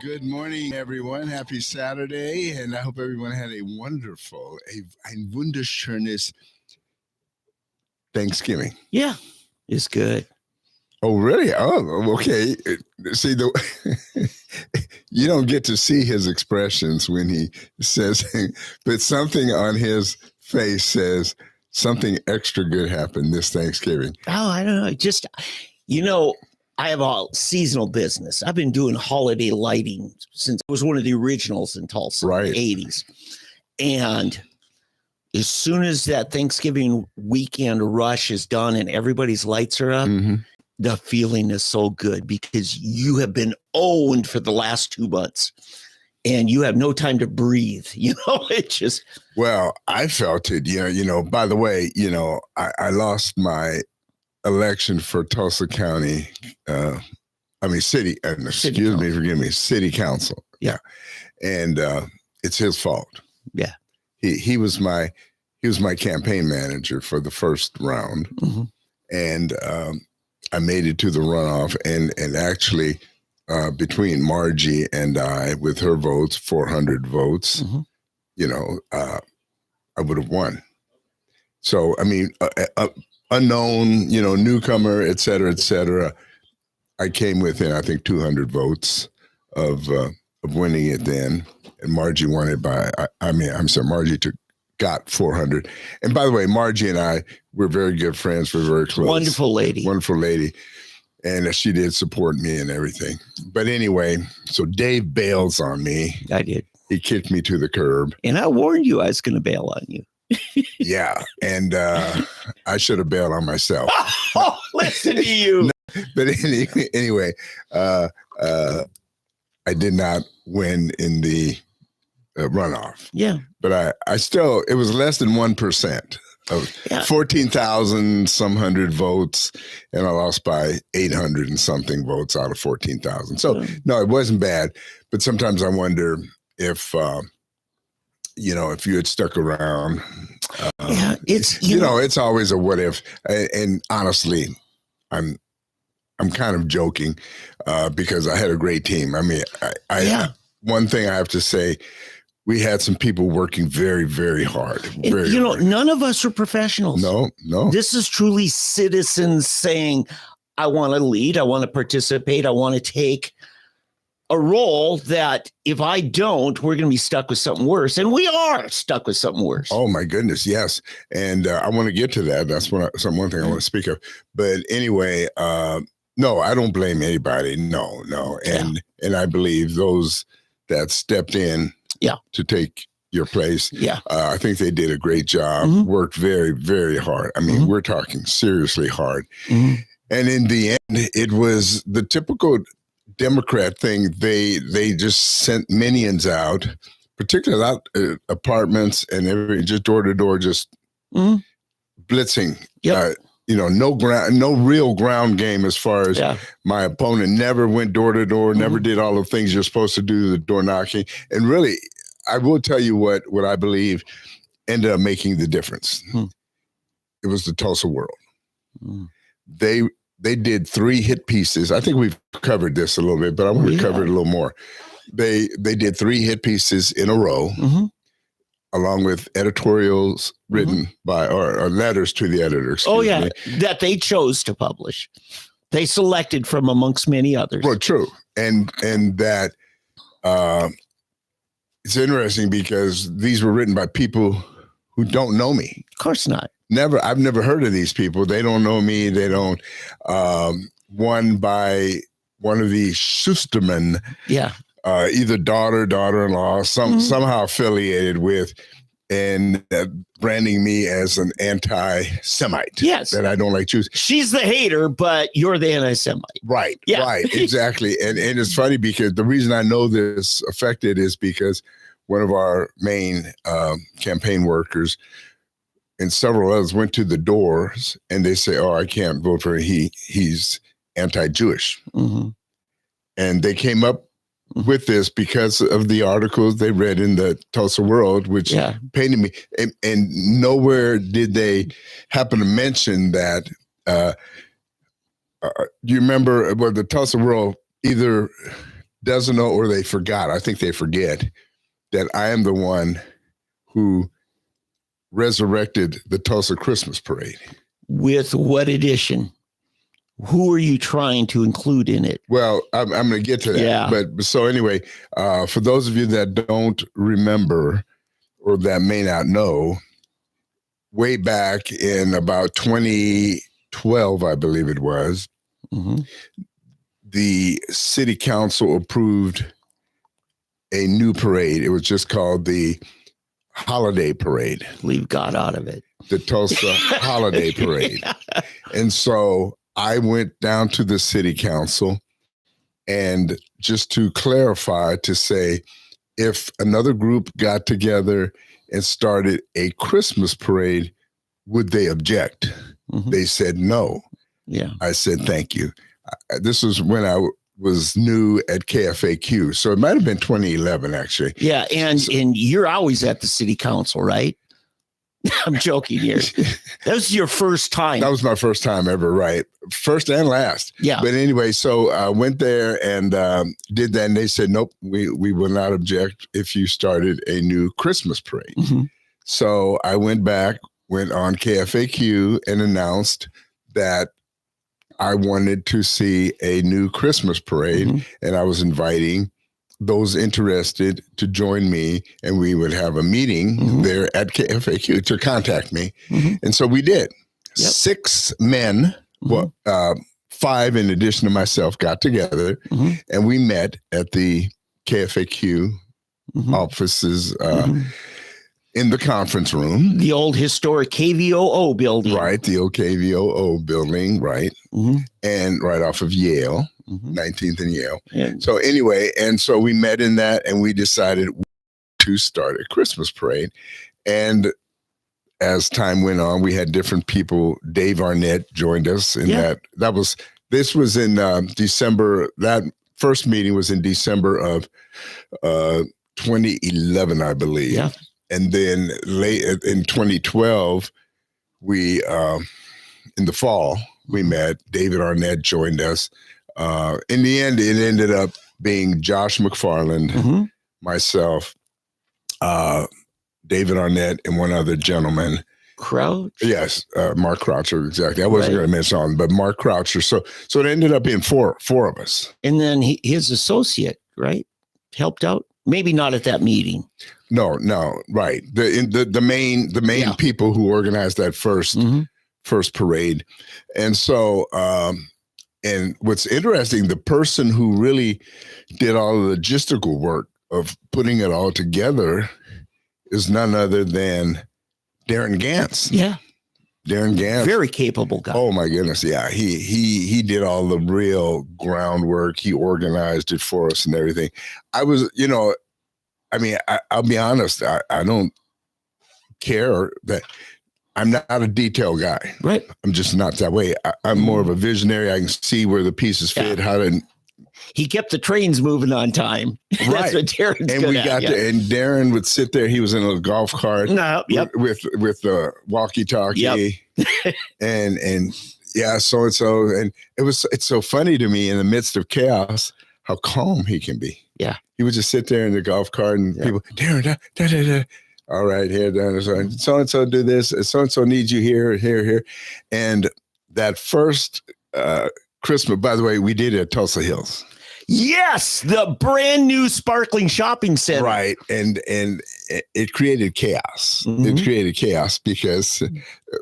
Good morning, everyone. Happy Saturday, and I hope everyone had a wunderschönes Thanksgiving. Yeah, it's good. Oh, really? Oh, okay. See, you don't get to see his expressions when he says, but something on his face says something extra good happened this Thanksgiving. Oh, I don't know. Just, I have a seasonal business. I've been doing holiday lighting since I was one of the originals in Tulsa, Right. in the 80s. And as soon as that Thanksgiving weekend rush is done and everybody's lights are up, the feeling is so good because you have been owned for the last 2 months and you have no time to breathe. It just. Well, I felt it, by the way, I lost my election for Tulsa County, city council. Yeah. And it's his fault. Yeah. He was my campaign manager for the first round. And I made it to the runoff and actually between Margie and I, with her votes, 400 votes, I would have won. So, unknown, newcomer, et cetera, I came within, I think, 200 votes of winning it then. And Margie won it by, Margie got 400. And by the way, Margie and I, we're very good friends. We're very close. Wonderful lady. And she did support me and everything. But anyway, so Dave bails on me. I did. He kicked me to the curb. And I warned you I was going to bail on you. Yeah. And I should have bailed on myself. Oh, listen to you. No, but anyway, I did not win in the runoff. Yeah. But I still, it was less than 1% of 14,000 some hundred votes. And I lost by 800 and something votes out of 14,000. So no, it wasn't bad. But sometimes I wonder if, if you had stuck around, it's always a what if. And honestly, I'm kind of joking because I had a great team. One thing I have to say, we had some people working very, very hard. None of us are professionals. No. This is truly citizens saying, I want to lead, I want to participate, I want to take a role that if I don't, we're going to be stuck with something worse. And we are stuck with something worse. Oh, my goodness. Yes. And I want to get to that. That's one thing I want to speak of. But anyway, no, I don't blame anybody. No. And I believe those that stepped in to take your place. Yeah. I think they did a great job, worked very, very hard. I mean, we're talking seriously hard. And in the end, it was the typical Democrat thing. They just sent minions out, particularly out apartments and just door to door, just blitzing. Yep. No real ground game as far as my opponent never went door to door, never did all the things you're supposed to do, the door knocking. And really, I will tell you what I believe ended up making the difference. It was the Tulsa World. They did 3 hit pieces. I think we've covered this a little bit, but I want to cover it a little more. They did 3 hit pieces in a row, along with editorials written by or letters to the editor. That they chose to publish. They selected from amongst many others. Well, true, and that it's interesting because these were written by people who don't know me. Of course not. I've never heard of these people. They don't know me. They don't. One by one of the Schusterman. Yeah. Either daughter-in-law, somehow affiliated with, and branding me as an anti-Semite. Yes. That I don't like Jews. She's the hater, but you're the anti-Semite. Right. Yeah. Right. Exactly. And it's funny because the reason I know this affected is because one of our main campaign workers and several others went to the doors and they say, "Oh, I can't vote for him. He's anti-Jewish." And they came up with this because of the articles they read in the Tulsa World, which painted me. And nowhere did they happen to mention that. Do you remember the Tulsa World either doesn't know, or they forgot, I think they forget, that I am the one who resurrected the Tulsa Christmas Parade. With what edition? Who are you trying to include in it? Well, I'm going to get to that. Yeah. But so anyway, for those of you that don't remember or that may not know, way back in about 2012, I believe it was, the city council approved a new parade. It was just called the Holiday Parade. Leave God out of it. The Tulsa Holiday Parade. And so I went down to the city council, and just to clarify, to say, if another group got together and started a Christmas parade, would they object? They said no. Yeah. I said, thank you. This was when I was new at KFAQ. So it might have been 2011, actually. Yeah. And you're always at the city council, right? I'm joking here. That was your first time. That was my first time ever, right? First and last. Yeah. But anyway, so I went there and did that. And they said, nope, we will not object if you started a new Christmas parade. So I went back, went on KFAQ and announced that I wanted to see a new Christmas parade, and I was inviting those interested to join me, and we would have a meeting there at KFAQ to contact me. And so we did. 6 men, well, 5 in addition to myself, got together, and we met at the KFAQ offices in the conference room. The old historic KVOO building. Right, the old KVOO building, right. And right off of Yale, 19th and Yale. So anyway, and so we met in that, and we decided to start a Christmas parade. And as time went on, we had different people. Dave Arnett joined us in that. This was in December. That first meeting was in December of 2011, I believe. Yeah. And then late in 2012, we, in the fall, we met. David Arnett joined us. In the end, it ended up being Josh McFarland, myself, David Arnett, and one other gentleman. Crouch? Yes, Mark Croucher, exactly. I wasn't going to mention on, but Mark Croucher. So it ended up being four of us. And then his associate, right, helped out? Maybe not at that meeting. No, right. The main people who organized that first parade. And so, and what's interesting, the person who really did all the logistical work of putting it all together is none other than Darren Gantz. Yeah. Darren Gantz. Very capable guy. Oh my goodness. Yeah. He did all the real groundwork. He organized it for us and everything. I was, I mean, I'll be honest. I don't care that I'm not a detail guy. Right. I'm just not that way. I'm more of a visionary. I can see where the pieces fit, how to. He kept the trains moving on time. Right. That's what Darren's and good we at, got to, and Darren would sit there. He was in a golf cart with the walkie-talkie, and yeah, so and it's so funny to me in the midst of chaos how calm he can be. Yeah, he would just sit there in the golf cart, and people, Darren, all right, here, Darren, so and so do this, so and so needs you here, and that first Christmas. By the way, we did it at Tulsa Hills. Yes, the brand new sparkling shopping center. Right. And it created chaos. It created chaos because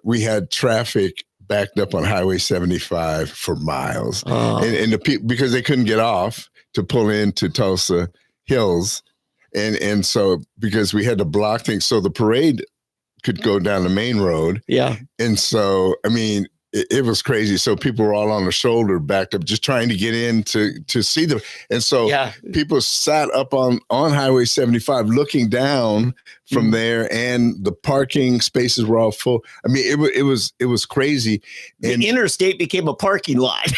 we had traffic backed up on Highway 75 for miles. And the people, because they couldn't get off to pull into Tulsa Hills. And so because we had to block things so the parade could go down the main road. Yeah. And so, I mean, it was crazy. So people were all on the shoulder backed up, just trying to get in to see them. And so people sat up on Highway 75 looking down from there, and the parking spaces were all full. I mean, it was crazy. And the interstate became a parking lot.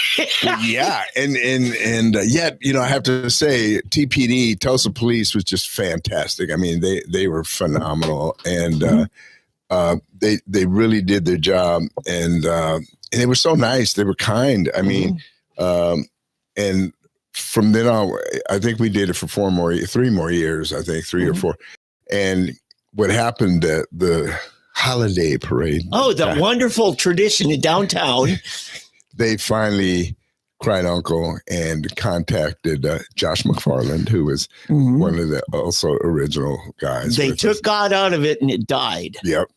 Yeah. And yet, I have to say, TPD, Tulsa Police, was just fantastic. I mean, they were phenomenal. And they really did their job, and they were so nice. They were kind. I mean, and from then on, I think we did it for 3 more years, I think 3 or 4. And what happened, the holiday parade. Oh, the wonderful tradition in downtown. They finally cried uncle and contacted Josh McFarland, who was one of the also original guys. They took God out of it and it died. Yep,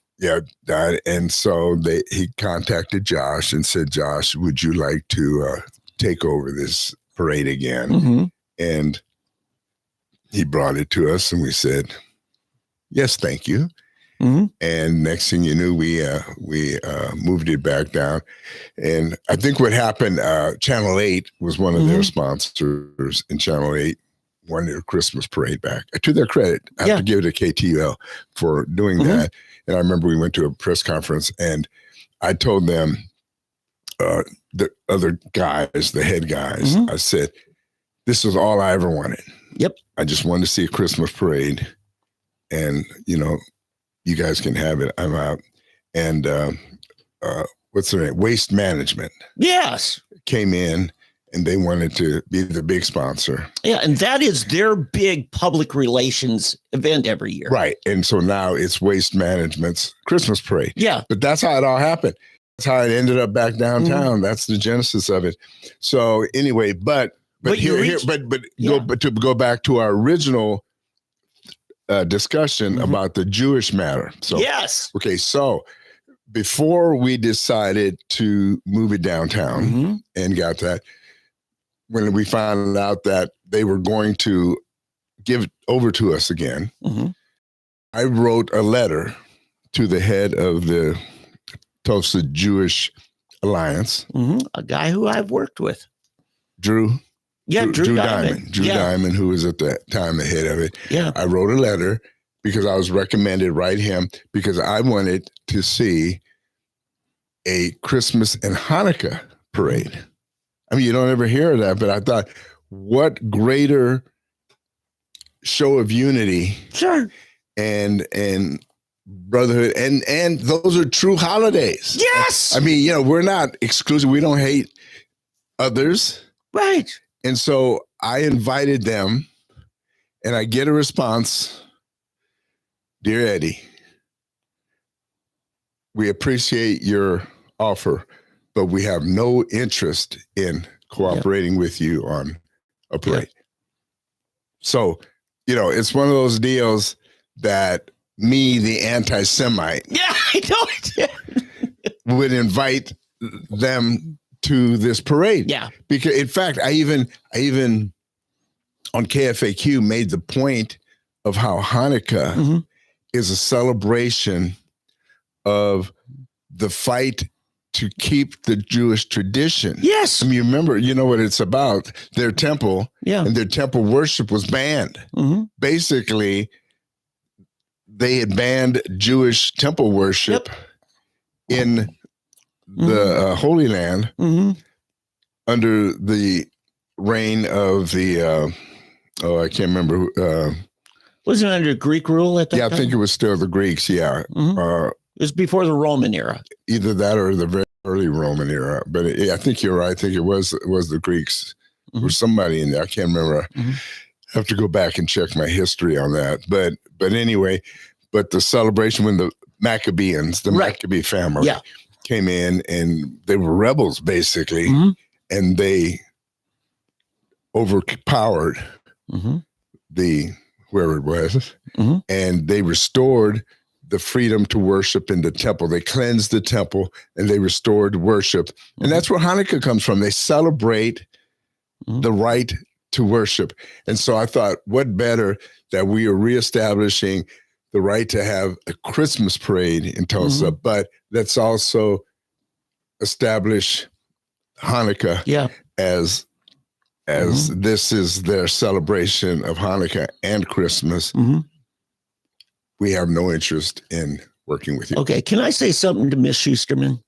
died. And so he contacted Josh and said, Josh, would you like to take over this parade again? And he brought it to us and we said, yes, thank you. And next thing you knew, we moved it back down. And I think what happened, Channel 8 was one of their sponsors, and Channel 8 wanted a Christmas parade back. To their credit, I have to give it to KTUL for doing that. And I remember we went to a press conference and I told them, the other guys, the head guys, I said, this is all I ever wanted. Yep. I just wanted to see a Christmas parade. And, you guys can have it. I'm out. And what's their name? Waste Management. Yes. Came in and they wanted to be the big sponsor. Yeah. And that is their big public relations event every year. Right. And so now it's Waste Management's Christmas parade. Yeah. But that's how it all happened. That's how it ended up back downtown. That's the genesis of it. So anyway, but to go back to our original discussion about the Jewish matter. So yes. Okay, so before we decided to move it downtown and got that, when we found out that they were going to give it over to us again, I wrote a letter to the head of the Tulsa Jewish Alliance, a guy who I've worked with, Drew. Yeah, Drew Diamond. Drew Diamond, who was at that time the head of it. Yeah. I wrote a letter because I was recommended write him because I wanted to see a Christmas and Hanukkah parade. I mean, you don't ever hear of that, but I thought, what greater show of unity and brotherhood, and those are true holidays. Yes. I mean, we're not exclusive. We don't hate others. Right. And so I invited them and I get a response. Dear Eddie, we appreciate your offer, but we have no interest in cooperating with you on a parade. So, it's one of those deals that me, the anti-Semite, I know would invite them to this parade. Yeah. Because in fact, I even on KFAQ made the point of how Hanukkah is a celebration of the fight to keep the Jewish tradition. Yes. I mean, remember, you know what it's about. Their temple and their temple worship was banned. Basically, they had banned Jewish temple worship in the Holy Land under the reign of the I can't remember. Wasn't it under Greek rule at that time? I think it was still the Greeks. Yeah, it was before the Roman era. Either that or the very early Roman era. But I think you're right. I think it was the Greeks or somebody in there. I can't remember. I have to go back and check my history on that. But anyway, but the celebration when the Maccabeans, the Maccabee family, came in and they were rebels basically, and they overpowered the whoever it was, and they restored the freedom to worship in the temple. They cleansed the temple and they restored worship, and that's where Hanukkah comes from. They celebrate the right to worship, and so I thought, what better that we are reestablishing the right to have a Christmas parade in Tulsa, but let's also establish Hanukkah as this is their celebration of Hanukkah and Christmas. We have no interest in working with you. Okay, can I say something to Miss Schusterman?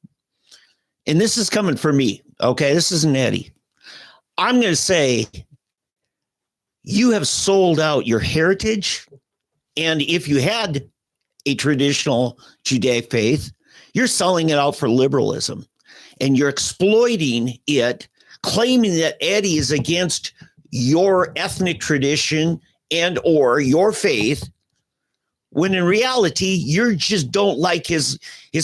And this is coming from me. Okay, this isn't Eddie. I'm going to say you have sold out your heritage. And if you had a traditional Judaic faith, you're selling it out for liberalism. And you're exploiting it, claiming that Eddie is against your ethnic tradition and or your faith, when in reality, you just don't like his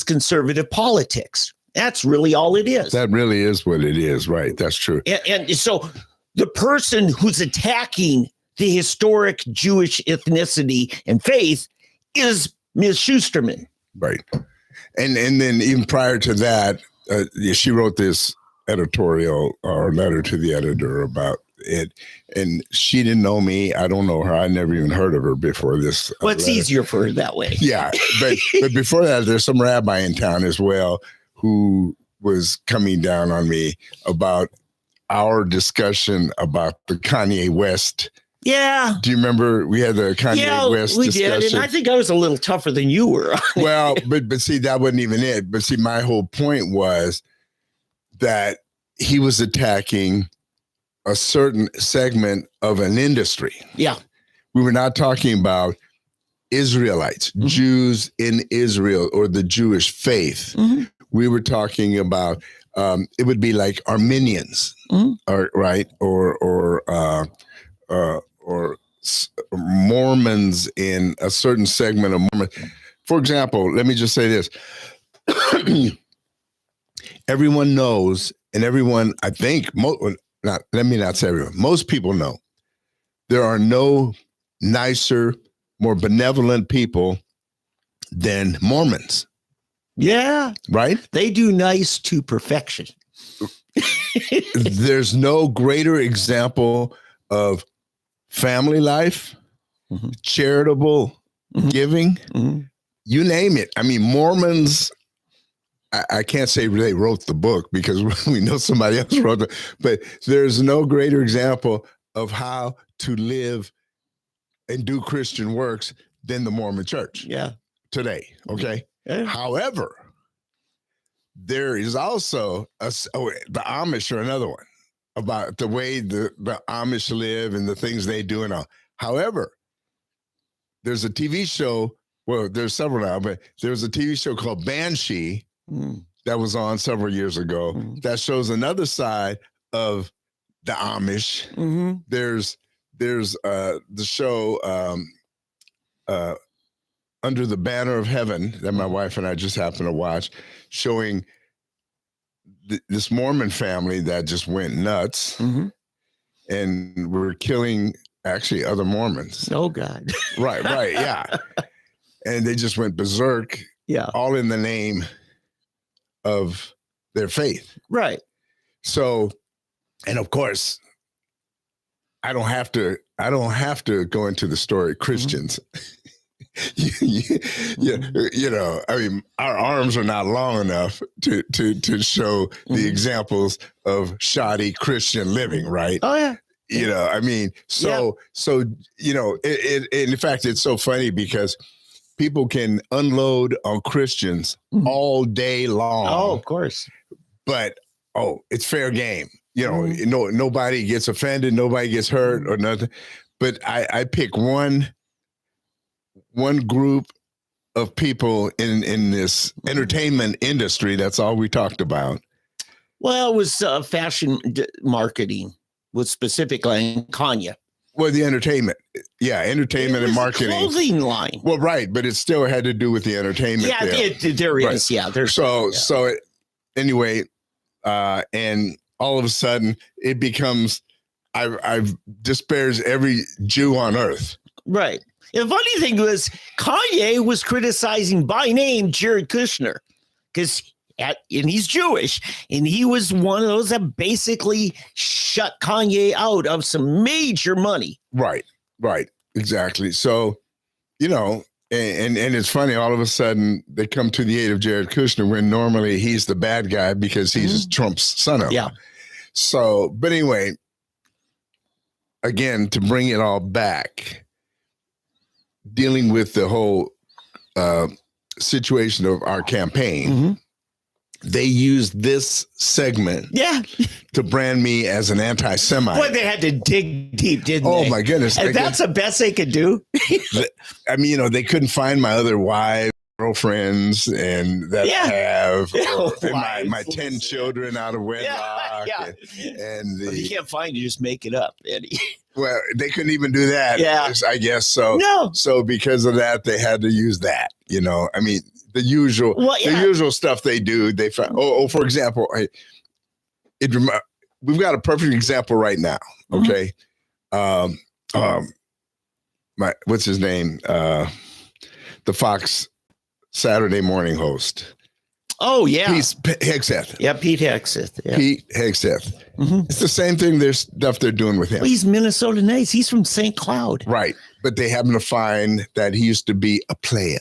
conservative politics. That's really all it is. That really is what it is, right? That's true. And so the person who's attacking the historic Jewish ethnicity and faith is Ms. Schusterman. Right. And then even prior to that, she wrote this editorial or letter to the editor about it. And she didn't know me. I don't know her. I never even heard of her before this. Well, it's easier for her that way. Yeah. But before that, there's some rabbi in town as well who was coming down on me about our discussion about the Kanye West. Yeah. Do you remember we had the Kanye West discussion? Yeah, we did. And I think I was a little tougher than you were. Well, but see, that wasn't even it. But see, my whole point was that he was attacking a certain segment of an industry. Yeah. We were not talking about Israelites, mm-hmm. Jews in Israel or the Jewish faith. Mm-hmm. We were talking about, it would be like Armenians, mm-hmm. or Mormons in a certain segment of Mormons. For example, let me just say this. Everyone knows, and everyone, I think, let me not say everyone, most people know there are no nicer, more benevolent people than Mormons. Yeah. Right? They do nice to perfection. There's no greater example of family life, mm-hmm. charitable mm-hmm. giving, mm-hmm. you name it. I mean, Mormons, I can't say they wrote the book because we know somebody else wrote it, but there's no greater example of how to live and do Christian works than the Mormon church. Yeah. Today. Okay. Yeah. However, there is also the Amish are another one about the way the Amish live and the things they do and all. However, there's a TV show. Well, there's several now, but there's a TV show called Banshee that was on several years ago that shows another side of the Amish. Mm-hmm. There's the show Under the Banner of Heaven that my wife and I just happened to watch, showing this Mormon family that just went nuts mm-hmm. and were killing actually other Mormons. Oh God. Right, yeah. And they just went berserk. Yeah. All in the name of their faith. Right. So, and of course, I don't have to go into the story. Christians. Mm-hmm. You know, I mean, our arms are not long enough to show mm-hmm. the examples of shoddy Christian living, right? Oh yeah. You know, I mean, so you know, in fact, it's so funny because people can unload on Christians mm-hmm. all day long. Oh, of course. But it's fair game. You know, mm-hmm. Nobody gets offended, nobody gets hurt or nothing. But I pick one group of people in this entertainment industry. That's all we talked about. Well, it was fashion marketing with specifically Kanye. Well, the entertainment. Yeah, entertainment and marketing. Clothing line. Well, right, but it still had to do with the entertainment. Yeah, there right. is. Yeah, there's. So anyway, and all of a sudden it becomes, I've disparaged every Jew on earth. Right. The funny thing was Kanye was criticizing by name Jared Kushner and he's Jewish, and he was one of those that basically shut Kanye out of some major money. Right, exactly. So, you know, and it's funny, all of a sudden they come to the aid of Jared Kushner when normally he's the bad guy because he's mm-hmm. Trump's son-in-law. Yeah. So, but anyway, again, to bring it all back, dealing with the whole situation of our campaign, mm-hmm. they used this segment to brand me as an anti-Semite. Boy, they had to dig deep, didn't they? Oh, my goodness. And that's the best they could do? I mean, you know, they couldn't find my other wives. girlfriends and that I have, and my 10 Listen. children out of wedlock. Yeah. And If you can't find it, just make it up, Eddie. well, they couldn't even do that. Yeah. I guess so. No. So because of that, they had to use that. I mean, the usual stuff they do. They found. For example, we've got a perfect example right now. Okay. What's his name? The Fox Saturday morning host. Oh, yeah. Pete Hegseth. Yeah, Pete Hegseth. Yeah. Pete Hegseth. It's the same thing. There's stuff they're doing with him. Well, he's Minnesota nice. He's from St. Cloud. Right. But they happen to find that he used to be a player.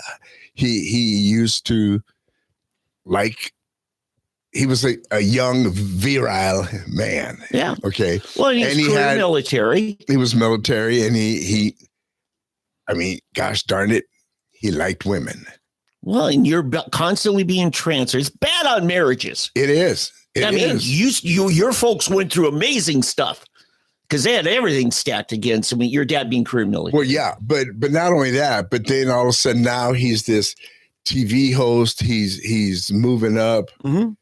He used to he was a young, virile man. Yeah. Okay. Well, and he was military. He was military, and he I mean, gosh darn it, he liked women. Well, and you're constantly being transferred. It's bad on marriages. It is. I mean, your folks went through amazing stuff because they had everything stacked against them. Your dad being career military. Well, yeah, but not only that, but then all of a sudden now he's this TV host. He's moving up. He's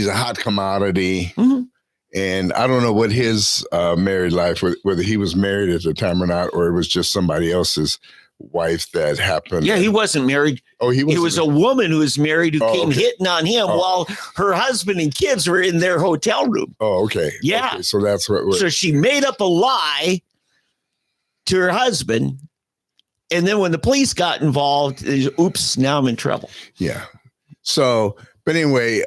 a hot commodity. And I don't know what his married life, whether he was married at the time or not, or it was just somebody else's wife that happened. Yeah, he wasn't married. Oh, he was. He was a woman who was married who came hitting on him while her husband and kids were in their hotel room. Oh, okay. Yeah. Okay, so that's what. So she made up a lie to her husband. And then when the police got involved, oops, now I'm in trouble. Yeah. So, but anyway,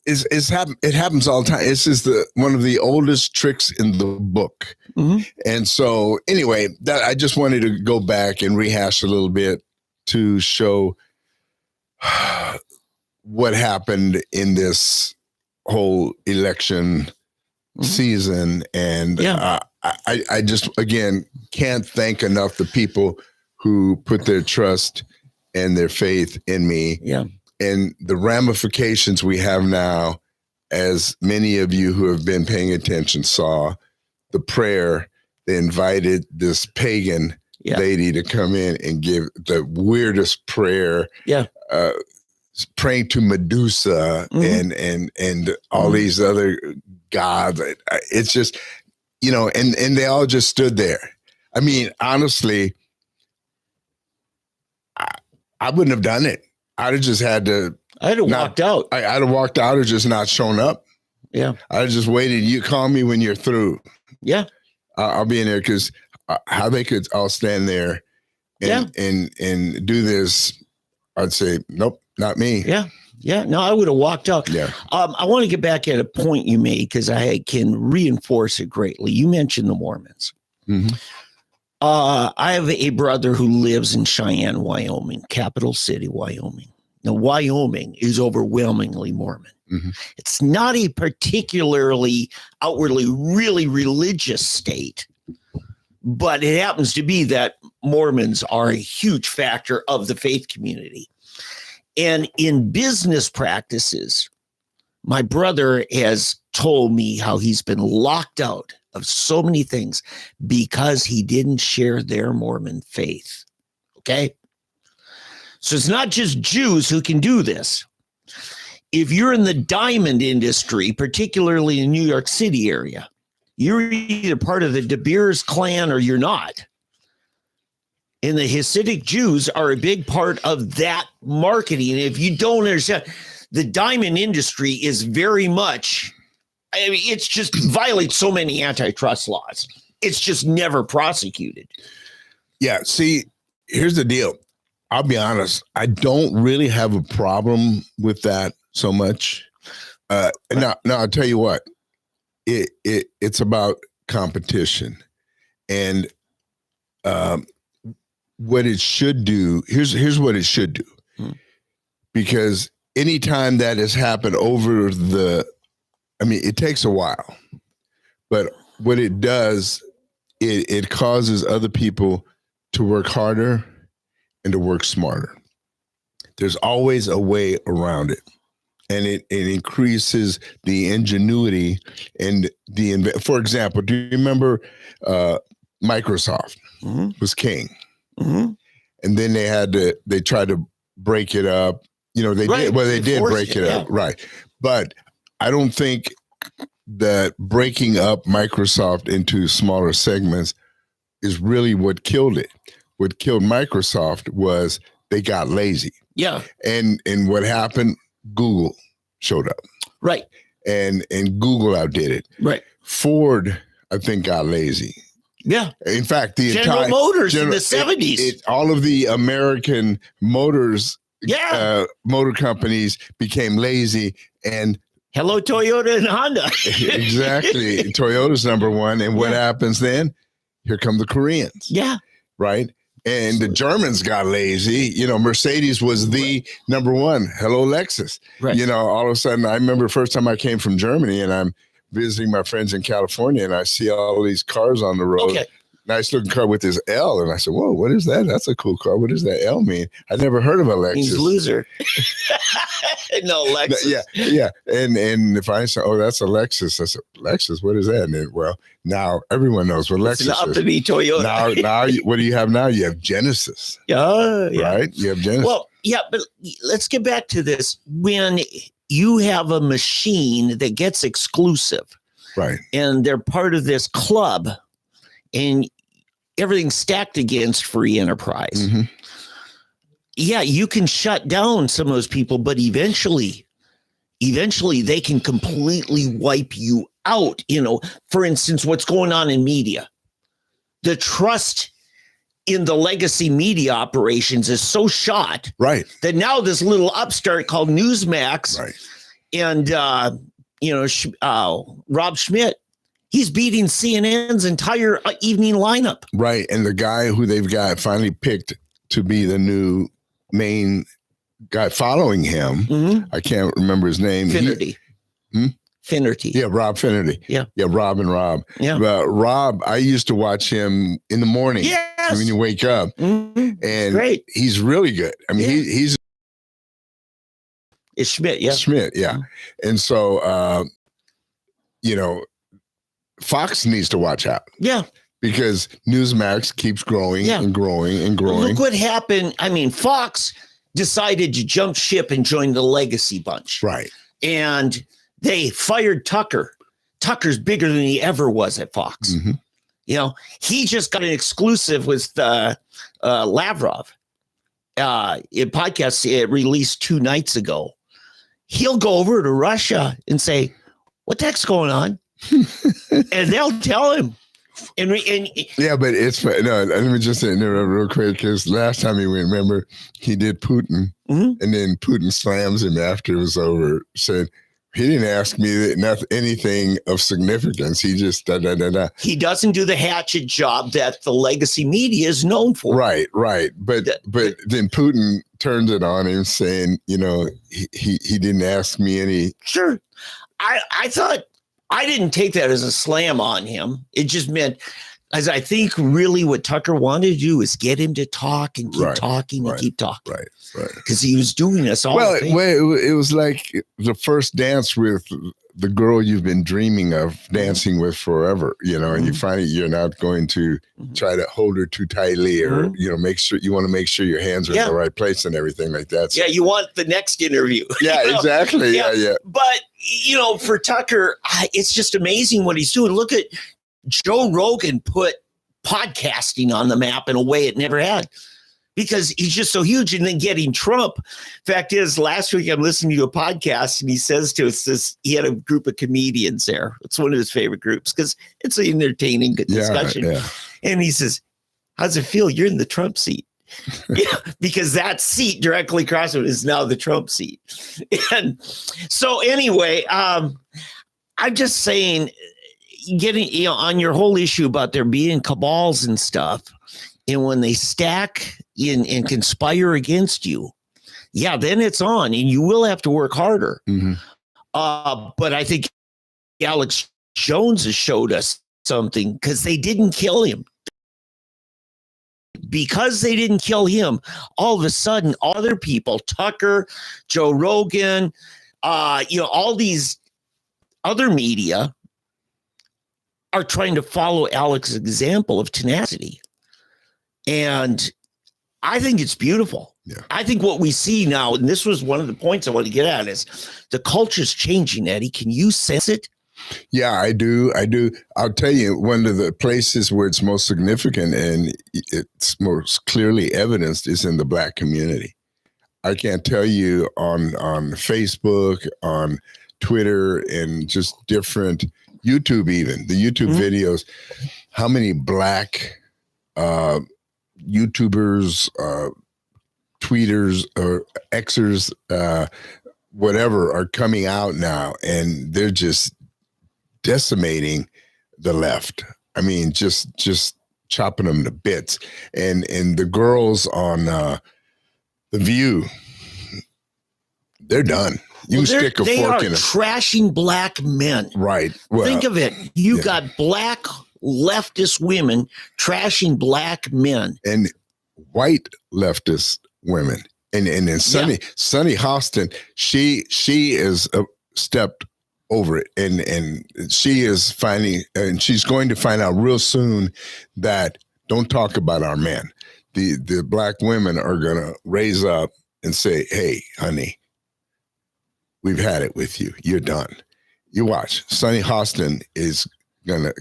it happens all the time. This is one of the oldest tricks in the book. And so anyway, that I just wanted to go back and rehash a little bit to show what happened in this whole election season. And I just, again, can't thank enough the people who put their trust and their faith in me. Yeah. And the ramifications we have now, as many of you who have been paying attention saw, the prayer, they invited this pagan lady to come in and give the weirdest prayer. Yeah. Praying to Medusa and all these other gods. It's just, and they all just stood there. I mean, honestly, I wouldn't have done it. I'd have just had to. I'd have walked out. I'd have walked out or just not shown up. Yeah. I'd have just waited. You call me when you're through. Yeah. I'll be in there because how they could all stand there and do this, I'd say, nope, not me. Yeah. Yeah. No, I would have walked out. Yeah. I want to get back at a point you made because I can reinforce it greatly. You mentioned the Mormons. I have a brother who lives in Cheyenne, Wyoming, capital city, Wyoming. Now, Wyoming is overwhelmingly Mormon. It's not a particularly outwardly really religious state, but it happens to be that Mormons are a huge factor of the faith community. And in business practices, my brother has told me how he's been locked out of so many things because he didn't share their Mormon faith. Okay. So it's not just Jews who can do this. If you're in the diamond industry, particularly in New York City area, you're either part of the De Beers clan or you're not. And the Hasidic Jews are a big part of that marketing. If you don't understand, the diamond industry is very much, I mean, it's just violates so many antitrust laws. It's just never prosecuted. Yeah. See, here's the deal. I'll be honest. I don't really have a problem with that so much. Now I'll tell you what. It's about competition, and what it should do. Here's what it should do, because anytime that has happened over it takes a while, but what it does, it causes other people to work harder and to work smarter. There's always a way around it. And it increases the ingenuity and for example, do you remember Microsoft was king? and then they tried to break it up. They Right. they did break it up. Right. But I don't think that breaking up Microsoft into smaller segments is really what killed it. What killed Microsoft was they got lazy. Yeah. And what happened? Google showed up. Right. And Google outdid it. Right. Ford, I think, got lazy. Yeah. In fact, the General entire Motors in the 70s. All of the American motors, Yeah. motor companies became lazy, and hello, Toyota and Honda. exactly. Toyota's number one, and what happens then? Here come the Koreans. Yeah. Right. And the Germans got lazy. Mercedes was the number one. Hello, Lexus. Right. All of a sudden, I remember the first time I came from Germany, and I'm visiting my friends in California, and I see all these cars on the road. Okay. Nice looking car with this L. And I said, whoa, what is that? That's a cool car. What does that L mean? I'd never heard of a Lexus. Means loser. No, Lexus. Yeah. And if I say, oh, that's a Lexus, I said, Lexus, what is that? And then, well, now everyone knows what Lexus is. It's an uppity Toyota. Now, what do you have now? You have Genesis. Yeah. Right? You have Genesis. Well, yeah, but let's get back to this. When you have a machine that gets exclusive, right, and they're part of this club, and everything's stacked against free enterprise. Mm-hmm. Yeah, you can shut down some of those people, but eventually they can completely wipe you out. For instance, what's going on in media, the trust in the legacy media operations is so shot, right, that now this little upstart called Newsmax, right, and Rob Schmidt, he's beating CNN's entire evening lineup. Right. And the guy who they've got finally picked to be the new main guy following him, I can't remember his name. Finnerty. Finnerty. Yeah, Rob Finnerty. Yeah. Yeah, Rob. Yeah. Rob, I used to watch him in the morning. Yes. When you wake up. Mm-hmm. And great. He's really good. I mean, he's it's Schmidt, yeah. Schmidt, yeah. Mm-hmm. And so Fox needs to watch out. Yeah. Because Newsmax keeps growing and growing and growing. Look what happened. I mean, Fox decided to jump ship and join the legacy bunch. Right. And they fired Tucker. Tucker's bigger than he ever was at Fox. Mm-hmm. He just got an exclusive with Lavrov. In podcast it released 2 nights ago. He'll go over to Russia and say, what the heck's going on? And they'll tell him. And yeah, but it's no. Let me just interrupt real quick, because last time he went, remember, he did Putin, and then Putin slams him after it was over. Said he didn't ask me anything of significance. He just He doesn't do the hatchet job that the legacy media is known for. Right. But then Putin turned it on him, saying, he didn't ask me any. Sure, I thought. I didn't take that as a slam on him. It just meant, as I think really what Tucker wanted to do is get him to talk and keep talking and keep talking. Right. Because he was doing this all the time. Well, it was like the first dance with the girl you've been dreaming of dancing with forever, and you find you're not going to try to hold her too tightly or, make sure you want to make sure your hands are in the right place and everything like that. So. Yeah. You want the next interview. Yeah, exactly. Yeah. But, for Tucker, it's just amazing what he's doing. Look at Joe Rogan put podcasting on the map in a way it never had. Because he's just so huge. And then getting Trump. Fact is, last week I'm listening to a podcast and he says to us, he had a group of comedians there. It's one of his favorite groups because it's an entertaining good discussion. Yeah. And he says, how's it feel? You're in the Trump seat. Because that seat directly across from it is now the Trump seat. And so anyway, I'm just saying, getting on your whole issue about there being cabals and stuff. And when they stack and conspire against you, then it's on and you will have to work harder. Mm-hmm. But I think Alex Jones has showed us something because they didn't kill him. Because they didn't kill him, all of a sudden, other people, Tucker, Joe Rogan, all these other media are trying to follow Alex's example of tenacity. And I think it's beautiful. Yeah. I think what we see now, and this was one of the points I want to get at, is the culture's changing, Eddie. Can you sense it? Yeah, I do. I'll tell you, one of the places where it's most significant and it's most clearly evidenced is in the Black community. I can't tell you on Facebook, on Twitter, and just different YouTube, even the YouTube videos, how many Black YouTubers, tweeters, or Xers, whatever, are coming out now, and they're just decimating the left. I mean, just chopping them to bits. And the girls on The View, they're done. You stick a fork in them. Trashing Black men. Right. Well, think of it. You got Black leftist women trashing Black men. And white leftist women. And then Sunny Hostin, she is stepped over it, and she is finding, and she's going to find out real soon that don't talk about our men. The Black women are gonna raise up and say, "Hey, honey, we've had it with you. You're done." You watch. Sunny Hostin is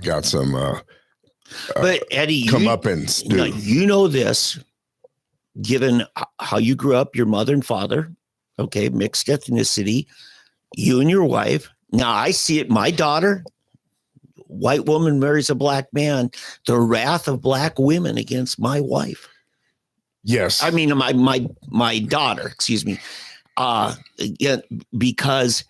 got some. But Eddie, come up and stew. You know this, given how you grew up, your mother and father, okay, mixed ethnicity, you and your wife. Now I see it. My daughter, white woman marries a Black man. The wrath of Black women against my wife. Yes, I mean my daughter. Excuse me, because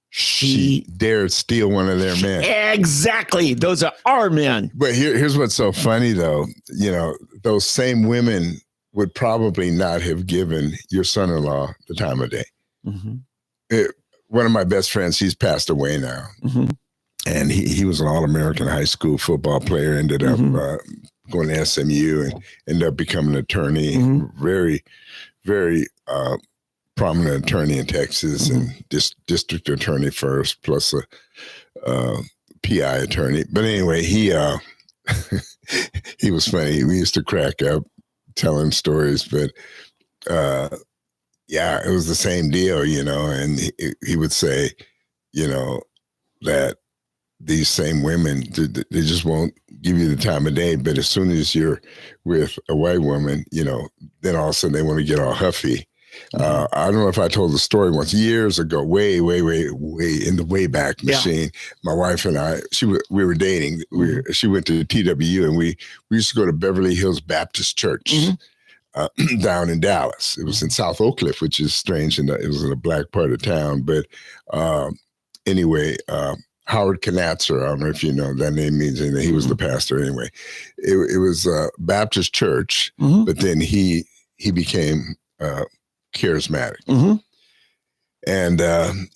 she dared steal one of their men. Exactly, those are our men. But here's what's so funny, though. You know, those same women would probably not have given your son-in-law the time of day. One of my best friends, he's passed away now. And he was an All-American high school football player, ended up going to SMU and ended up becoming an attorney, very, very prominent attorney in Texas and district attorney first, plus a PI attorney. But anyway, he was funny. We used to crack up telling stories, but yeah, it was the same deal, you know, and he would say, you know, that these same women, they just won't give you the time of day. But as soon as you're with a white woman, you know, then all of a sudden they want to get all huffy. I don't know if I told the story once, years ago, way in the Wayback Machine. My wife and I, we were dating. She went to TWU, and we used to go to Beverly Hills Baptist Church. Down in Dallas. It was in South Oak Cliff, which is strange, and it was in a Black part of town. But anyway, Howard Knatzer, I don't know if you know that name means anything. He was the pastor anyway. It was a Baptist church, but then he became charismatic. And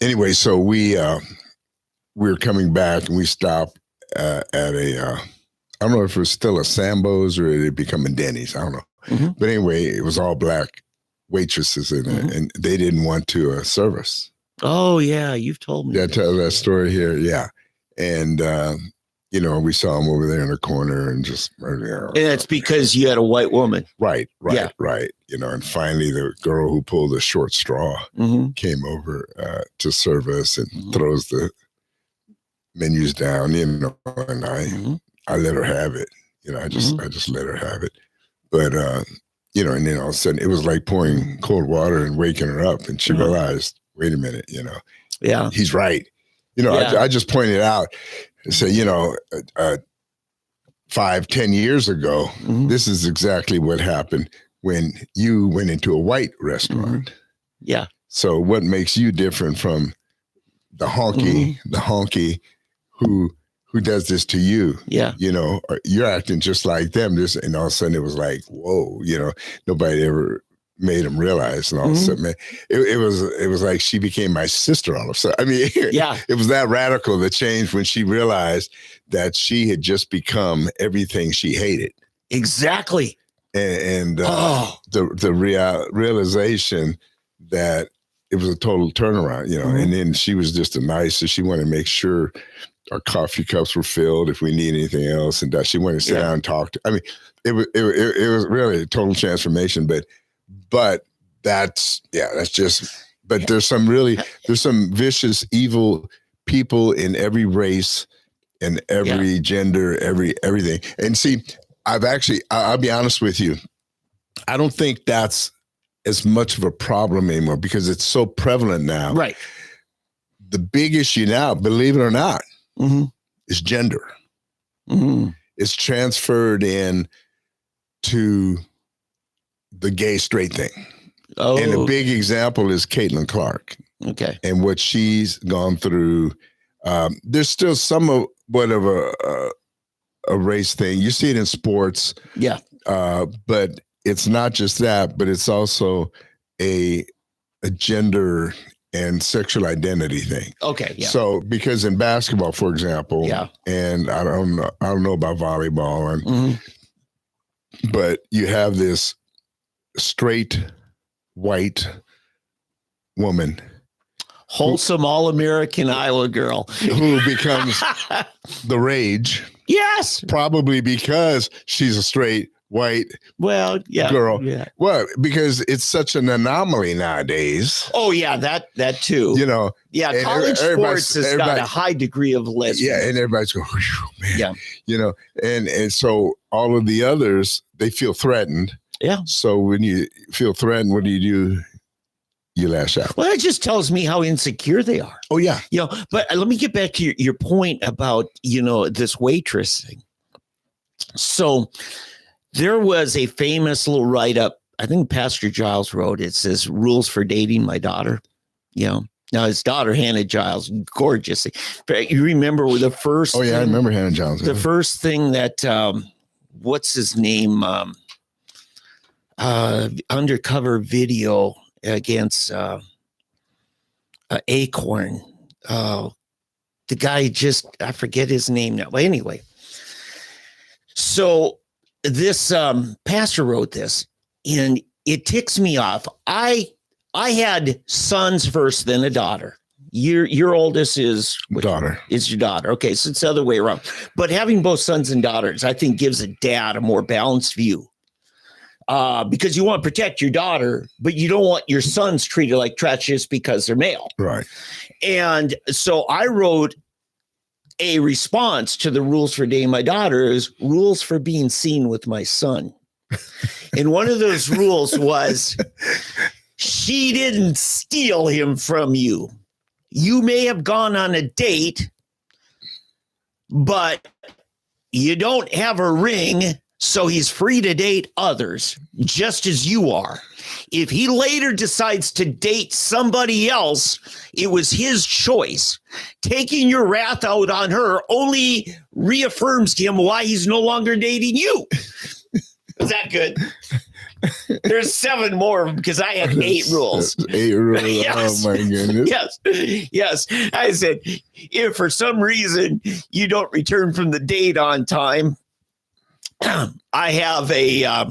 anyway, so we were coming back, and we stopped at a, I don't know if it was still a Sambo's or it had become a Denny's. I don't know. But anyway, it was all Black waitresses in it, and they didn't want to serve us. Oh, yeah, you've told me. Yeah, I tell that story here, yeah. And, you know, we saw them over there in the corner and just... And that's because you had a white woman. Right. You know, and finally the girl who pulled the short straw came over to serve us and throws the menus down, you know, and I let her have it. You know, I just let her have it. But, you know, and then all of a sudden it was like pouring cold water and waking her up. And she realized, wait a minute, you know, he's right. You know, I just pointed out, say, you know, 5-10 years ago, this is exactly what happened when you went into a white restaurant. Yeah. So what makes you different from the honky who does this to you? Yeah. You know, you're acting just like them. And all of a sudden it was like, whoa, you know, nobody ever made him realize. And all of a sudden, man, it was like she became my sister all of a sudden. I mean, it was that radical, the change when she realized that she had just become everything she hated. Exactly. And the realization that it was a total turnaround, you know, and then she was just a nice, so she wanted to make sure our coffee cups were filled if we need anything else, and that she wanted to sit down and talk to. I mean, it was really a total transformation. But that's just. But there's some vicious, evil people in every race and every gender, everything. And see, I'll be honest with you. I don't think that's as much of a problem anymore because it's so prevalent now. Right. The big issue now, believe it or not, is gender. It's transferred in to the gay straight thing. Oh. And a big example is Caitlin Clark. Okay. And what she's gone through. There's still somewhat of a race thing. You see it in sports. Yeah. But it's not just that, but it's also a gender and sexual identity thing. Okay. Yeah. So because in basketball, for example, and I don't know about volleyball, but you have this straight white woman, wholesome all-American Iowa girl who becomes the rage. Yes, probably because she's a straight white girl. Yeah. Well, because it's such an anomaly nowadays. Oh yeah, that too. You know. Yeah, college sports has got a high degree of lesbians. Yeah, and everybody's going, man. Yeah. You know, and so all of the others, they feel threatened. Yeah. So when you feel threatened, what do? You lash out. Well, that just tells me how insecure they are. Oh, yeah. You know, but let me get back to your point about, this waitress thing. So there was a famous little write-up, I think Pastor Giles wrote, it says, Rules for Dating My Daughter. Now his daughter, Hannah Giles, gorgeous. You remember the first I remember Hannah Giles. The first thing that, what's his name? Undercover video against Acorn. The guy I forget his name now. But anyway, so this pastor wrote this, and it ticks me off. I had sons first, then a daughter. Your oldest is daughter. Is your daughter. Okay, so it's the other way around. But having both sons and daughters, I think, gives a dad a more balanced view. Because you want to protect your daughter, but you don't want your sons treated like trash just because they're male. Right. And so I wrote a response to the rules for dating my daughter is rules for being seen with my son. And one of those rules was she didn't steal him from you. You may have gone on a date, but you don't have a ring. So he's free to date others, just as you are. If he later decides to date somebody else, it was his choice. Taking your wrath out on her only reaffirms to him why he's no longer dating you. Is that good? There's 7 more because I had 8 rules. 8 rules. Yes. Oh my goodness. Yes. I said, if for some reason you don't return from the date on time, I have a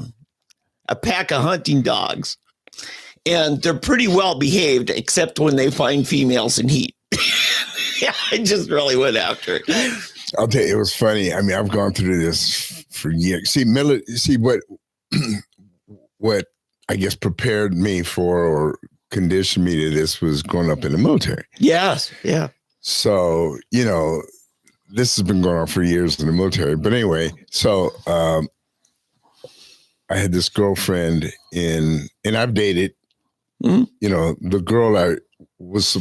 pack of hunting dogs, and they're pretty well behaved, except when they find females in heat. Yeah, I just really went after it. I'll tell you, it was funny. I mean, I've gone through this for years. See, what I guess prepared me for or conditioned me to this was growing up in the military. Yes, yeah. So, this has been going on for years in the military. But anyway, so I had this girlfriend and I've dated, the girl I was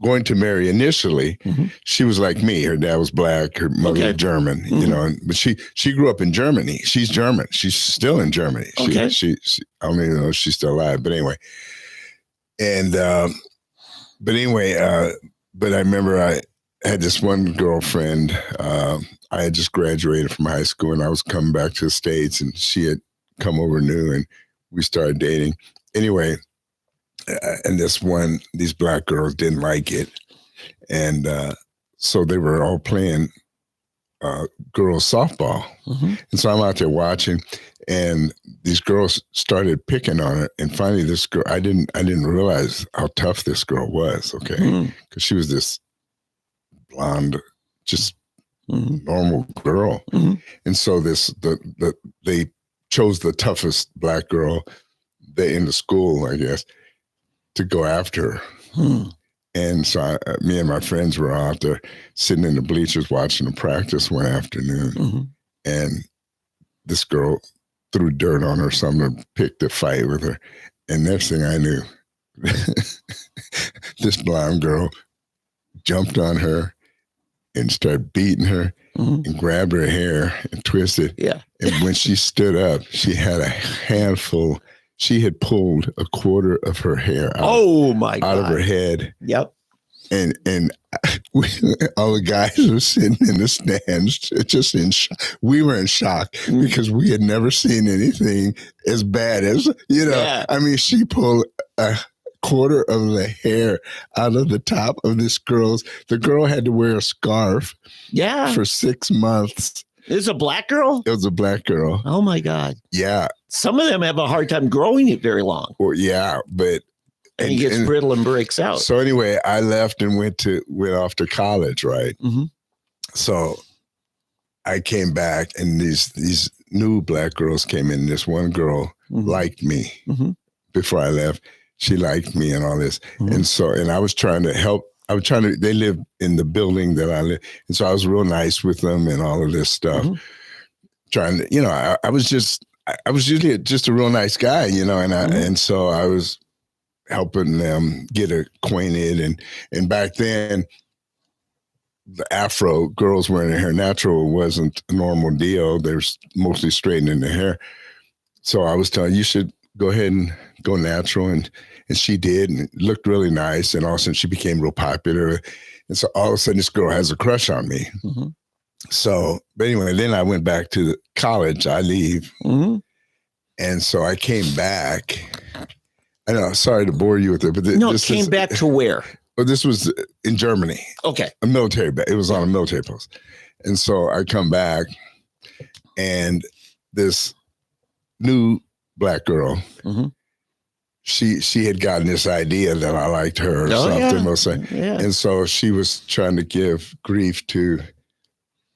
going to marry initially. She was like me. Her dad was black. Her mother was German, but she grew up in Germany. She's German. She's still in Germany. She I don't even know if she's still alive, but anyway. And, but I remember I had this one girlfriend. I had just graduated from high school and I was coming back to the States and she had come over new and we started dating. Anyway, and these black girls didn't like it. And so they were all playing girls softball. And so I'm out there watching and these girls started picking on her. And finally this girl, I didn't realize how tough this girl was. Okay. Because she was this blonde, just normal girl. And so they chose the toughest black girl in the school, I guess, to go after her. And so me and my friends were out there sitting in the bleachers watching the practice one afternoon. And this girl threw dirt on her, something, picked a fight with her. And next thing I knew, this blonde girl jumped on her and started beating her and grabbed her hair and twisted. Yeah. And when she stood up, she had a handful. She had pulled a quarter of her hair out of her head. Yep. And all the guys were sitting in the stands, just in shock. We were in shock because we had never seen anything as bad as, I mean, she pulled a quarter of the hair out of the top of the girl had to wear a scarf for 6 months. It was a black girl? It was a black girl. Oh my God. Yeah. Some of them have a hard time growing it very long. Well, yeah, but and he gets brittle and breaks out. So anyway, I left and went off to college, right? So I came back, and these new black girls came in. This one girl liked me before I left. She liked me and all this. And I was trying to help. They lived in the building that I lived. And so I was real nice with them and all of this stuff. Trying to, I was usually just a real nice guy, and so I was helping them get acquainted. And back then, the Afro girls wearing their hair natural wasn't a normal deal. They were mostly straightening their hair. So I was telling you should go ahead and go natural. And she did, and it looked really nice. And all of a sudden she became real popular. And so all of a sudden this girl has a crush on me. So, but anyway, then I went back to college. I leave. And so I came back. I know, sorry to bore you with it, but came back to where? Well, this was in Germany. Okay. A military base. It was on a military post. And so I come back, and this new black girl, she had gotten this idea that I liked her or something. Yeah. And so she was trying to give grief to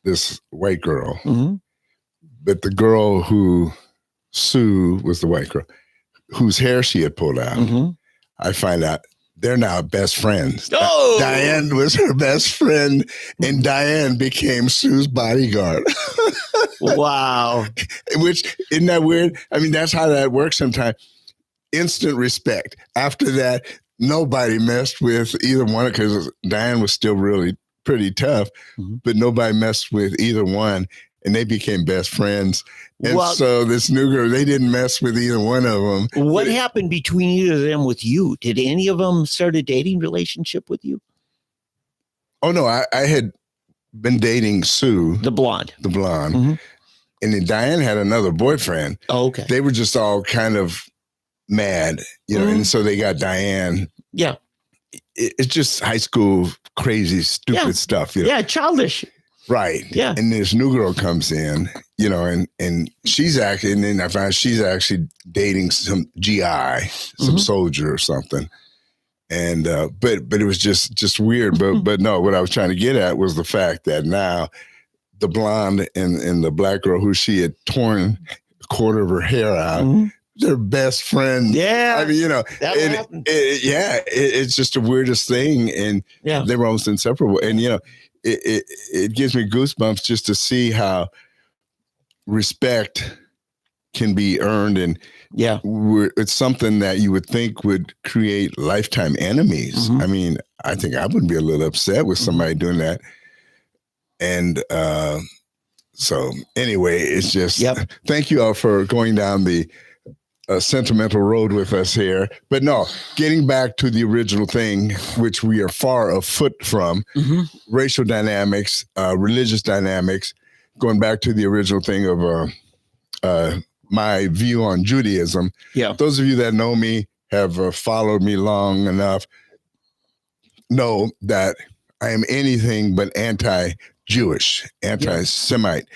this white girl. But the girl Sue was the white girl, whose hair she had pulled out. I find out they're now best friends. Oh! Diane was her best friend, and Diane became Sue's bodyguard. Wow. Which, isn't that weird? I mean, that's how that works sometimes. Instant respect. After that, nobody messed with either one, because Diane was still really pretty tough, but nobody messed with either one, and they became best friends. And so this new girl, they didn't mess with either one of them. What happened between either of them with you? Did any of them start a dating relationship with you? Oh, no, I had been dating Sue. The blonde. And then Diane had another boyfriend. Oh, okay. They were just all kind of mad, and so they got Diane. Yeah. It's just high school, crazy, stupid stuff. Yeah, childish. Right. Yeah. And this new girl comes in, and she's actually, and then I found she's actually dating some GI, some soldier or something. And, but it was just weird. But no, what I was trying to get at was the fact that now the blonde and the black girl who she had torn a quarter of her hair out, they're best friends. Yeah. I mean, that it's just the weirdest thing. And they were almost inseparable. And, it gives me goosebumps just to see how respect can be earned. And it's something that you would think would create lifetime enemies. I mean, I think I would be a little upset with somebody doing that. And so anyway, it's just, thank you all for going down the sentimental road with us here. But no, getting back to the original thing, which we are far afoot from, racial dynamics, religious dynamics, going back to the original thing of my view on Judaism. Yeah. Those of you that know me, have followed me long enough, know that I am anything but anti-Jewish, anti-Semite.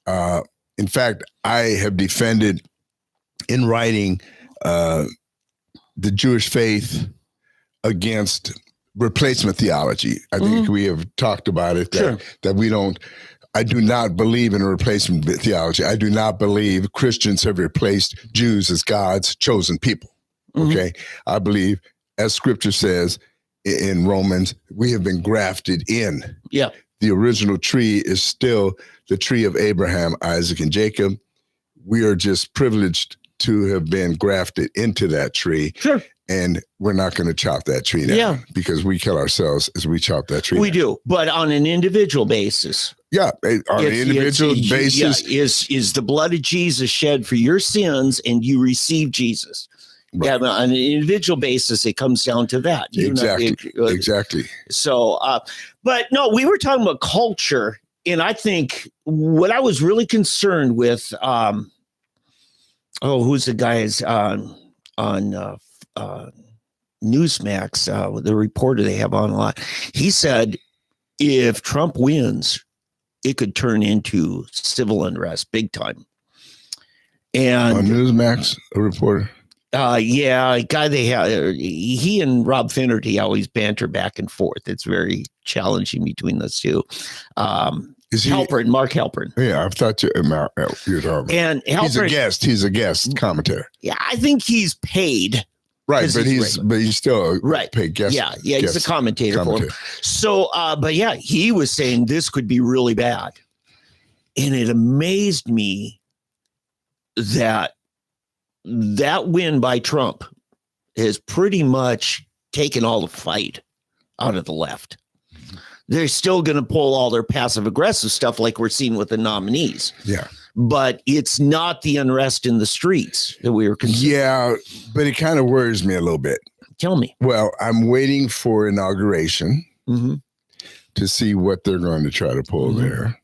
In fact, I have defended in writing the Jewish faith against replacement theology. I think we have talked about it, that we don't I do not believe in a replacement theology. I do not believe Christians have replaced Jews as God's chosen people. Okay. I believe, as scripture says in Romans, we have been grafted in. Yeah. The original tree is still the tree of Abraham, Isaac, and Jacob. We are just privileged to have been grafted into that tree. Sure. And we're not going to chop that tree down because we kill ourselves as we chop that tree We down. do, but on an individual basis. Yeah, on an individual basis. Is the blood of Jesus shed for your sins and you receive Jesus? Right. Yeah, on an individual basis, it comes down to that. Exactly. So, but no, we were talking about culture. And I think what I was really concerned with, who's the guys on Newsmax, the reporter they have online, he said, if Trump wins, it could turn into civil unrest big time. And on Newsmax, a reporter. A guy they have, he and Rob Finnerty always banter back and forth. It's very challenging between those two. Is he Halpern, Mark Halpern? Yeah, I thought you were talking about. And Halpern, he's a guest commentator. Yeah, I think he's paid. Right, but he's still right. Paid guest. Yeah, he's a commentator for him. So, but yeah, he was saying this could be really bad, and it amazed me that win by Trump has pretty much taken all the fight out of the left. They're still going to pull all their passive aggressive stuff like we're seeing with the nominees. Yeah. But it's not the unrest in the streets that we were concerned. Yeah, but it kind of worries me a little bit. Tell me. Well, I'm waiting for inauguration to see what they're going to try to pull there.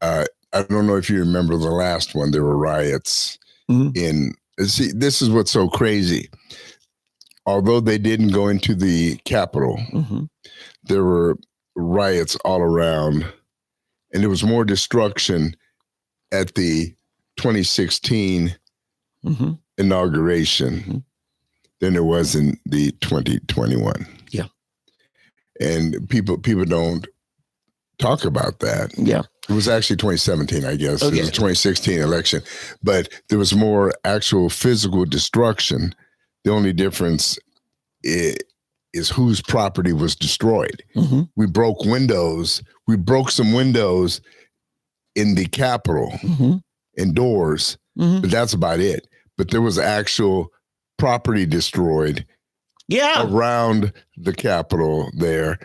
I don't know if you remember the last one. There were riots in. See, this is what's so crazy. Although they didn't go into the Capitol, there were riots all around, and there was more destruction at the 2016 inauguration than there was in the 2021. Yeah. And people don't talk about that. Yeah. It was actually 2017, I guess. Okay. It was a 2016 election, but there was more actual physical destruction. The only difference is whose property was destroyed. We broke windows. We broke some windows in the Capitol and doors, but that's about it. But there was actual property destroyed around the Capitol there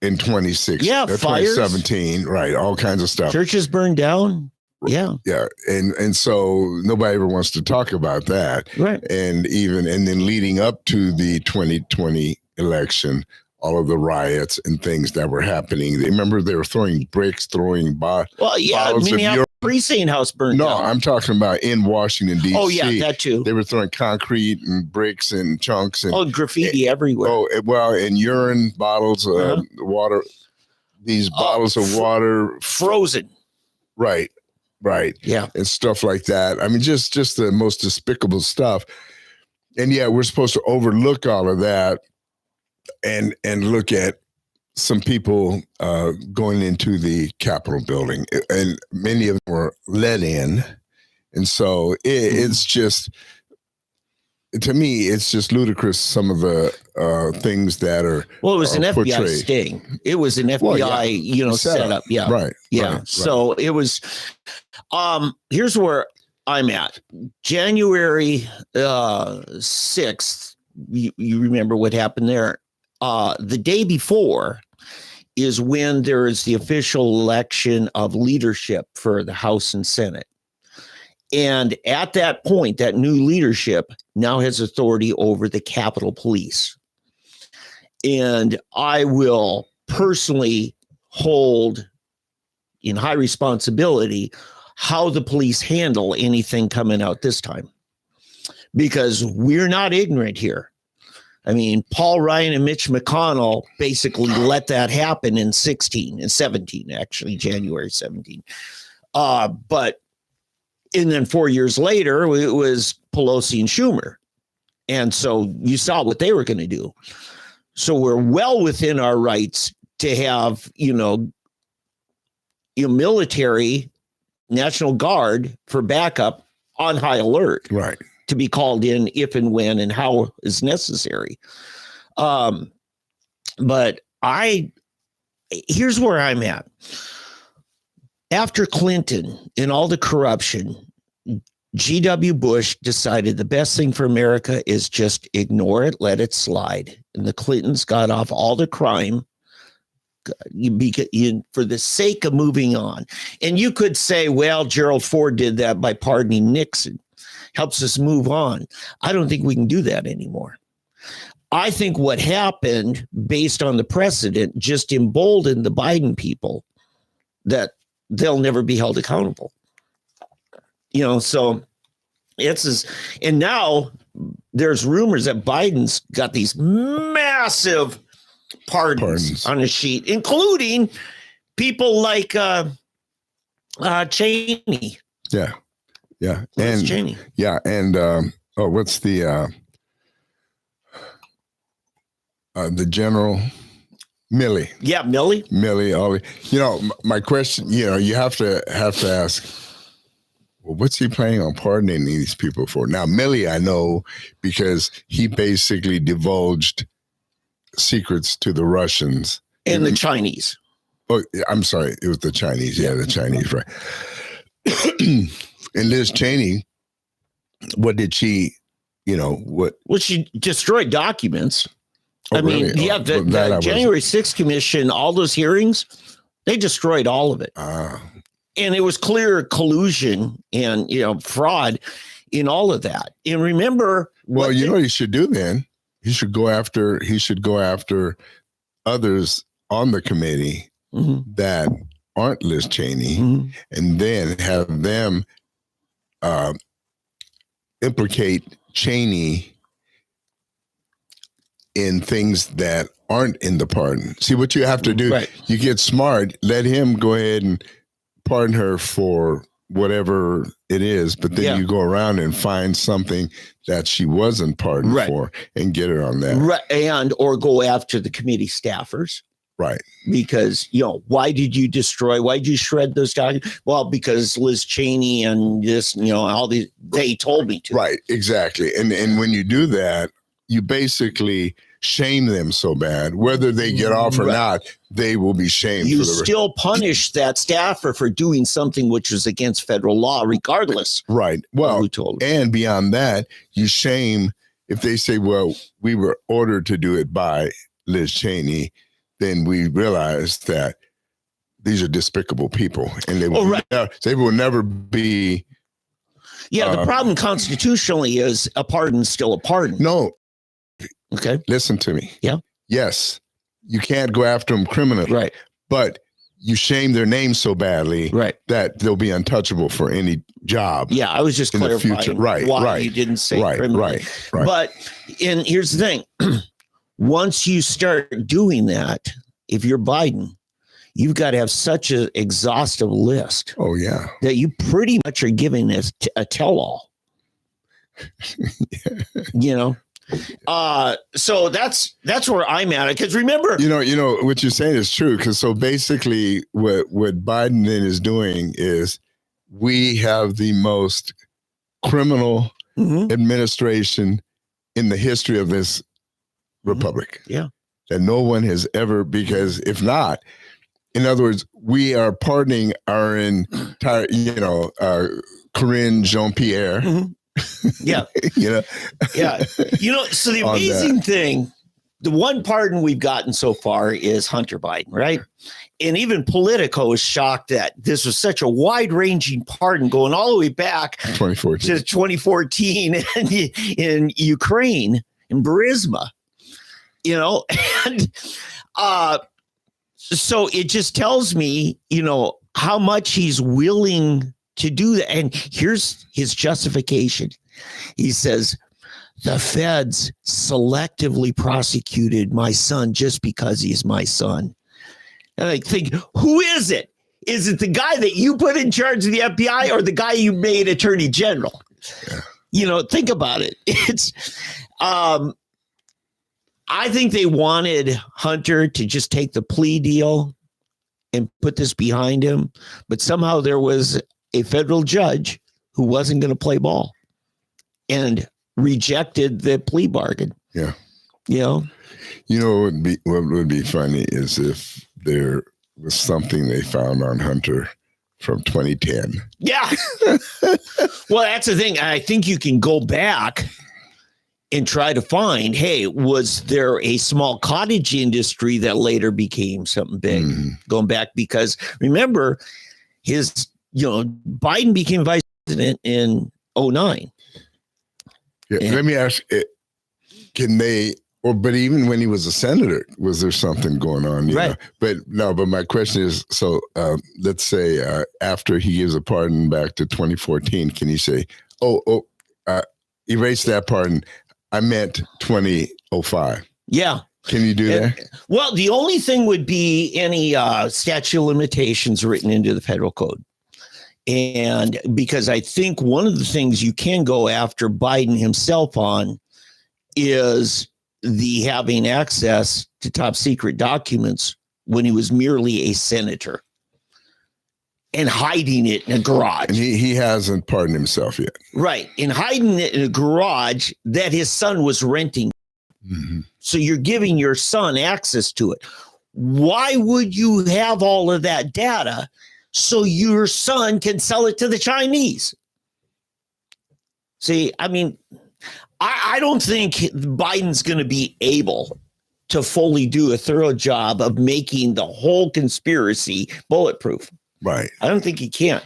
in 2017, right? All kinds of stuff. Churches burned down. Yeah. Yeah. And so nobody ever wants to talk about that. Right. And then leading up to the 2020 election, all of the riots and things that were happening. Remember, they were throwing bricks, bottles Minneapolis precinct house burned down. No, I'm talking about in Washington, D.C. Oh, yeah, that too. They were throwing concrete and bricks and chunks. And graffiti everywhere. Oh, well, and urine bottles, water, these bottles of water. Frozen. Right. Yeah. And stuff like that. I mean, just the most despicable stuff. And yeah, we're supposed to overlook all of that and look at some people going into the Capitol building, and many of them were let in. And so it's just, to me, it's just ludicrous, some of the things that are. Well, it was an portrayed. FBI sting. It was an FBI, set up. Yeah. Right. Yeah. Right, so it was, here's where I'm at. January 6th, you remember what happened there. The day before is when there is the official election of leadership for the House and Senate. And at that point, that new leadership now has authority over the Capitol Police. And I will personally hold in high responsibility how the police handle anything coming out this time, because we're not ignorant here. I mean, Paul Ryan and Mitch McConnell basically let that happen in 17, actually, January 17. And then 4 years later, it was Pelosi and Schumer. And so you saw what they were going to do. So we're well within our rights to have, military, National Guard for backup on high alert. Right. To be called in if and when and how is necessary. But here's where I'm at. After Clinton and all the corruption, G.W. Bush decided the best thing for America is just ignore it, let it slide. And the Clintons got off all the crime for the sake of moving on. And you could say, well, Gerald Ford did that by pardoning Nixon. Helps us move on. I don't think we can do that anymore. I think what happened based on the precedent just emboldened the Biden people that they'll never be held accountable. So and now there's rumors that Biden's got these massive pardons on his sheet, including people like Cheney. Yeah. Yeah. And Cheney. Yeah. And what's the general? Milley. Yeah, Milley. My question, you have to ask, well, what's he planning on pardoning these people for? Now, Milley, I know because he basically divulged secrets to the Russians. And the Chinese. Oh, I'm sorry. It was the Chinese. Yeah, the Chinese, right. And Liz Cheney, what did she, what? Well, she destroyed documents. Oh, really? The January 6th Commission, all those hearings, they destroyed all of it. And it was clear collusion and, fraud in all of that. And remember. Well, what he should do then? He should go after others on the committee that aren't Liz Cheney and then have them implicate Cheney in things that aren't in the pardon. See what you have to do. Right. You get smart, let him go ahead and pardon her for whatever it is, but then you go around and find something that she wasn't pardoned for and get her on that. Right. Or go after the committee staffers. Right. Because, why did you shred those documents? Well, because Liz Cheney and this, all these, they told me to. Right. Exactly. And when you do that, you basically shame them so bad, whether they get off or not, they will be shamed. You still punish that staffer for doing something which is against federal law, regardless. Right. Well, and beyond that, you shame if they say, well, we were ordered to do it by Liz Cheney, then we realize that these are despicable people and they will never be. Yeah. The problem constitutionally is a pardon still a pardon. No. Okay. Listen to me. Yeah. Yes. You can't go after them criminally. Right. But you shame their name so badly that they'll be untouchable for any job. Yeah. I was just clarifying why you didn't say criminally. Right. But here's the thing. Once you start doing that, if you're Biden, you've got to have such an exhaustive list. Oh, yeah. That you pretty much are giving us a tell-all. So that's where I'm at. Because remember, what you're saying is true. Because so basically, what Biden then is doing is we have the most criminal administration in the history of this republic. Yeah, that no one has ever. Because if not, in other words, we are pardoning our entire, Corinne Jean-Pierre. Yeah. Yeah. So the amazing thing, the one pardon we've gotten so far is Hunter Biden, right? And even Politico is shocked that this was such a wide-ranging pardon going all the way back to 2014 in Ukraine, in Burisma, and so it just tells me, how much he's willing to do that. And here's his justification. He says, the feds selectively prosecuted my son just because he's my son. And I think, who is it? Is it the guy that you put in charge of the FBI or the guy you made attorney general? Yeah. Think about it. It's, I think they wanted Hunter to just take the plea deal and put this behind him. But somehow there was a federal judge who wasn't going to play ball and rejected the plea bargain. Yeah. You know, what would be funny is if there was something they found on Hunter from 2010. Yeah. Well, that's the thing. I think you can go back and try to find, hey, was there a small cottage industry that later became something big? Going back, because remember, Biden became vice president in 2009. Yeah, let me ask, but even when he was a senator, was there something going on? Right. But my question is, so let's say after he gives a pardon back to 2014, can you say, erase that pardon, I meant 2005? Yeah. Can you do that? Well, the only thing would be any statute of limitations written into the federal code. And because I think one of the things you can go after Biden himself on is the having access to top secret documents when he was merely a senator and hiding it in a garage. And he hasn't pardoned himself yet. Right. And hiding it in a garage that his son was renting. Mm-hmm. So you're giving your son access to it. Why would you have all of that data so your son can sell it to the Chinese? See, I mean, I don't think Biden's going to be able to fully do a thorough job of making the whole conspiracy bulletproof. Right. I don't think he can.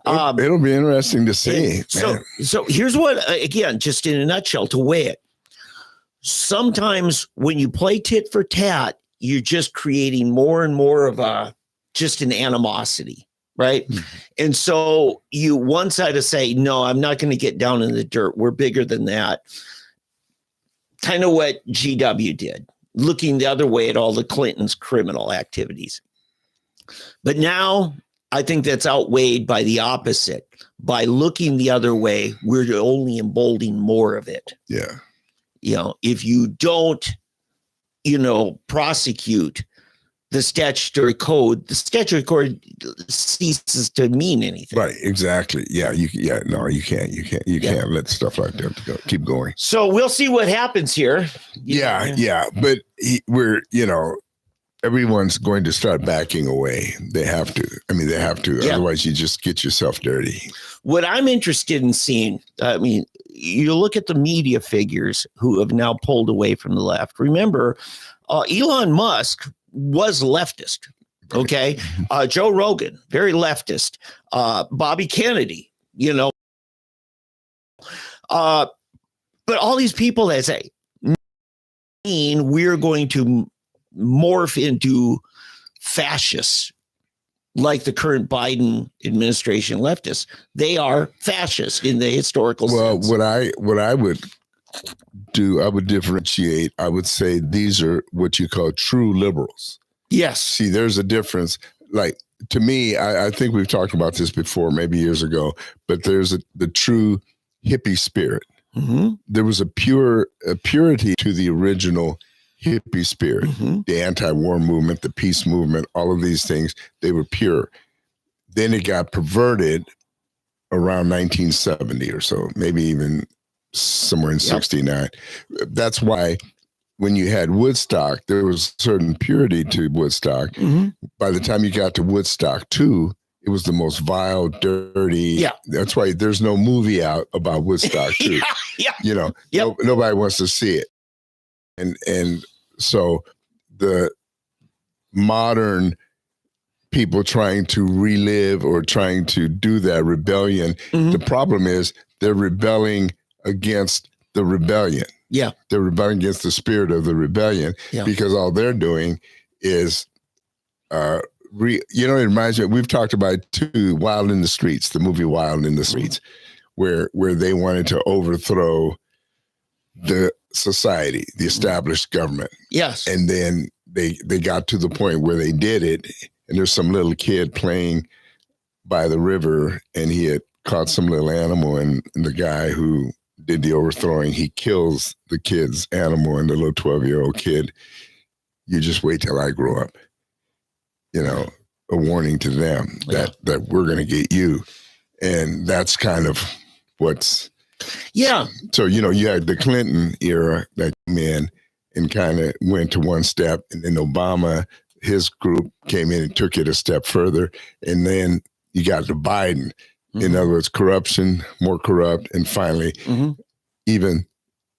It'll be interesting to see. So here's what, again, just in a nutshell, to weigh it. Sometimes when you play tit for tat, you're just creating more and more of just an animosity. Right. Mm-hmm. And so one side to say, no, I'm not going to get down in the dirt. We're bigger than that. Kind of what GW did, looking the other way at all the Clintons' criminal activities. But now I think that's outweighed by the opposite. By looking the other way, we're only emboldening more of it. Yeah. If you don't, prosecute the statutory code ceases to mean anything. Right. Exactly. Yeah. You can't. You can't let stuff like that keep going. So we'll see what happens here. Yeah. But everyone's going to start backing away. They have to. They have to. Yeah. Otherwise, you just get yourself dirty. What I'm interested in seeing, you look at the media figures who have now pulled away from the left. Remember, Elon Musk was leftist. Okay. Joe Rogan, very leftist. Bobby Kennedy, but all these people that say, we're going to morph into fascists like the current Biden administration leftists. They are fascists in the historical sense. What I would do, I would differentiate. I would say these are what you call true liberals. Yes. See, there's a difference. Like, to me, I think we've talked about this before, maybe years ago, but there's the true hippie spirit. Mm-hmm. There was a purity to the original hippie spirit, the anti-war movement, the peace movement, all of these things, they were pure. Then it got perverted around 1970 or so, maybe even somewhere in 69. That's why when you had Woodstock, there was certain purity to Woodstock. Mm-hmm. By the time you got to Woodstock 2, it was the most vile, dirty. Yeah. That's why there's no movie out about Woodstock 2. Nobody wants to see it. And so the modern people trying to relive or trying to do that rebellion, the problem is they're rebelling against the rebellion. Yeah. They're rebelling against the spirit of the rebellion because all they're doing is, it reminds me, we've talked about too, Wild in the Streets, the movie Wild in the Streets, where they wanted to overthrow the society, the established government. Yes. And then they got to the point where they did it, and there's some little kid playing by the river, and he had caught some little animal, and the guy who did the overthrowing, he kills the kid's animal, and the little 12-year-old kid, you just wait till I grow up. a warning to them that we're going to get you. And that's kind of what's. Yeah. So, you had the Clinton era that came in and kind of went to one step, and then Obama, his group came in and took it a step further. And then you got to Biden. In other words, corruption, more corrupt. And finally, even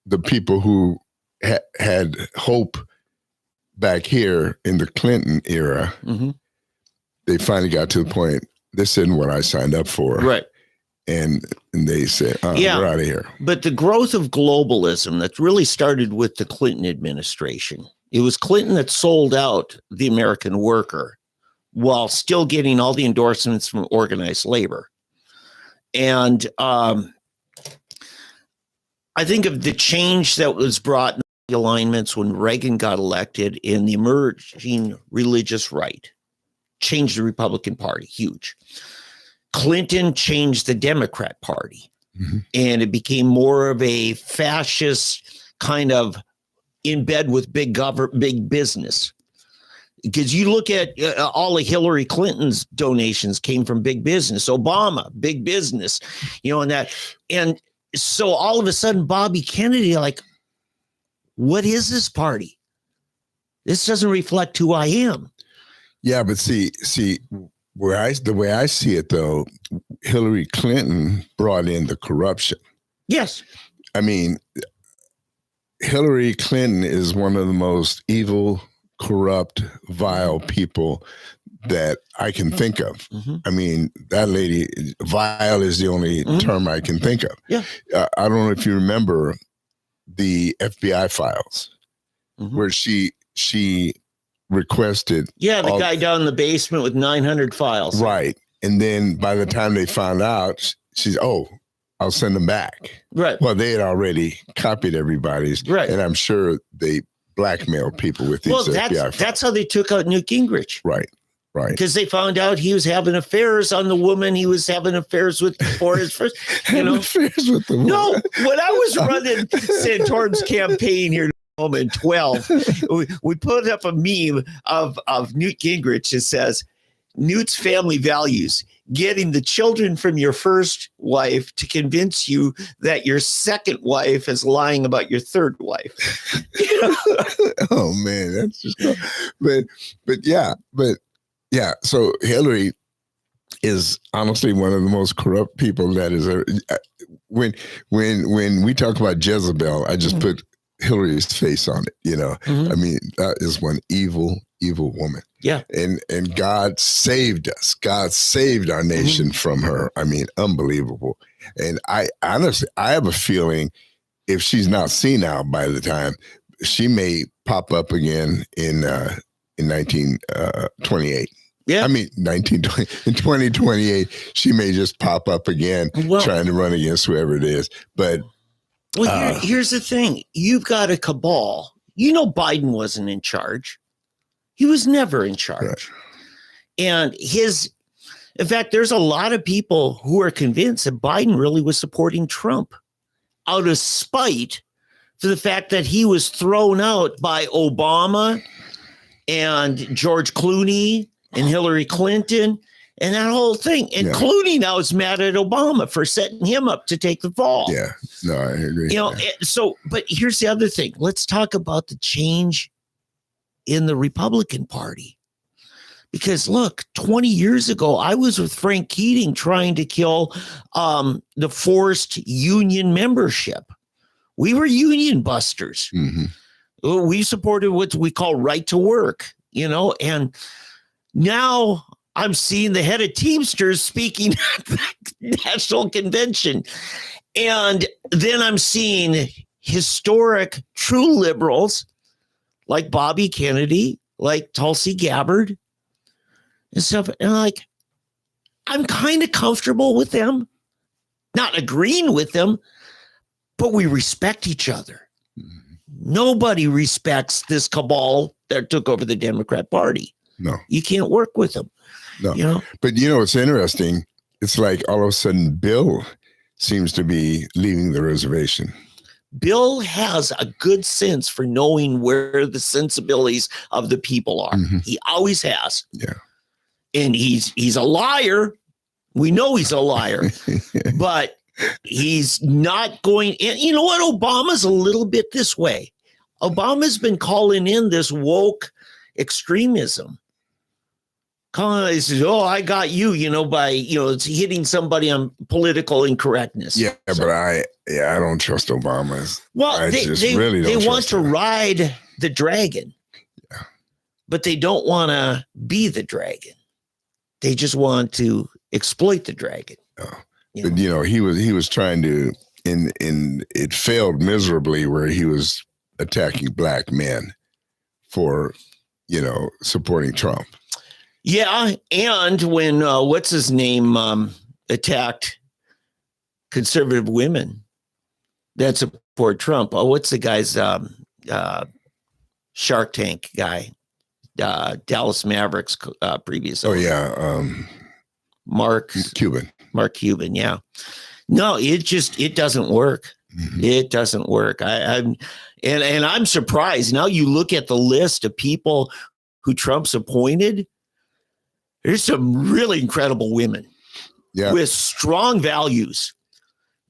the people who had hope back here in the Clinton era, they finally got to the point, this isn't what I signed up for. Right. And they said, we're out of here. But the growth of globalism that really started with the Clinton administration. It was Clinton that sold out the American worker while still getting all the endorsements from organized labor. And I think of the change that was brought in the alignments when Reagan got elected in the emerging religious right, changed the Republican Party, huge. Clinton changed the Democrat Party, and it became more of a fascist kind of in bed with big business. Because you look at all of Hillary Clinton's donations came from big business, Obama, big business, and so all of a sudden, Bobby Kennedy, like, what is this party? This doesn't reflect who I am. Yeah, but see, the way I see it, though, Hillary Clinton brought in the corruption. Yes. I mean, Hillary Clinton is one of the most evil, corrupt, vile people that I can think of. I mean, that lady, vile is the only term I can think of. Yeah. I don't know if you remember the FBI files where she requested. Yeah, the guy down in the basement with 900 files. Right. And then by the time they found out, she's, I'll send them back. Right. Well, they had already copied everybody's. Right. And I'm sure they blackmailed people with these FBI files. That's how they took out Newt Gingrich. Right. Right. Because they found out he was having affairs on the woman he was having affairs with before his first, affairs with the woman. No, when I was running Santorum's campaign here in 12, we put up a meme of Newt Gingrich that says, Newt's family values, getting the children from your first wife to convince you that your second wife is lying about your third wife. Oh, man, that's just, yeah. So Hillary is honestly one of the most corrupt people that is. When we talk about Jezebel, I just put Hillary's face on it. I mean, that is one evil woman. Yeah. And God saved us. God saved our nation from her. I mean, unbelievable. And I honestly, I have a feeling if she's not senile by the time, she may pop up again in 1928. Yeah. I mean, in 2028, she may just pop up again trying to run against whoever it is. But here's the thing. You've got a cabal. Biden wasn't in charge. He was never in charge. Right. And in fact, there's a lot of people who are convinced that Biden really was supporting Trump out of spite for the fact that he was thrown out by Obama and George Clooney and Hillary Clinton and that whole thing. And Clooney now is mad at Obama for setting him up to take the fall. Yeah, no, I agree. But here's the other thing. Let's talk about the change in the Republican Party. Because look, 20 years ago, I was with Frank Keating trying to kill the forced union membership. We were union busters. We supported what we call right to work, and now I'm seeing the head of Teamsters speaking at the National Convention. And then I'm seeing historic true liberals like Bobby Kennedy, like Tulsi Gabbard and stuff. And I'm kind of comfortable with them, not agreeing with them, but we respect each other. Nobody respects this cabal that took over the Democrat Party. No. You can't work with them. No. But it's interesting. It's like all of a sudden Bill seems to be leaving the reservation. Bill has a good sense for knowing where the sensibilities of the people are. He always has. Yeah. And he's a liar. We know he's a liar, but he's not going. And you know what? Obama's a little bit this way. Obama's been calling in this woke extremism. He says, "Oh, I got you," by it's hitting somebody on political incorrectness. Yeah, so, but I don't trust Obama. Well, they want to ride the dragon, but they don't want to be the dragon. They just want to exploit the dragon. Oh. But he was trying to, and it failed miserably, where he was attacking black men for supporting Trump. Yeah, and when what's his name attacked conservative women that support Trump. Oh, what's the guy's Shark Tank guy? Dallas Mavericks previous. Oh yeah, Mark Cuban. Yeah, no, it doesn't work. Mm-hmm. It doesn't work. I'm surprised. Now you look at the list of people who Trump's appointed. There's some really incredible women with strong values.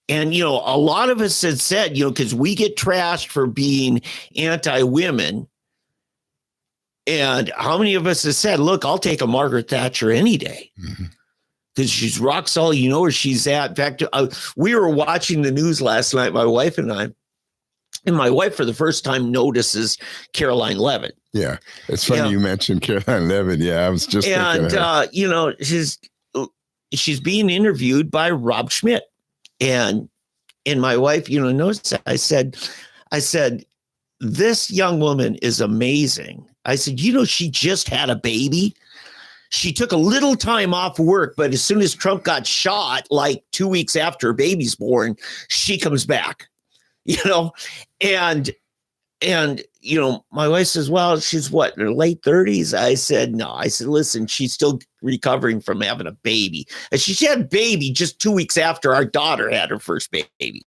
And, a lot of us had said, because we get trashed for being anti-women. And how many of us have said, look, I'll take a Margaret Thatcher any day. Because she's rock solid, where she's at. In fact, we were watching the news last night, my wife and I. And my wife, for the first time, notices Caroline Levitt. Yeah, it's funny you mentioned Caroline Levitt. Yeah, I was just thinking of her. She's being interviewed by Rob Schmidt, and my wife, noticed that. I said, this young woman is amazing. I said, she just had a baby. She took a little time off work, but as soon as Trump got shot, like 2 weeks after her baby's born, she comes back. And my wife says, well, she's what, in her late 30s? I said, no. I said, listen, she's still recovering from having a baby. And she had a baby just 2 weeks after our daughter had her first baby.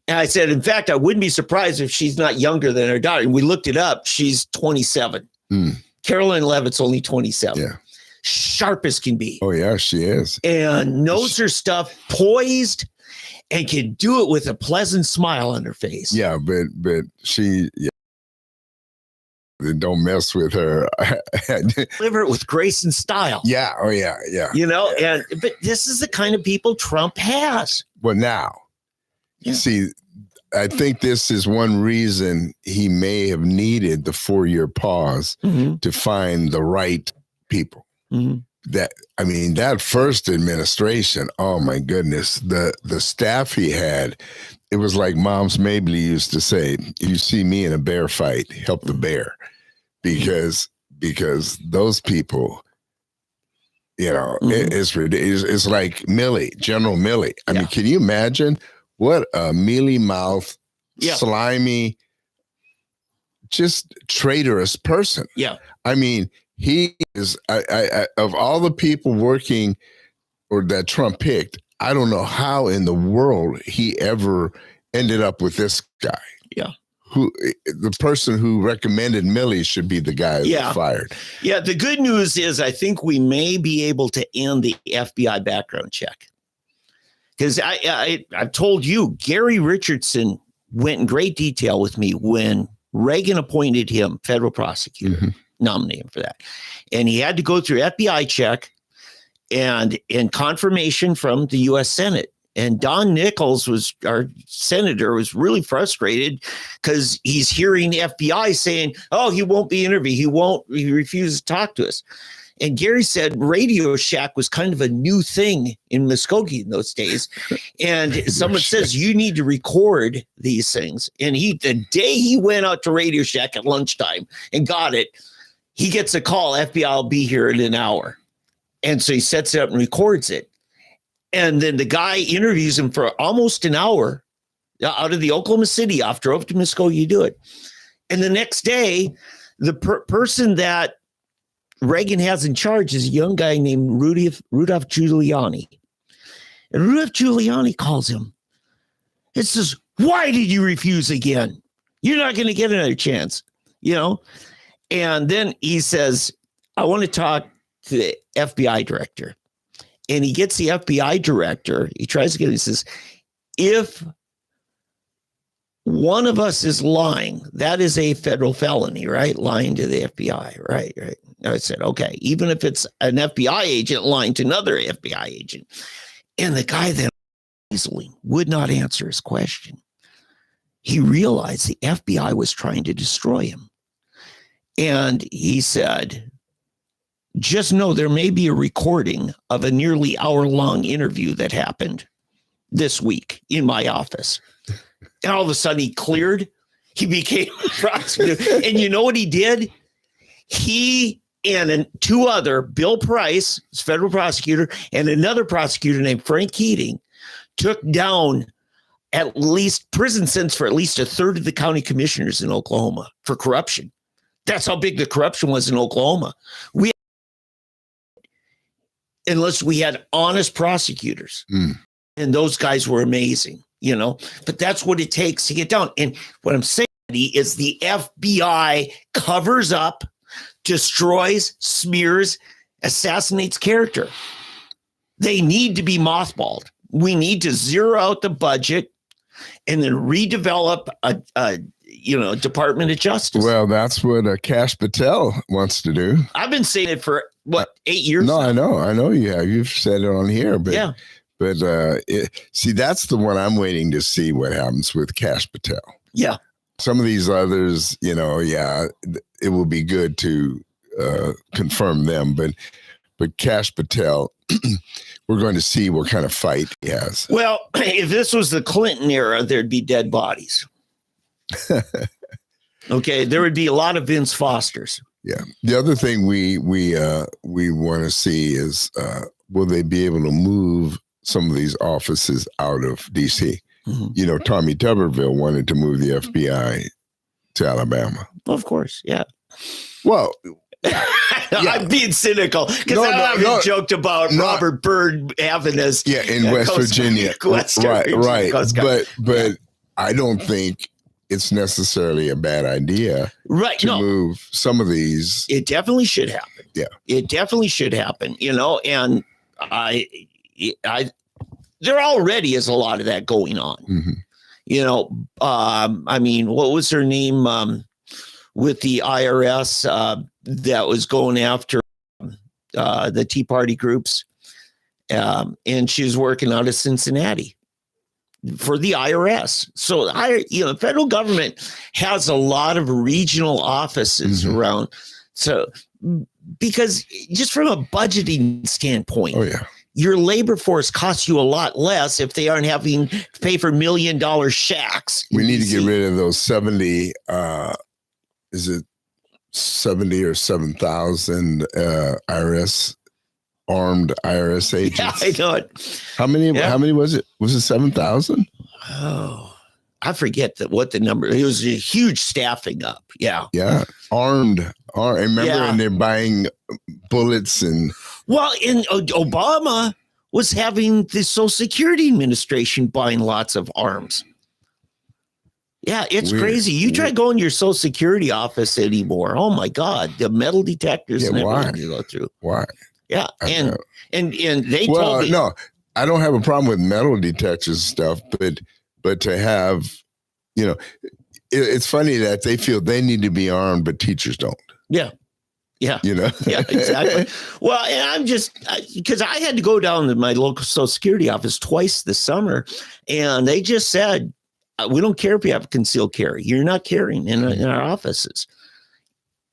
And I said, in fact, I wouldn't be surprised if she's not younger than her daughter. And we looked it up. She's 27. Caroline Levitt's only 27. Yeah. Sharp as can be. Oh, yeah, she is. And knows her stuff, poised, and can do it with a pleasant smile on her face. Yeah, but she don't mess with her. Deliver it with grace and style. Yeah. Oh yeah. But this is the kind of people Trump has. Well, now, see, I think this is one reason he may have needed the 4-year pause to find the right people. That first administration, oh my goodness, the staff he had, it was like Moms Mabley used to say, you see me in a bear fight, help the bear. Because those people, it's like Milley, General Milley. I mean, can you imagine what a mealy-mouthed, slimy, just traitorous person? Yeah. I mean, he is, I of all the people working or that Trump picked, I don't know how in the world he ever ended up with this guy. Yeah. The person who recommended Milley should be the guy that fired. Yeah. The good news is I think we may be able to end the FBI background check. Because I've told you, Gary Richardson went in great detail with me when Reagan appointed him federal prosecutor, nominated him for that. And he had to go through FBI check and confirmation from the U.S. Senate. And Don Nichols, our senator, was really frustrated because he's hearing the FBI saying, oh, he won't be interviewed. He refuses to talk to us. And Gary said Radio Shack was kind of a new thing in Muskogee in those days. And someone says, you need to record these things. And the day he went out to Radio Shack at lunchtime and got it, he gets a call, FBI will be here in an hour. And so he sets it up and records it. And then the guy interviews him for almost an hour out of the Oklahoma City off, drove to Muskogee to do it. And the next day, the person that Reagan has in charge is a young guy named Rudolph Giuliani. And Rudolph Giuliani calls him. It says, why did you refuse again? You're not going to get another chance, And then he says, I want to talk to the FBI director. And he gets the FBI director. He tries to get it. He says, if one of us is lying, that is a federal felony, right? Lying to the FBI, right? Right. I said, okay, even if it's an FBI agent lying to another FBI agent. And the guy then easily would not answer his question. He realized the FBI was trying to destroy him. And he said, just know there may be a recording of a nearly hour-long interview that happened this week in my office. And all of a sudden he cleared. He became a prosecutor. And you know what he did? He and two other, Bill Price, federal prosecutor, and another prosecutor named Frank Keating, took down at least prison sentence for at least a third of the county commissioners in Oklahoma for corruption. That's how big the corruption was in Oklahoma. Unless we had honest prosecutors. And those guys were amazing, but that's what it takes to get down. And what I'm saying is the FBI covers up, destroys, smears, assassinates character. They need to be mothballed. We need to zero out the budget and then redevelop a Department of Justice. Well, that's what Kash Patel wants to do. I've been saying it for 8 years? No, now? I know you have. You've said it on here, but yeah. But see, that's the one I'm waiting to see what happens with Kash Patel. Yeah. Some of these others, it will be good to confirm them, but Kash Patel, we're going to see what kind of fight he has. Well, if this was the Clinton era, there'd be dead bodies. Okay, there would be a lot of Vince Fosters. Yeah. The other thing we want to see is will they be able to move some of these offices out of D.C.? Mm-hmm. Tommy Tuberville wanted to move the FBI to Alabama. Of course, yeah. Well, I'm being cynical because I haven't joked about Robert Byrd having this. Yeah, in West Virginia. Right. But I don't think it's necessarily a bad idea to move some of these. It definitely should happen. Yeah. It definitely should happen, and there already is a lot of that going on. Mm-hmm. What was her name with the IRS that was going after the Tea Party groups? And she was working out of Cincinnati for the IRS. So the federal government has a lot of regional offices mm-hmm. around. So because just from a budgeting standpoint, your labor force costs you a lot less if they aren't having to pay for $1 million shacks. We need to get rid of those 70, is it 70 or 7,000 armed IRS agents? Yeah, I know it. How many was it? Was it 7,000? Oh, I forget what the number. It was a huge staffing up. Yeah. Yeah. Armed. Remember, and they're buying bullets and. Well, Obama was having the Social Security Administration buying lots of arms. Yeah, it's crazy. You try going to your Social Security office anymore. Oh my God, the metal detectors and everything you go through. Why? Yeah, and they told me. No, I don't have a problem with metal detectors and stuff, but to have, it's funny that they feel they need to be armed, but teachers don't. Yeah. Yeah. Yeah, exactly. Well, and I'm just because I had to go down to my local Social Security office twice this summer, and they just said, we don't care if you have concealed carry. You're not carrying in our offices.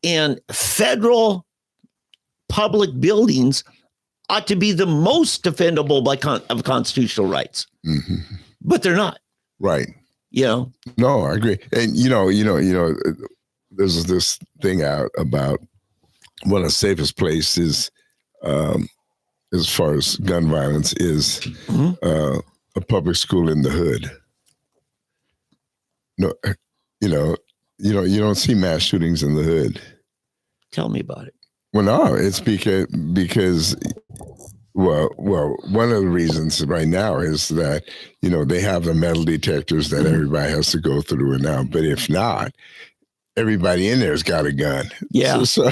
And federal public buildings ought to be the most defendable of constitutional rights, mm-hmm. but they're not. Right. No, I agree. And there's this thing out about one of the safest places as far as gun violence is mm-hmm. A public school in the hood. No, you don't see mass shootings in the hood. Tell me about it. Well, no, it's because one of the reasons right now is that, they have the metal detectors that everybody has to go through now. But if not, everybody in there's got a gun. Yeah. So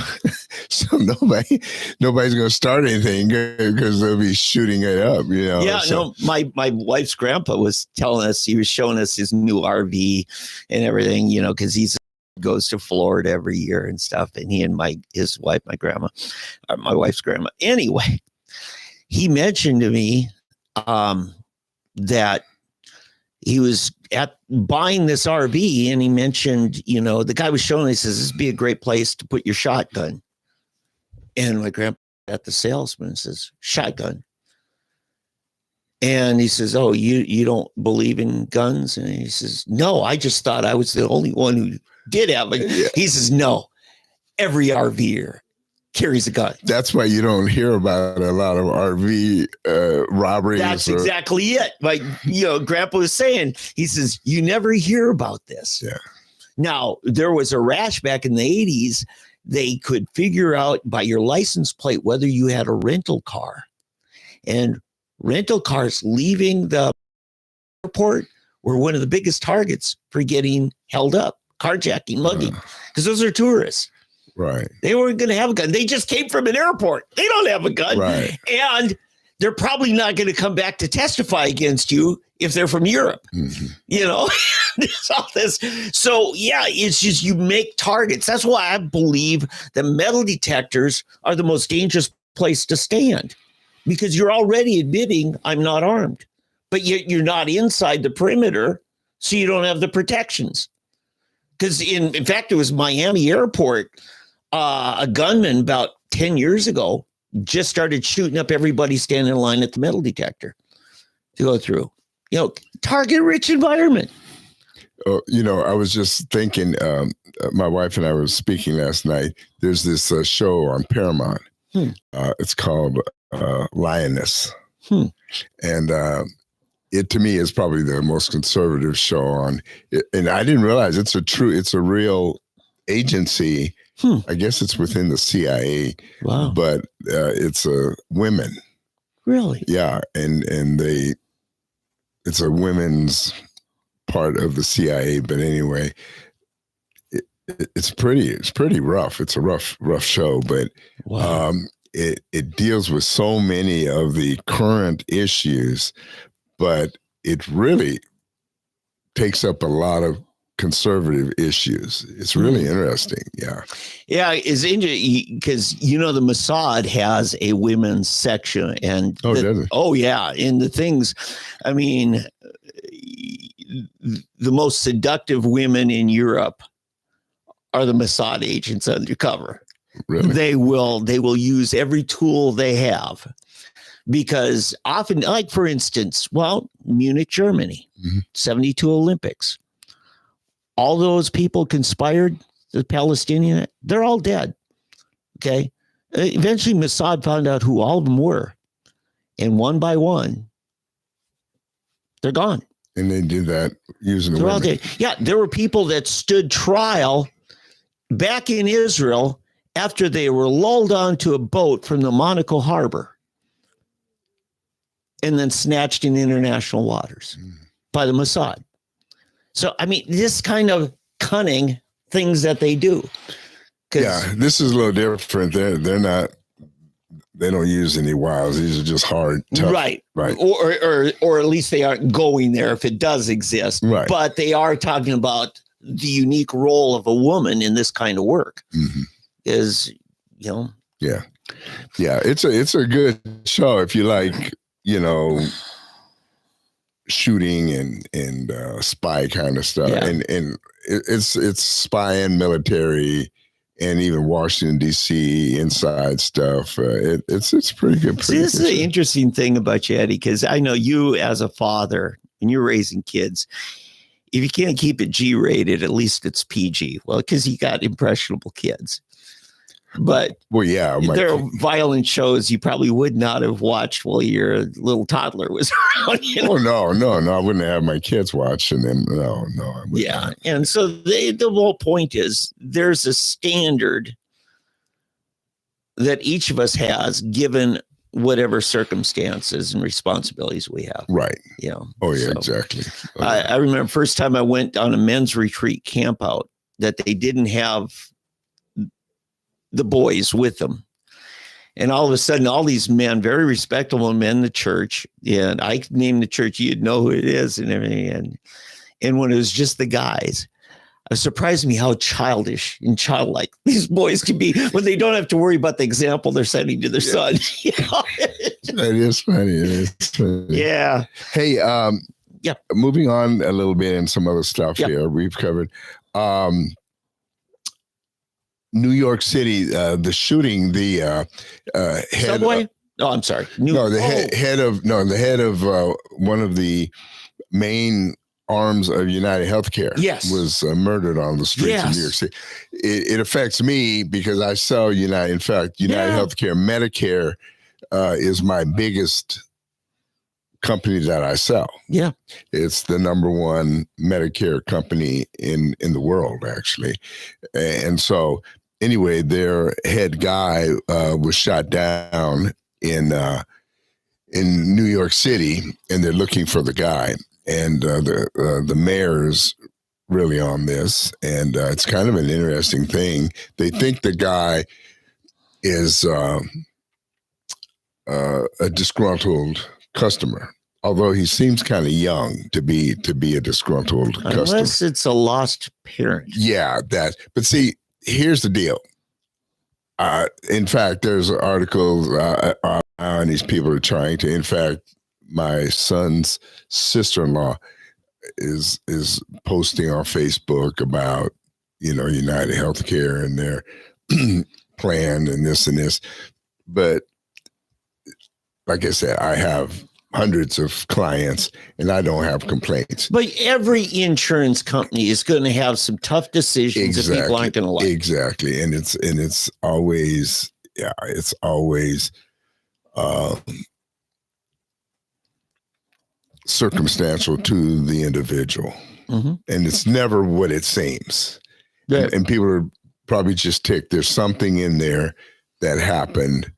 nobody's going to start anything because they'll be shooting it up, Yeah, So, no, my wife's grandpa was telling us, he was showing us his new RV and everything, because he's goes to Florida every year and stuff. And he and his wife, my wife's grandma. Anyway, he mentioned to me that he was buying this RV, and he mentioned, the guy was showing, he says, this would be a great place to put your shotgun. And my grandpa at the salesman says, shotgun. And he says, oh, you don't believe in guns? And he says, no, I just thought I was the only one who did have it. Yeah. He says, no, every RVer carries a gun. That's why you don't hear about a lot of RV robberies. That's exactly it. Like, Grandpa was saying, he says, you never hear about this. Yeah. Now, there was a rash back in the 80s. They could figure out by your license plate whether you had a rental car. And rental cars leaving the airport were one of the biggest targets for getting held up, carjacking, mugging, because those are tourists. Right. They weren't going to have a gun. They just came from an airport. They don't have a gun. Right. And they're probably not going to come back to testify against you if they're from Europe. Mm-hmm. There's all this. So, yeah, it's just you make targets. That's why I believe that metal detectors are the most dangerous place to stand, because you're already admitting I'm not armed, but you're not inside the perimeter, so you don't have the protections. Because in fact, it was Miami Airport. A gunman about 10 years ago just started shooting up everybody standing in line at the metal detector to go through. Target rich environment. I was just thinking, my wife and I were speaking last night. There's this show on Paramount. It's called Lioness. And it, to me, is probably the most conservative show on it. And I didn't realize it's a real agency. I guess it's within the CIA. Wow. But it's women. Really? Yeah. And it's a women's part of the CIA. But anyway, it's pretty rough. It's a rough show, but wow. It deals with so many of the current issues, but it really takes up a lot of conservative issues. It's really interesting. Yeah. Yeah. It's interesting because, the Mossad has a women's section, and does it? Oh yeah. And the things, I mean, the most seductive women in Europe are the Mossad agents undercover. Really? They will use every tool they have, because often, like for instance, Munich, Germany, 72 Olympics. All those people conspired, the Palestinian, they're all dead. Okay. Eventually Mossad found out who all of them were. And one by one, they're gone. And they did that using the women. Yeah. There were people that stood trial back in Israel after they were lulled onto a boat from the Monaco harbor and then snatched in international waters by the Mossad. So, I mean, this kind of cunning things that they do. Yeah, this is a little different. They don't use any wiles. These are just hard, tough. Right. Or at least they aren't going there if it does exist. Right. But they are talking about the unique role of a woman in this kind of work. Is, Yeah. It's a good show if you like, shooting and spy kind of stuff. Yeah. And it's spy and military and even Washington, D.C. inside stuff. It's pretty good. See, this is the interesting thing about you, Eddie, because I know you as a father and you're raising kids. If you can't keep it G-rated, at least it's PG. Well, because you got impressionable kids. But yeah, there are violent shows you probably would not have watched while your little toddler was around. Oh, no. I wouldn't have my kids watching them. No. Yeah. And so the whole point is there's a standard that each of us has given whatever circumstances and responsibilities we have. Right. Yeah. Oh, yeah, exactly. I remember first time I went on a men's retreat camp out that they didn't have the boys with them. And all of a sudden, all these men, very respectable men in the church, and I named the church, you'd know who it is and everything. And when it was just the guys, it surprised me how childish and childlike these boys can be when they don't have to worry about the example they're setting to their son. That is funny. It is funny. Yeah. Hey, moving on a little bit and some other stuff here we've covered. New York City, the shooting, the head Subway? I'm sorry. The head of one of the main arms of United Healthcare was murdered on the streets of New York City. It affects me because I sell United. In fact, United Healthcare Medicare is my biggest company that I sell. Yeah. It's the number one Medicare company in the world, actually. And so anyway, their head guy was shot down in New York City, and they're looking for the guy. And the mayor's really on this, and it's kind of an interesting thing. They think the guy is a disgruntled customer, although he seems kind of young to be a disgruntled customer. Unless it's a lost parent. Yeah, but see, here's the deal. In fact, there's articles on these people are trying to, in fact, my son's sister-in-law is posting on Facebook about, United Healthcare and their plan and this and this. But like I said, I have hundreds of clients and I don't have complaints. But every insurance company is going to have some tough decisions that people aren't going to like. Exactly. And it's always, circumstantial to the individual. Mm-hmm. And it's never what it seems. Yeah. And people are probably just ticked. There's something in there that happened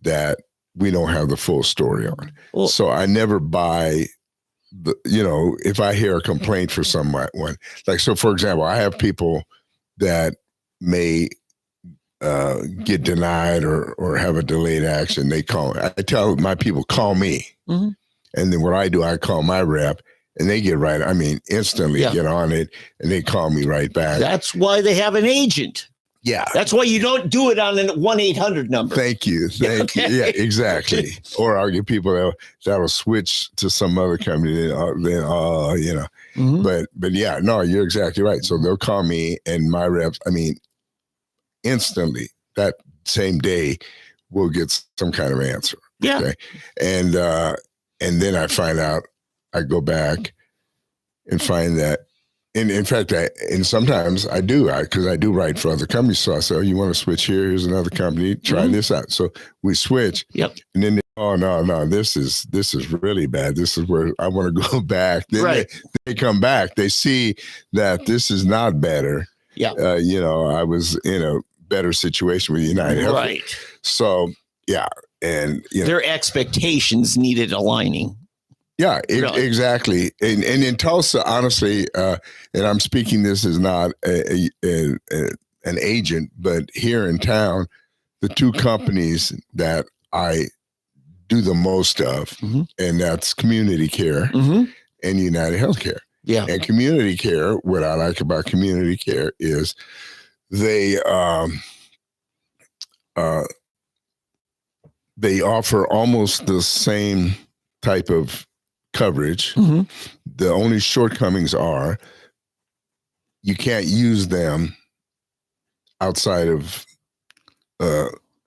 that we don't have the full story on. Well, so I never buy if I hear a complaint for someone, like, so for example, I have people that may get denied or have a delayed action. They call, I tell my people, call me. Mm-hmm. And then what I do, I call my rep and they get instantly get on it and they call me right back. That's why they have an agent. Yeah. That's why you don't do it on a 1-800 number. Thank you. Yeah, exactly. Or I'll get people that'll switch to some other company. Mm-hmm. But yeah, no, you're exactly right. So they'll call me and my reps, instantly that same day we'll get some kind of answer. Yeah. Okay? And then I find out, I go back and find that, and in fact, and sometimes I do, because I do write for other companies. So I say, you want to switch here? Here's another company. Try this out. So we switch. Yep. And then, no, this is really bad. This is where I want to go back. Then they come back. They see that this is not better. Yeah. I was in a better situation with United Health. Right. So, yeah. And their expectations needed aligning. Yeah, exactly. And in Tulsa, honestly, and I'm speaking this as not an agent, but here in town, the two companies that I do the most of, mm-hmm. and that's Community Care mm-hmm. and United Healthcare. Yeah. And Community Care, what I like about Community Care is they offer almost the same type of coverage. Mm-hmm. The only shortcomings are you can't use them outside of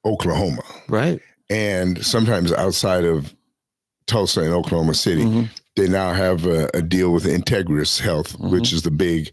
Oklahoma. Right. And sometimes outside of Tulsa and Oklahoma City. Mm-hmm. They now have a deal with Integris Health, mm-hmm. which is the big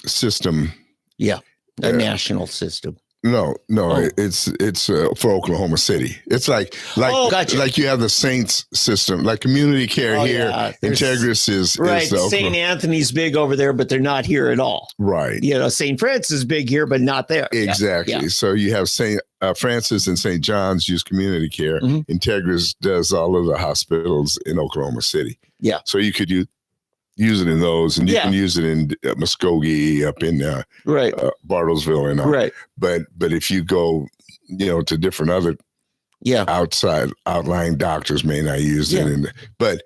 system. Yeah, a national system. No, it's for Oklahoma City. It's like gotcha. Like you have the Saints system, like Community Care here. Yeah. Integris is right. Is St. Anthony's big over there, but they're not here at all. Right. St. Francis is big here, but not there. Exactly. Yeah. So you have St. Francis and St. John's use Community Care. Mm-hmm. Integris does all of the hospitals in Oklahoma City. Yeah. So you could use use it in those, and you Yeah. can use it in Muskogee, up in Right. Bartlesville, and all. Right. But if you go, to different other Yeah. outlying doctors may not use Yeah. it, but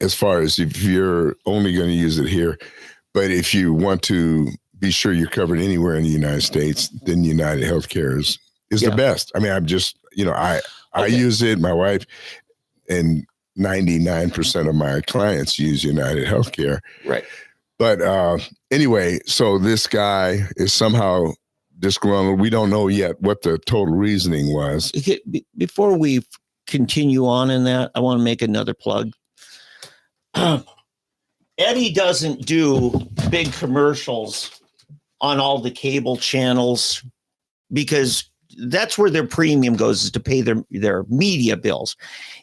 as far as if you're only going to use it here, but if you want to be sure you're covered anywhere in the United States, then United Healthcare is the best. I mean, I'm just, I use it, my wife, and 99% of my clients use United Healthcare. Right. But anyway, so this guy is somehow disgruntled. We don't know yet what the total reasoning was. Before we continue on in that, I want to make another plug. Eddie doesn't do big commercials on all the cable channels because that's where their premium goes, is to pay their media bills.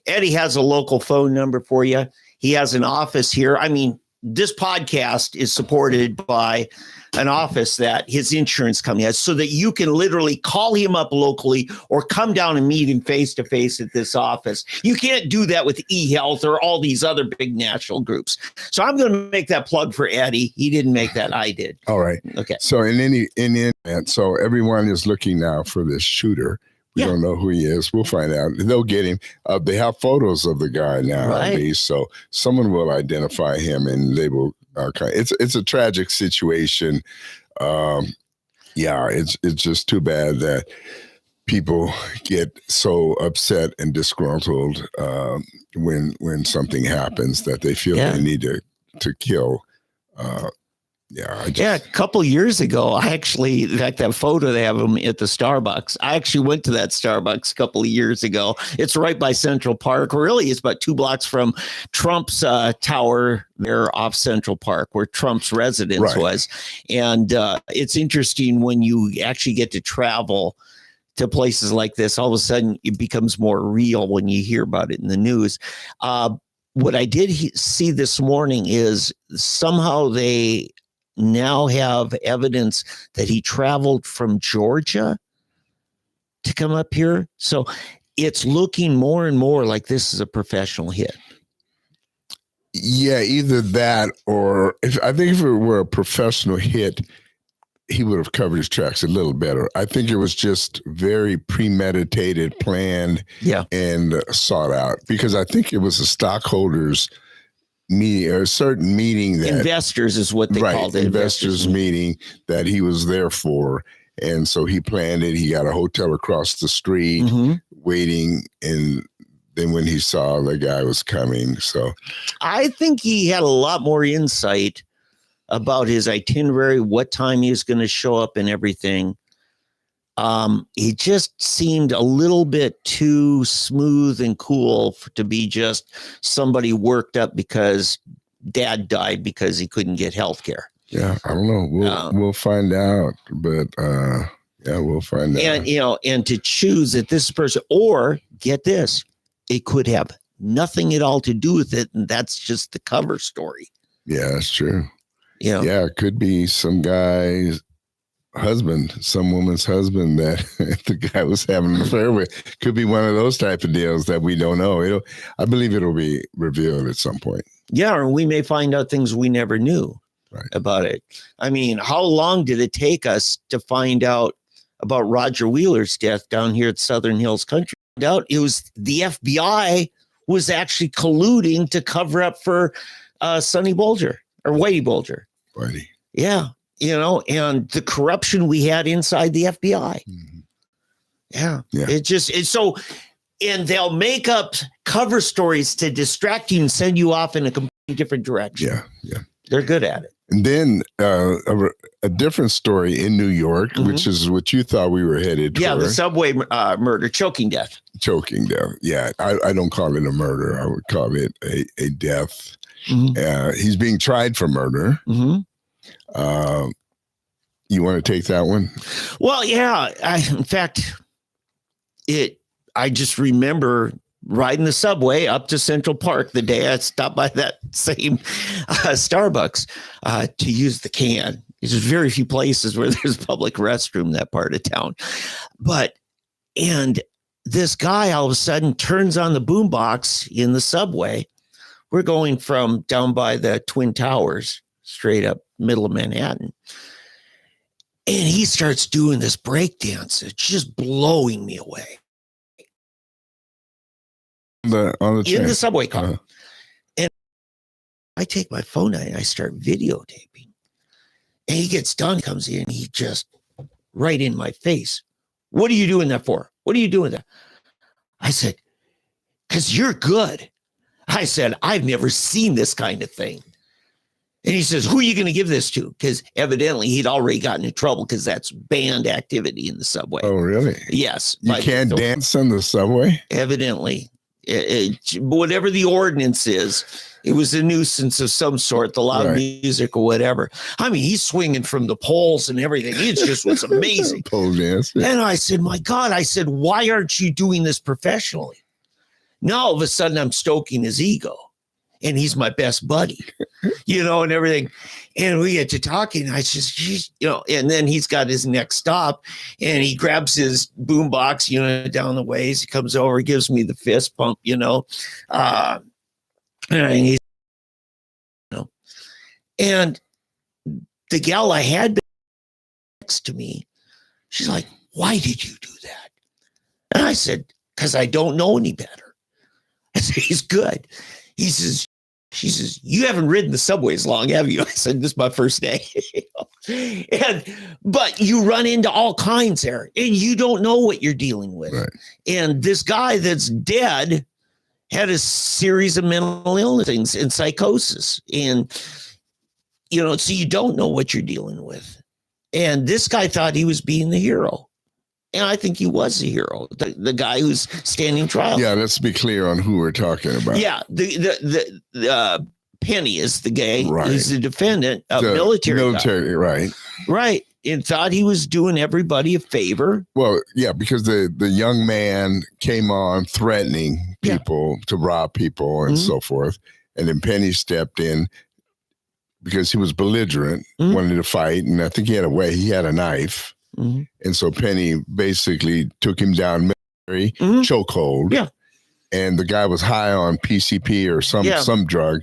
Eddie has a local phone number for you. He has an office here. I mean, this podcast is supported by an office that his insurance company has, so that you can literally call him up locally or come down and meet him face to face at this office. You can't do that with eHealth or all these other big national groups. So I'm going to make that plug for Eddie. He didn't make that. I did. All right. Okay. So in the event, so everyone is looking now for this shooter. We don't know who he is. We'll find out. They'll get him. They have photos of the guy now, at least. So someone will identify him, and they will. It's a tragic situation. It's just too bad that people get so upset and disgruntled when something happens that they feel they need to kill. A couple years ago, I actually, like that photo they have him at the Starbucks. I actually went to that Starbucks a couple of years ago. It's right by Central Park. Really, it's about 2 blocks from Trump's tower there off Central Park, where Trump's residence was. And it's interesting when you actually get to travel to places like this. All of a sudden, it becomes more real when you hear about it in the news. What I did see this morning is somehow they now have evidence that he traveled from Georgia to come up here. So it's looking more and more like this is a professional hit. Yeah, either that, or if it were a professional hit, he would have covered his tracks a little better. I think it was just very premeditated, planned, and sought out, because I think it was the stockholders meeting, or a certain meeting that investors is what they called it. Investors meeting that he was there for. And so he planned it. He got a hotel across the street waiting. And then when he saw the guy was coming, so I think he had a lot more insight about his itinerary, what time he was going to show up and everything. He just seemed a little bit too smooth and cool to be just somebody worked up because dad died because he couldn't get health care. Yeah, I don't know. We'll find out, but we'll find out. And to choose that this person, or get this, it could have nothing at all to do with it, and that's just the cover story. Yeah, that's true. Yeah, it could be some guy's husband, some woman's husband that the guy was having an affair with. Could be one of those type of deals that we don't know. I believe it'll be revealed at some point. Yeah, or we may find out things we never knew about it. I mean, how long did it take us to find out about Roger Wheeler's death down here at Southern Hills Country? It was the FBI was actually colluding to cover up for Sonny Bulger or Whitey Bulger. Whitey. Yeah. And the corruption we had inside the FBI. Mm-hmm. Yeah. It's so, and they'll make up cover stories to distract you and send you off in a completely different direction. Yeah. They're good at it. And then a different story in New York, which is what you thought we were headed for. Yeah, the subway murder, choking death. Choking death. Yeah, I don't call it a murder. I would call it a death. Mm-hmm. He's being tried for murder. Mm-hmm. You want to take that one? Well, yeah. In fact, I just remember riding the subway up to Central Park the day I stopped by that same Starbucks to use the can. There's very few places where there's public restroom that part of town. And this guy all of a sudden turns on the boombox in the subway We're going from down by the Twin Towers, straight up middle of Manhattan. And he starts doing this break dance. It's just blowing me away. On the train. In the subway car. Uh-huh. And I take my phone out and I start videotaping. And he gets done, comes in, he just right in my face. What are you doing that for? What are you doing that? I said, because you're good. I said, I've never seen this kind of thing. And he says, who are you going to give this to? Because evidently he'd already gotten in trouble because that's banned activity in the subway. Oh, really? Yes. You can't dance in the subway? Evidently. Whatever the ordinance is, it was a nuisance of some sort, the loud music or whatever. I mean, he's swinging from the poles and everything. It just was amazing. Pole dance. Yeah. And I said, my God, I said, why aren't you doing this professionally? Now, all of a sudden, I'm stoking his ego. And he's my best buddy, and everything. And we get to talking. I just, and then he's got his next stop and he grabs his boombox, down the ways. He comes over, gives me the fist pump, and he's, and the gal I had next to me, she's like, why did you do that? And I said, because I don't know any better. I said, he's good. She says, you haven't ridden the subways long, have you? I said, this is my first day. But you run into all kinds there and you don't know what you're dealing with. Right. And this guy that's dead had a series of mental illness things and psychosis. And, so you don't know what you're dealing with. And this guy thought he was being the hero. And I think he was the hero, the guy who's standing trial. Yeah, let's be clear on who we're talking about. Yeah, the Penny is the guy. Right. He's the defendant of military, right? Right, and thought he was doing everybody a favor. Well, yeah, because the young man came on threatening people to rob people and so forth, and then Penny stepped in because he was belligerent, wanted to fight, and I think he had a knife. Mm-hmm. And so Penny basically took him down military chokehold. Yeah. And the guy was high on PCP or some drug.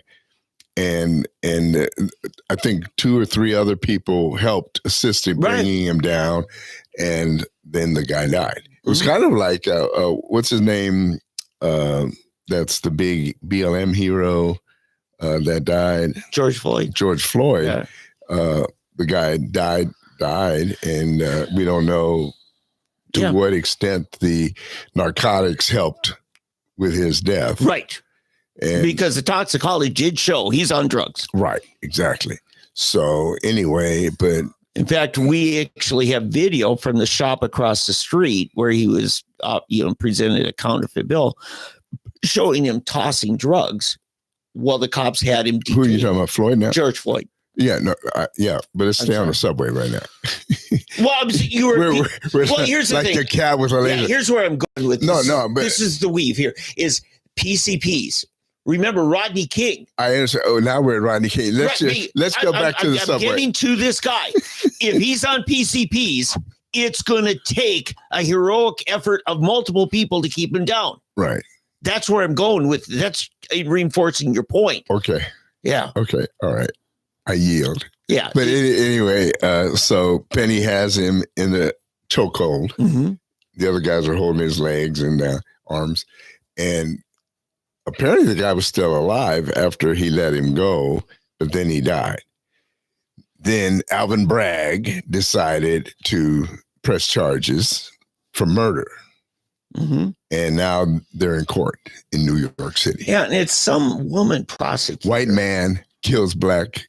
And I think 2 or 3 other people helped assist in bringing him down. And then the guy died. It was kind of like, what's his name? That's the big BLM hero that died. George Floyd. Yeah. The guy died, and we don't know to what extent the narcotics helped with his death. Right. And because the toxicology did show he's on drugs. Right, exactly. So anyway, but in fact, we actually have video from the shop across the street where he was, presented a counterfeit bill showing him tossing drugs while the cops had him detained. Who are you talking about, Floyd now? George Floyd. Yeah, no, but let's stay on the subway right now. Well, we're here's the like thing. the cat with a laser. Here's where I'm going with this. But this is the weave here, is PCPs. Remember Rodney King. I understand. Oh, now we're at Rodney King. Let's go back to the subway. I'm getting to this guy. If he's on PCPs, it's going to take a heroic effort of multiple people to keep him down. Right. That's where I'm going with. That's reinforcing your point. Okay. Yeah. Okay. All right. I yield. Yeah. But anyway, so Penny has him in the chokehold. Mm-hmm. The other guys are holding his legs and arms. And apparently the guy was still alive after he let him go, but then he died. Then Alvin Bragg decided to press charges for murder. Mm-hmm. And now they're in court in New York City. Yeah, and it's some woman prosecutor. White man kills black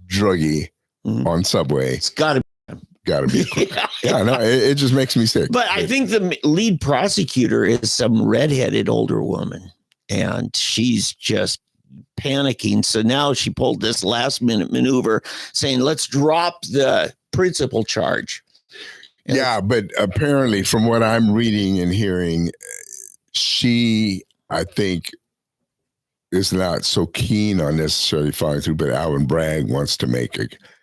druggie on subway. It's got to be. Yeah, no, it just makes me sick. But I think the lead prosecutor is some redheaded older woman, and she's just panicking. So now she pulled this last minute maneuver saying, let's drop the principal charge. And yeah, but apparently from what I'm reading and hearing, she, I think, is not so keen on necessarily following through, but Alvin Bragg wants to make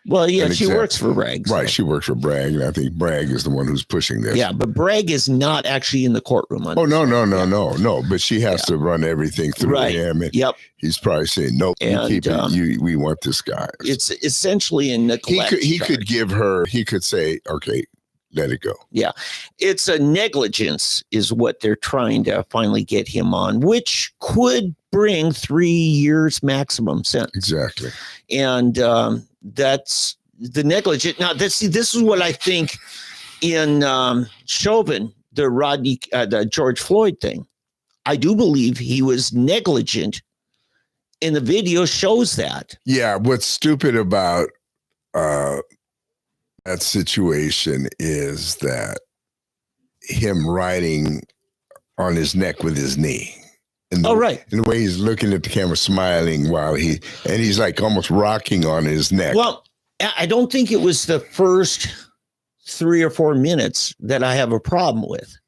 Well, yeah, she works for Bragg. Right, she works for Bragg, and I think Bragg is the one who's pushing this. Yeah, but Bragg is not actually in the courtroom. No. But she has to run everything through him, and he's probably saying, "No, you keep it. We want this guy." It's essentially a neglect. He could give her. He could say, "Okay, let it go." Yeah, it's a negligence is what they're trying to finally get him on, which could bring 3 years maximum sentence. Exactly. And that's the negligent. Now, this is what I think in Chauvin, the George Floyd thing. I do believe he was negligent, and the video shows that. Yeah, what's stupid about that situation is that him riding on his neck with his knee. And the way he's looking at the camera, smiling while he's like almost rocking on his neck. Well, I don't think it was the first 3 or 4 minutes that I have a problem with.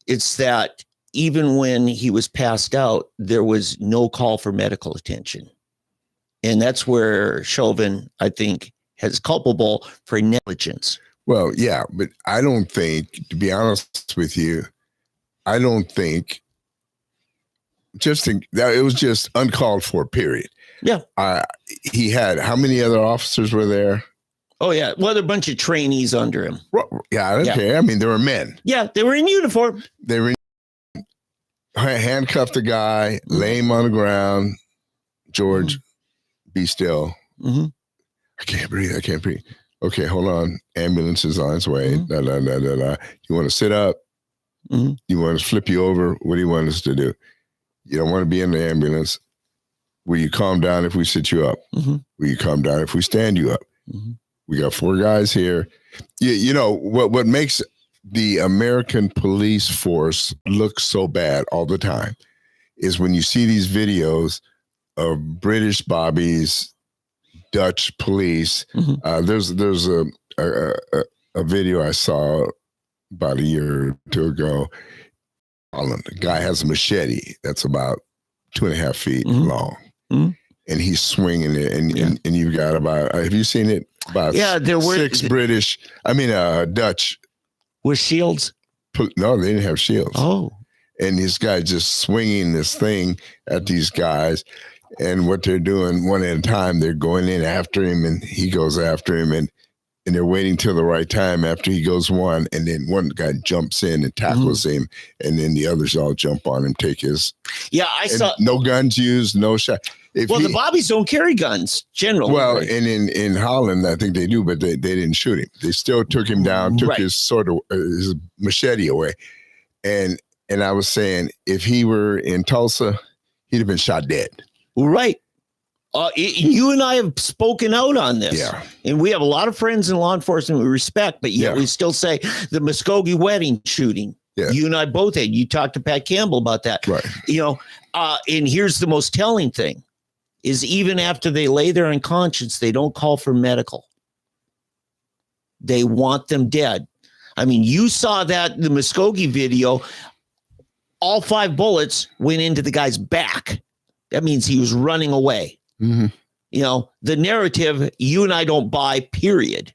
It's that even when he was passed out, there was no call for medical attention. And that's where Chauvin, I think, is culpable for negligence. Well, yeah, but I don't think, to be honest with you, I don't think that it was just uncalled for, period. Yeah. He had, how many other officers were there? Oh, yeah. Well, there were a bunch of trainees under him. Well, yeah, okay. I mean, there were men. Yeah, they were in uniform. They were handcuffed the guy, lay him on the ground. George, be still. Mm-hmm. I can't breathe. Okay, hold on. Ambulance is on its way. You want to sit up? Mm-hmm. You want us to flip you over? What do you want us to do? You don't want to be in the ambulance. Will you calm down if we sit you up? Mm-hmm. Will you calm down if we stand you up? Mm-hmm. We got 4 guys here. You know, what makes the American police force look so bad all the time is when you see these videos of British bobbies, Dutch police. Mm-hmm. There's a video I saw about a year or 2 ago. The guy has a machete that's about 2.5 feet long, and he's swinging it. And you've got about, have you seen it? About there were 6 Dutch with shields. No, they didn't have shields. Oh, and this guy just swinging this thing at these guys. And what they're doing, one at a time, they're going in after him, and he goes after him, and they're waiting till the right time after he goes one, and then one guy jumps in and tackles him, and then the others all jump on him, take his. Yeah, I saw. No guns used, no shot. The Bobbies don't carry guns generally. Well, right? And in Holland, I think they do, but they didn't shoot him. They still took him down, took his his machete away, and I was saying, if he were in Tulsa, he'd have been shot dead. Right. You and I have spoken out on this. Yeah. And we have a lot of friends in law enforcement we respect, but yet we still say the Muskogee wedding shooting. Yeah. You and I both had. You talked to Pat Campbell about that. Right. You know, and here's the most telling thing is even after they lay there unconscious, they don't call for medical. They want them dead. I mean, you saw that the Muskogee video, all 5 bullets went into the guy's back. That means he was running away. Mm-hmm. You know, the narrative you and I don't buy, period.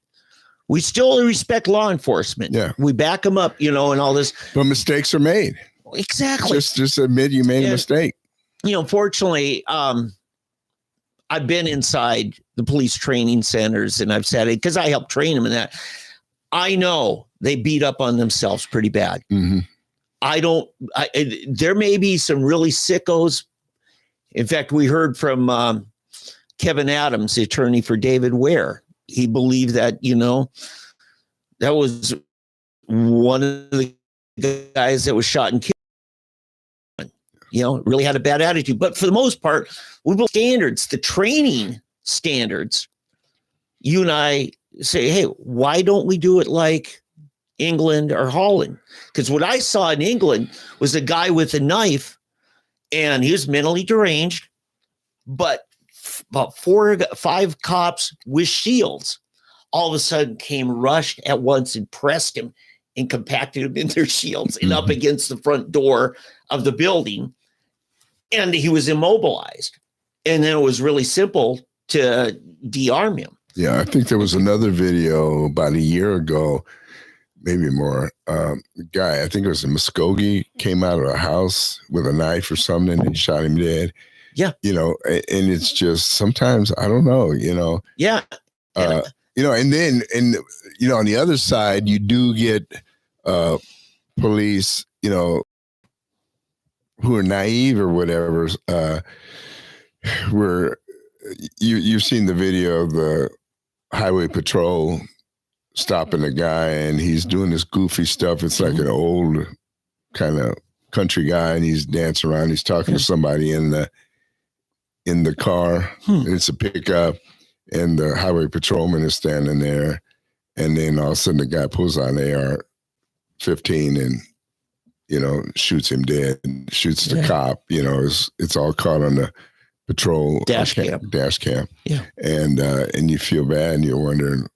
We still respect law enforcement. Yeah. We back them up, you know, and all this. But mistakes are made. Exactly. Just admit you made a mistake. You know, fortunately, I've been inside the police training centers, and I've said it because I helped train them in that. I know they beat up on themselves pretty bad. Mm-hmm. There may be some really sickos. In fact, we heard from Kevin Adams, the attorney for David Ware. He believed that, you know, that was one of the guys that was shot and killed. You know, really had a bad attitude. But for the most part, we build standards, the training standards. You and I say, hey, why don't we do it like England or Holland? Because what I saw in England was a guy with a knife, and he was mentally deranged, but about 4 or 5 cops with shields all of a sudden rushed at once and pressed him and compacted him in their shields and up against the front door of the building. And he was immobilized. And then it was really simple to de-arm him. Yeah, I think there was another video about a year ago, maybe more. Guy, I think it was in Muskogee, came out of a house with a knife or something and shot him dead. Yeah. And it's just sometimes I don't know, Yeah. And then on the other side, you do get police, who are naive or whatever, where you've seen the video of the highway patrol stopping a guy and he's doing this goofy stuff. It's like an old kind of country guy and he's dancing around. He's talking to somebody in the car. It's a pickup and the highway patrolman is standing there. And then all of a sudden the guy pulls out an AR-15 and, shoots him dead, shoots the cop. It's all caught on the patrol dash cam. Yeah. And you feel bad and you're wondering,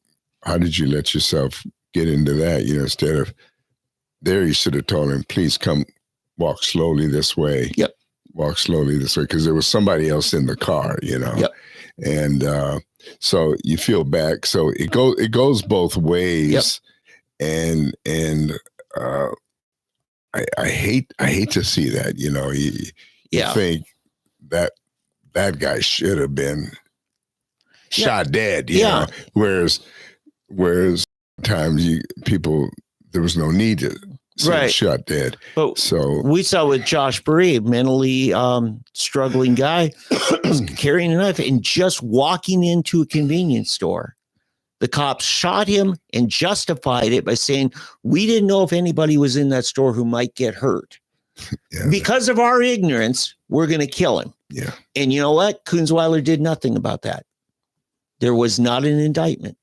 how did you let yourself get into that? Instead of there, you should have told him, please come walk slowly this way. Yep. Walk slowly this way. Cause there was somebody else in the car, Yep. And so you feel bad. So it goes both ways. Yep. And I hate to see that, you think that guy should have been shot dead, you know. Whereas times there was no need to see him shot dead. But so we saw with Josh Bree, mentally struggling guy, carrying a knife and just walking into a convenience store. The cops shot him and justified it by saying, we didn't know if anybody was in that store who might get hurt. Because of our ignorance, we're going to kill him. Yeah. And you know what? Kunzweiler did nothing about that. There was not an indictment.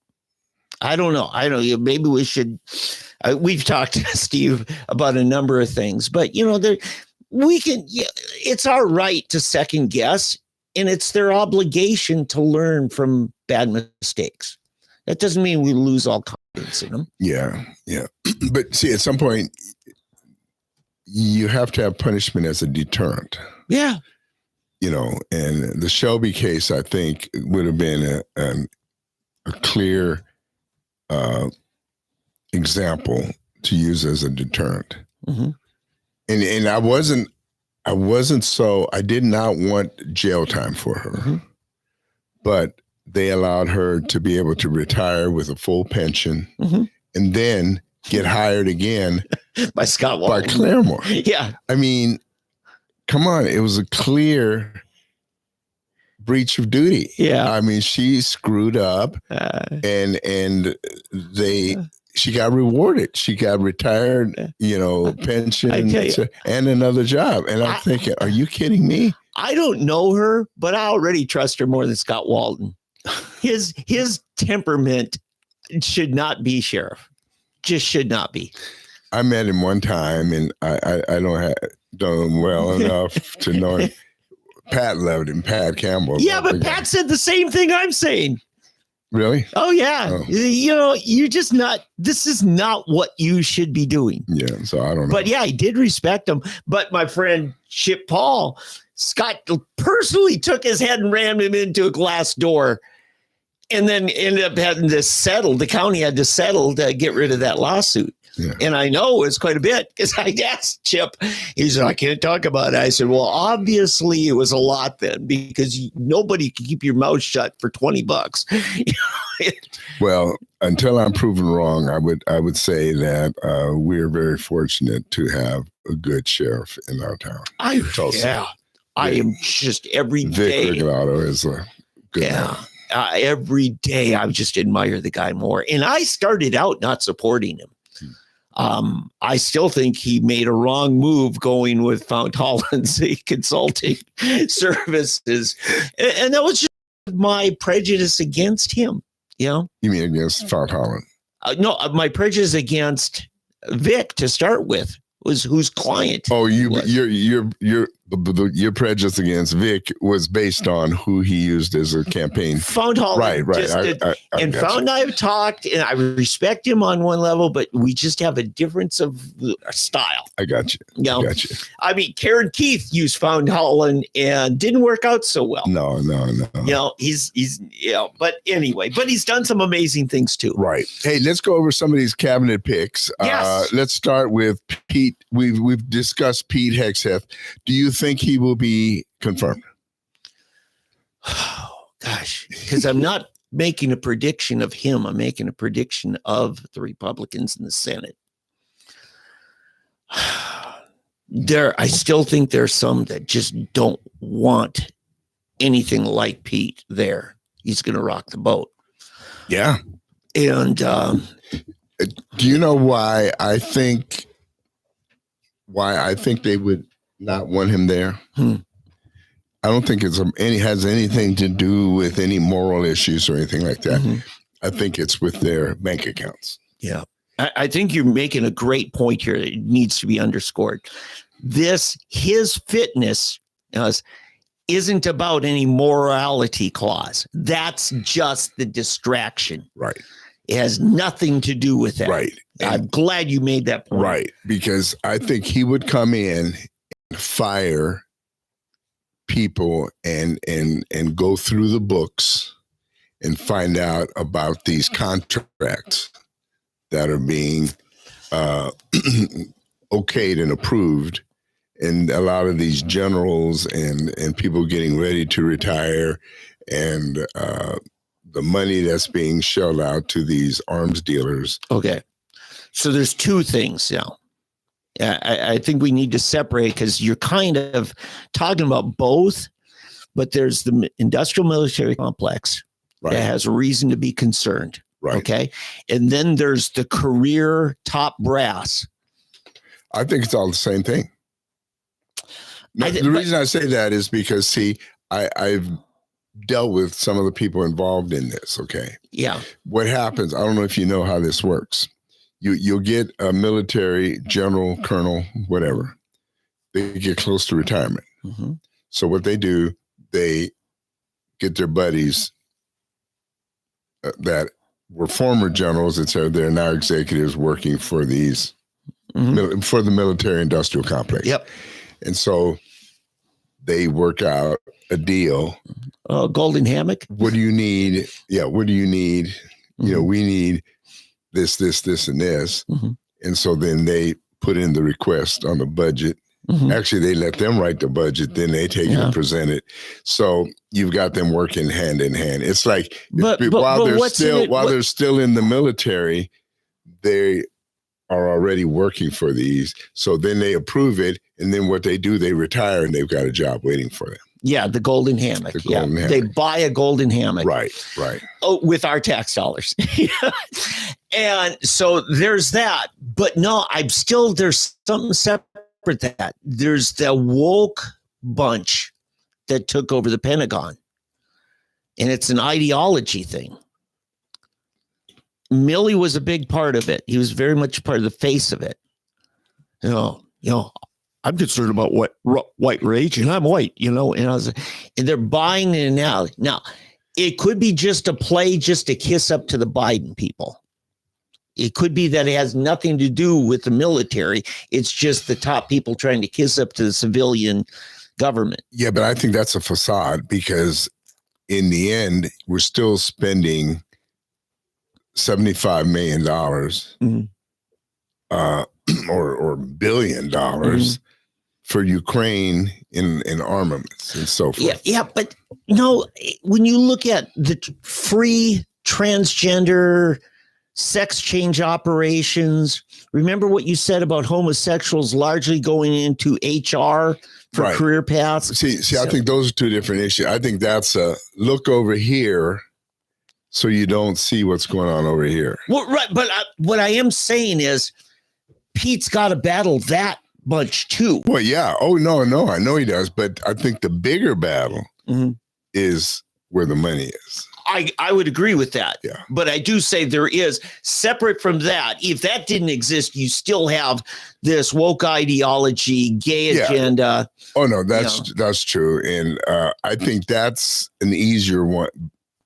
I don't know. Maybe we should. We've talked to Steve about a number of things, but we can. It's our right to second guess, and it's their obligation to learn from bad mistakes. That doesn't mean we lose all confidence in them. Yeah. But see, at some point, you have to have punishment as a deterrent. Yeah. And the Shelby case, I think, would have been a clear example to use as a deterrent. Mm-hmm. And I did not want jail time for her, but they allowed her to be able to retire with a full pension and then get hired again by Scott Walton. By Claremore. Yeah. I mean, come on. It was a clear breach of duty. Yeah. I mean, she screwed up and she got rewarded. She got retired, pension and another job. And I'm thinking, are you kidding me? I don't know her, but I already trust her more than Scott Walton. His temperament should not be sheriff. Just should not be. I met him one time, and I don't him well enough to know him. Pat loved him, Pat Campbell. Yeah, but Pat said the same thing I'm saying. Really? Oh, yeah. Oh. You're just not, this is not what you should be doing. Yeah, so I don't know. But yeah, I did respect him. But my friend Chip Paul, Scott personally took his head and rammed him into a glass door and then ended up having to settle. The county had to settle to get rid of that lawsuit. Yeah. And I know it's quite a bit because I asked Chip, he said, I can't talk about it. I said, well, obviously it was a lot then because nobody can keep your mouth shut for $20. Well, until I'm proven wrong, I would say that we're very fortunate to have a good sheriff in our town. I am just every day. Vic Regalado is a good man. Every day I just admire the guy more. And I started out not supporting him. I still think he made a wrong move going with Fount Holland's consulting services. And that was just my prejudice against him. You mean against Fount Holland? No, my prejudice against Vic to start with was whose client. Oh, you're the your prejudice against Vic was based on who he used as a campaign. Found Holland. Right. And Found and I have talked, and I respect him on one level, but we just have a difference of style. I got you. Got you. I mean, Karen Keith used Found Holland and didn't work out so well. No. He's but anyway, but he's done some amazing things too. Right. Hey, let's go over some of these cabinet picks. Yes. Let's start with Pete. We've discussed Pete Hegseth. Do you think he will be confirmed? Oh, gosh, because I'm not making a prediction of him. I'm making a prediction of the Republicans in the Senate. I still think there's some that just don't want anything like Pete there. He's going to rock the boat. Yeah. And do you know why I think they would not want him there? I don't think it's has anything to do with any moral issues or anything like that. Mm-hmm. I think it's with their bank accounts. Yeah. I think you're making a great point here that needs to be underscored. His fitness isn't about any morality clause. That's just the distraction. Right. It has nothing to do with that. Right. I'm glad you made that point. Right. Because I think he would come in and fire people and go through the books and find out about these contracts that are being okayed and approved, and a lot of these generals and people getting ready to retire, and the money that's being shelled out to these arms dealers. Okay. So there's two things now. I think we need to separate, because you're kind of talking about both, but there's the industrial military complex that has a reason to be concerned. Right. Okay. And then there's the career top brass. I think it's all the same thing. Now, the reason I say that is because, see, I've dealt with some of the people involved in this. Okay. Yeah. What happens? I don't know if you know how this works. You'll get a military general, colonel, whatever. They get close to retirement. Mm-hmm. So what they do, they get their buddies that were former generals and so they're now executives working for these for the military industrial complex. Yep. And so they work out a deal. Golden hammock. What do you need? Yeah. What do you need? Mm-hmm. You know, we need this, and this. Mm-hmm. And so then they put in the request on the budget. Mm-hmm. Actually, they let them write the budget, then they take it and present it. So you've got them working hand in hand. It's like while they're still in the military, they are already working for these. So then they approve it, and then what they do, they retire, and they've got a job waiting for them. Yeah, the golden hammock. They buy a golden hammock. Right. Oh, with our tax dollars. And so there's that. But no, there's something separate that. There's the woke bunch that took over the Pentagon. And it's an ideology thing. Milley was a big part of it. He was very much part of the face of it. You know, I'm concerned about white rage, and I'm white, and they're buying it now. Now, it could be just a play, just to kiss up to the Biden people. It could be that it has nothing to do with the military. It's just the top people trying to kiss up to the civilian government. Yeah, but I think that's a facade, because in the end, we're still spending $75 million or $1 billion for Ukraine in armaments and so forth. Yeah, but when you look at the free transgender sex change operations, remember what you said about homosexuals largely going into HR for career paths? See, I think those are two different issues. I think that's a look over here so you don't see what's going on over here. Well, right, but what I am saying is Pete's got to battle that bunch too. Well, yeah. Oh, no, I know he does. But I think the bigger battle is where the money is. I would agree with that. Yeah. But I do say there is, separate from that, if that didn't exist, you still have this woke ideology, gay agenda. Oh no, that's true. And I think that's an easier one.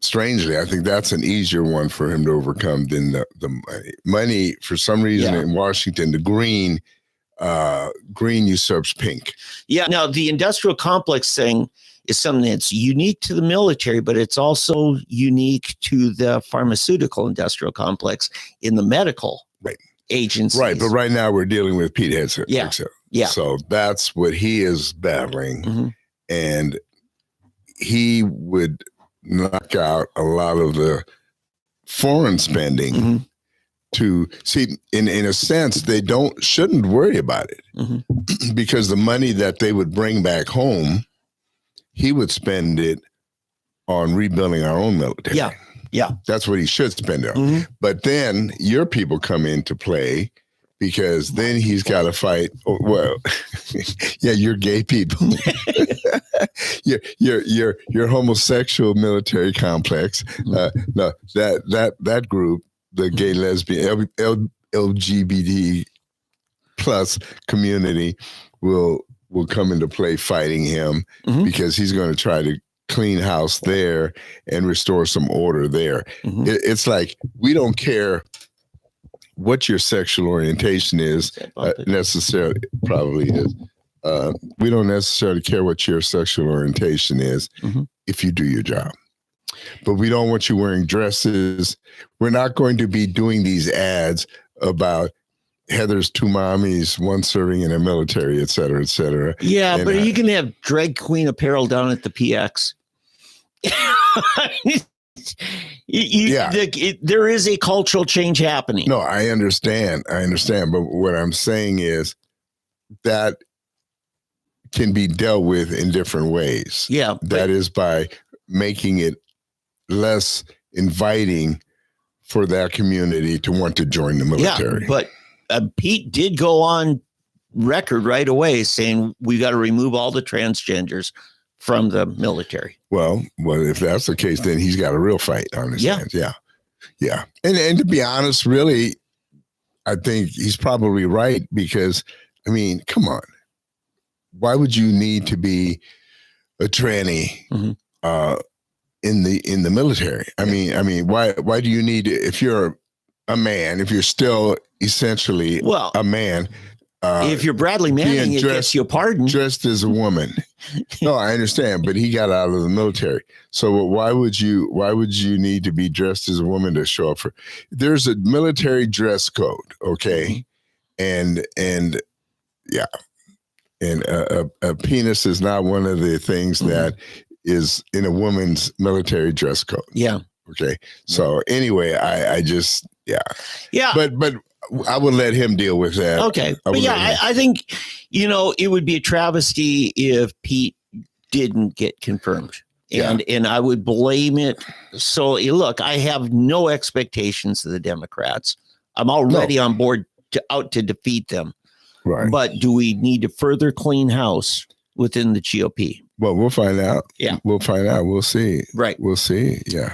Strangely, I think that's an easier one for him to overcome than the money. Money, for some reason in Washington, the green usurps pink. Yeah. Now the industrial complex thing is something that's unique to the military, but it's also unique to the pharmaceutical industrial complex in the medical agencies. Right. But right now we're dealing with Pete Hegseth. Yeah. So that's what he is battling. And he would knock out a lot of the foreign spending to see, in a sense, they shouldn't worry about it because the money that they would bring back home, he would spend it on rebuilding our own military. Yeah. That's what he should spend it on. But then your people come into play because then he's got to fight. Well, you're gay people. your homosexual military complex. No, that group, the gay, lesbian, LGBT plus community will come into play fighting him because he's going to try to clean house there and restore some order there. It's like, we don't care what your sexual orientation is necessarily, probably is. We don't necessarily care what your sexual orientation is if you do your job. But we don't want you wearing dresses. We're not going to be doing these ads about Heather's two mommies, one serving in the military, et cetera, et cetera. Yeah, and, but you can have drag queen apparel down at the PX. There is a cultural change happening. No, I understand. But what I'm saying is that can be dealt with in different ways. Yeah. That is by making it less inviting for that community to want to join the military. Yeah, but Pete did go on record right away saying we got to remove all the transgenders from the military. Well, if that's the case, then he's got a real fight on his hands. Yeah. And to be honest, really, I think he's probably right because, I mean, come on. Why would you need to be a tranny in the military? I mean, why do you need to, if you're a man, if you're still essentially a man, if you're Bradley Manning, it gets you a pardon. Dressed as a woman. No, I understand, but he got out of the military. So why would you need to be dressed as a woman to show up for? There's a military dress code, okay, and a penis is not one of the things that is in a woman's military dress code. Yeah. Okay. So anyway, I just but I would let him deal with that. Okay. But I think, it would be a travesty if Pete didn't get confirmed. And I would blame it. So look, I have no expectations of the Democrats. I'm already on board out to defeat them. Right. But do we need to further clean house within the GOP? Well, we'll find out. Yeah. We'll find out. We'll see. Right. We'll see. Yeah.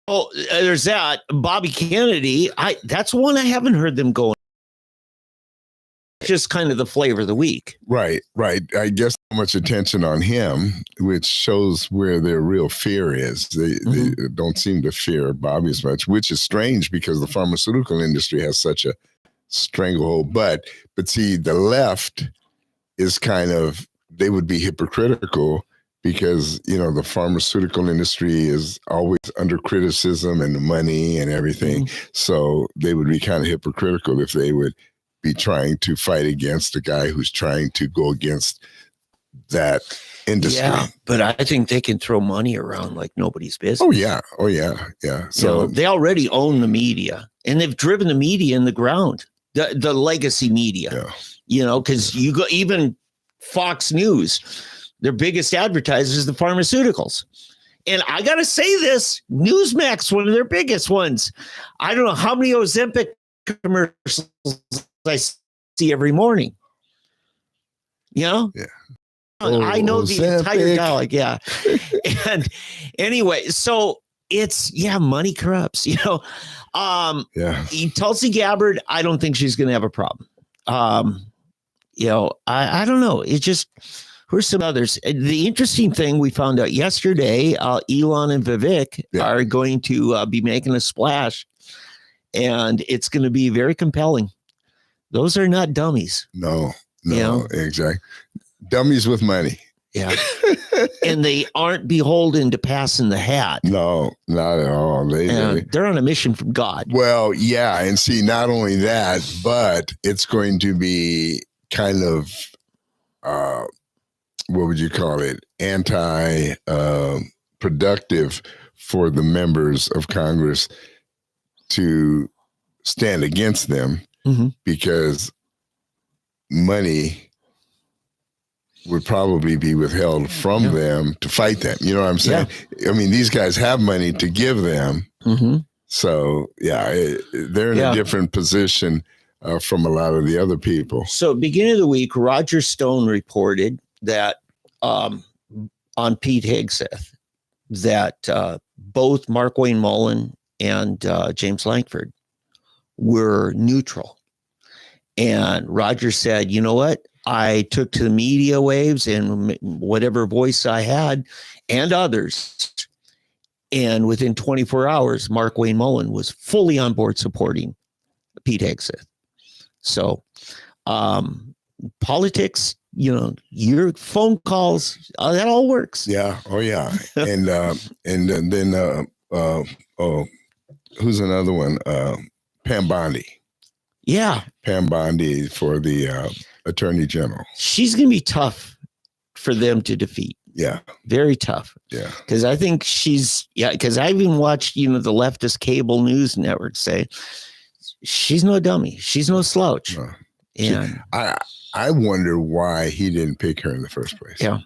Oh, there's that. Bobby Kennedy. That's one I haven't heard them go. Just kind of the flavor of the week. Right. I guess so much attention on him, which shows where their real fear is. They don't seem to fear Bobby as much, which is strange because the pharmaceutical industry has such a stranglehold. But see, the left is kind of, they would be hypocritical because, the pharmaceutical industry is always under criticism and the money and everything. So they would be kind of hypocritical if they would be trying to fight against a guy who's trying to go against that industry. Yeah, but I think they can throw money around like nobody's business. Oh yeah. So they already own the media and they've driven the media in the ground, the legacy media, because you go, even Fox News, their biggest advertisers is the pharmaceuticals. And I got to say this, Newsmax, one of their biggest ones. I don't know how many Ozempic commercials I see every morning. Yeah. I know the entire dialogue. Yeah. And anyway, so money corrupts, Tulsi Gabbard, I don't think she's going to have a problem. I don't know. It's just, who's some others? The interesting thing we found out yesterday, Elon and Vivek are going to be making a splash, and it's going to be very compelling. Those are not dummies. No, exactly. Dummies with money. Yeah. And they aren't beholden to passing the hat. No, not at all. They're on a mission from God. Well, yeah. And see, not only that, but it's going to be kind of, what would you call it? Productive for the members of Congress to stand against them, because money would probably be withheld from them to fight them. You know what I'm saying? Yeah. I mean, these guys have money to give them. So, they're in a different position from a lot of the other people. So, beginning of the week, Roger Stone reported that on Pete Hegseth that both Mark Wayne Mullen and James Lankford were neutral. And Roger said, you know what? I took to the media waves and whatever voice I had and others. And within 24 hours, Mark Wayne Mullen was fully on board supporting Pete Hegseth. So politics, your phone calls, that all works. Yeah. Oh, yeah. And then who's another one? Pam Bondi. Yeah. Pam Bondi for the Attorney General. She's going to be tough for them to defeat. Yeah. Very tough. Yeah. Because I think because I even watched, the leftist cable news network say she's no dummy. She's no slouch. No. And I wonder why he didn't pick her in the first place. Yeah.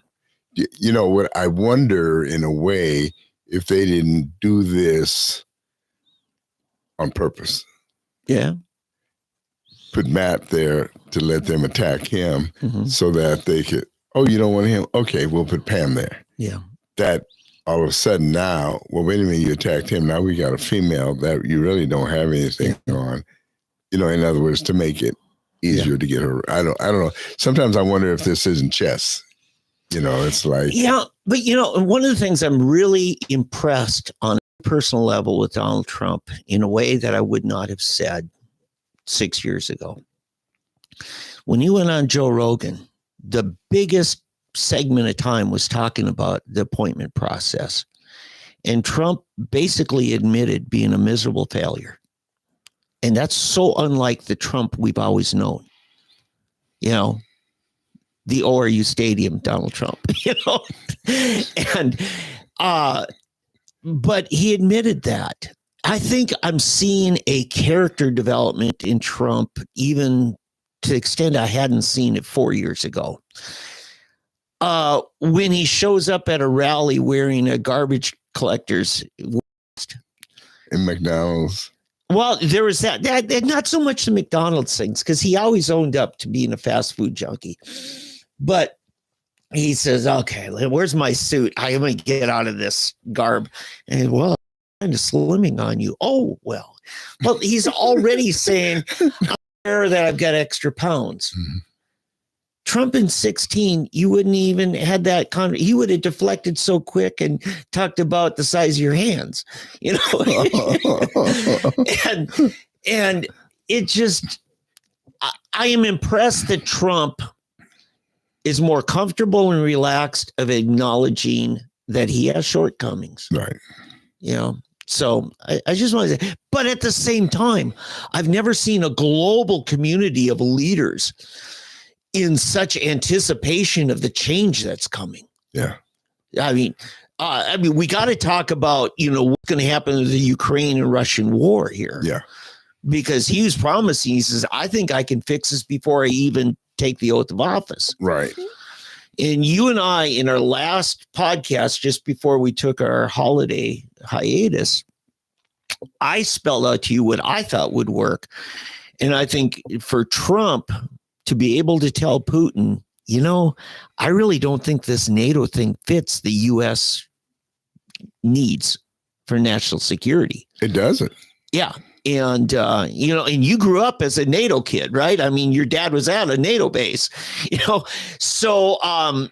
You know what? I wonder in a way if they didn't do this on purpose. Yeah. Put Matt there to let them attack him so that they could, you don't want him? Okay, we'll put Pam there. Yeah. That all of a sudden now, well, wait a minute, you attacked him. Now we got a female that you really don't have anything on. In other words, to make it easier to get her. I don't know. Sometimes I wonder if this isn't chess. It's like. Yeah, but one of the things I'm really impressed on a personal level with Donald Trump in a way that I would not have said 6 years ago. When he went on Joe Rogan, the biggest segment of time was talking about the appointment process. And Trump basically admitted being a miserable failure. And that's so unlike the Trump we've always known. The ORU Stadium, Donald Trump, but he admitted that. I think I'm seeing a character development in Trump, even to the extent I hadn't seen it 4 years ago. When he shows up at a rally wearing a garbage collector's vest. In McDonald's. Well, there was that not so much the McDonald's things, because he always owned up to being a fast food junkie. But he says, okay, where's my suit? I'm going to get out of this garb. And I'm kind of slimming on you. Oh, well, he's already saying, I'm aware that I've got extra pounds. Mm-hmm. Trump in 2016, you wouldn't even had that he would have deflected so quick and talked about the size of your hands, and it just, I am impressed that Trump is more comfortable and relaxed of acknowledging that he has shortcomings. Right. So I just want to say, but at the same time, I've never seen a global community of leaders in such anticipation of the change that's coming. Yeah. I mean, we got to talk about, what's going to happen to the Ukraine and Russian war here. Yeah. Because he was promising, he says, I think I can fix this before I even take the oath of office. Right. And you and I, in our last podcast, just before we took our holiday hiatus, I spelled out to you what I thought would work. And I think for Trump to be able to tell Putin, I really don't think this NATO thing fits the U.S. needs for national security. It doesn't. Yeah. And, and you grew up as a NATO kid, right? I mean, your dad was at a NATO base, so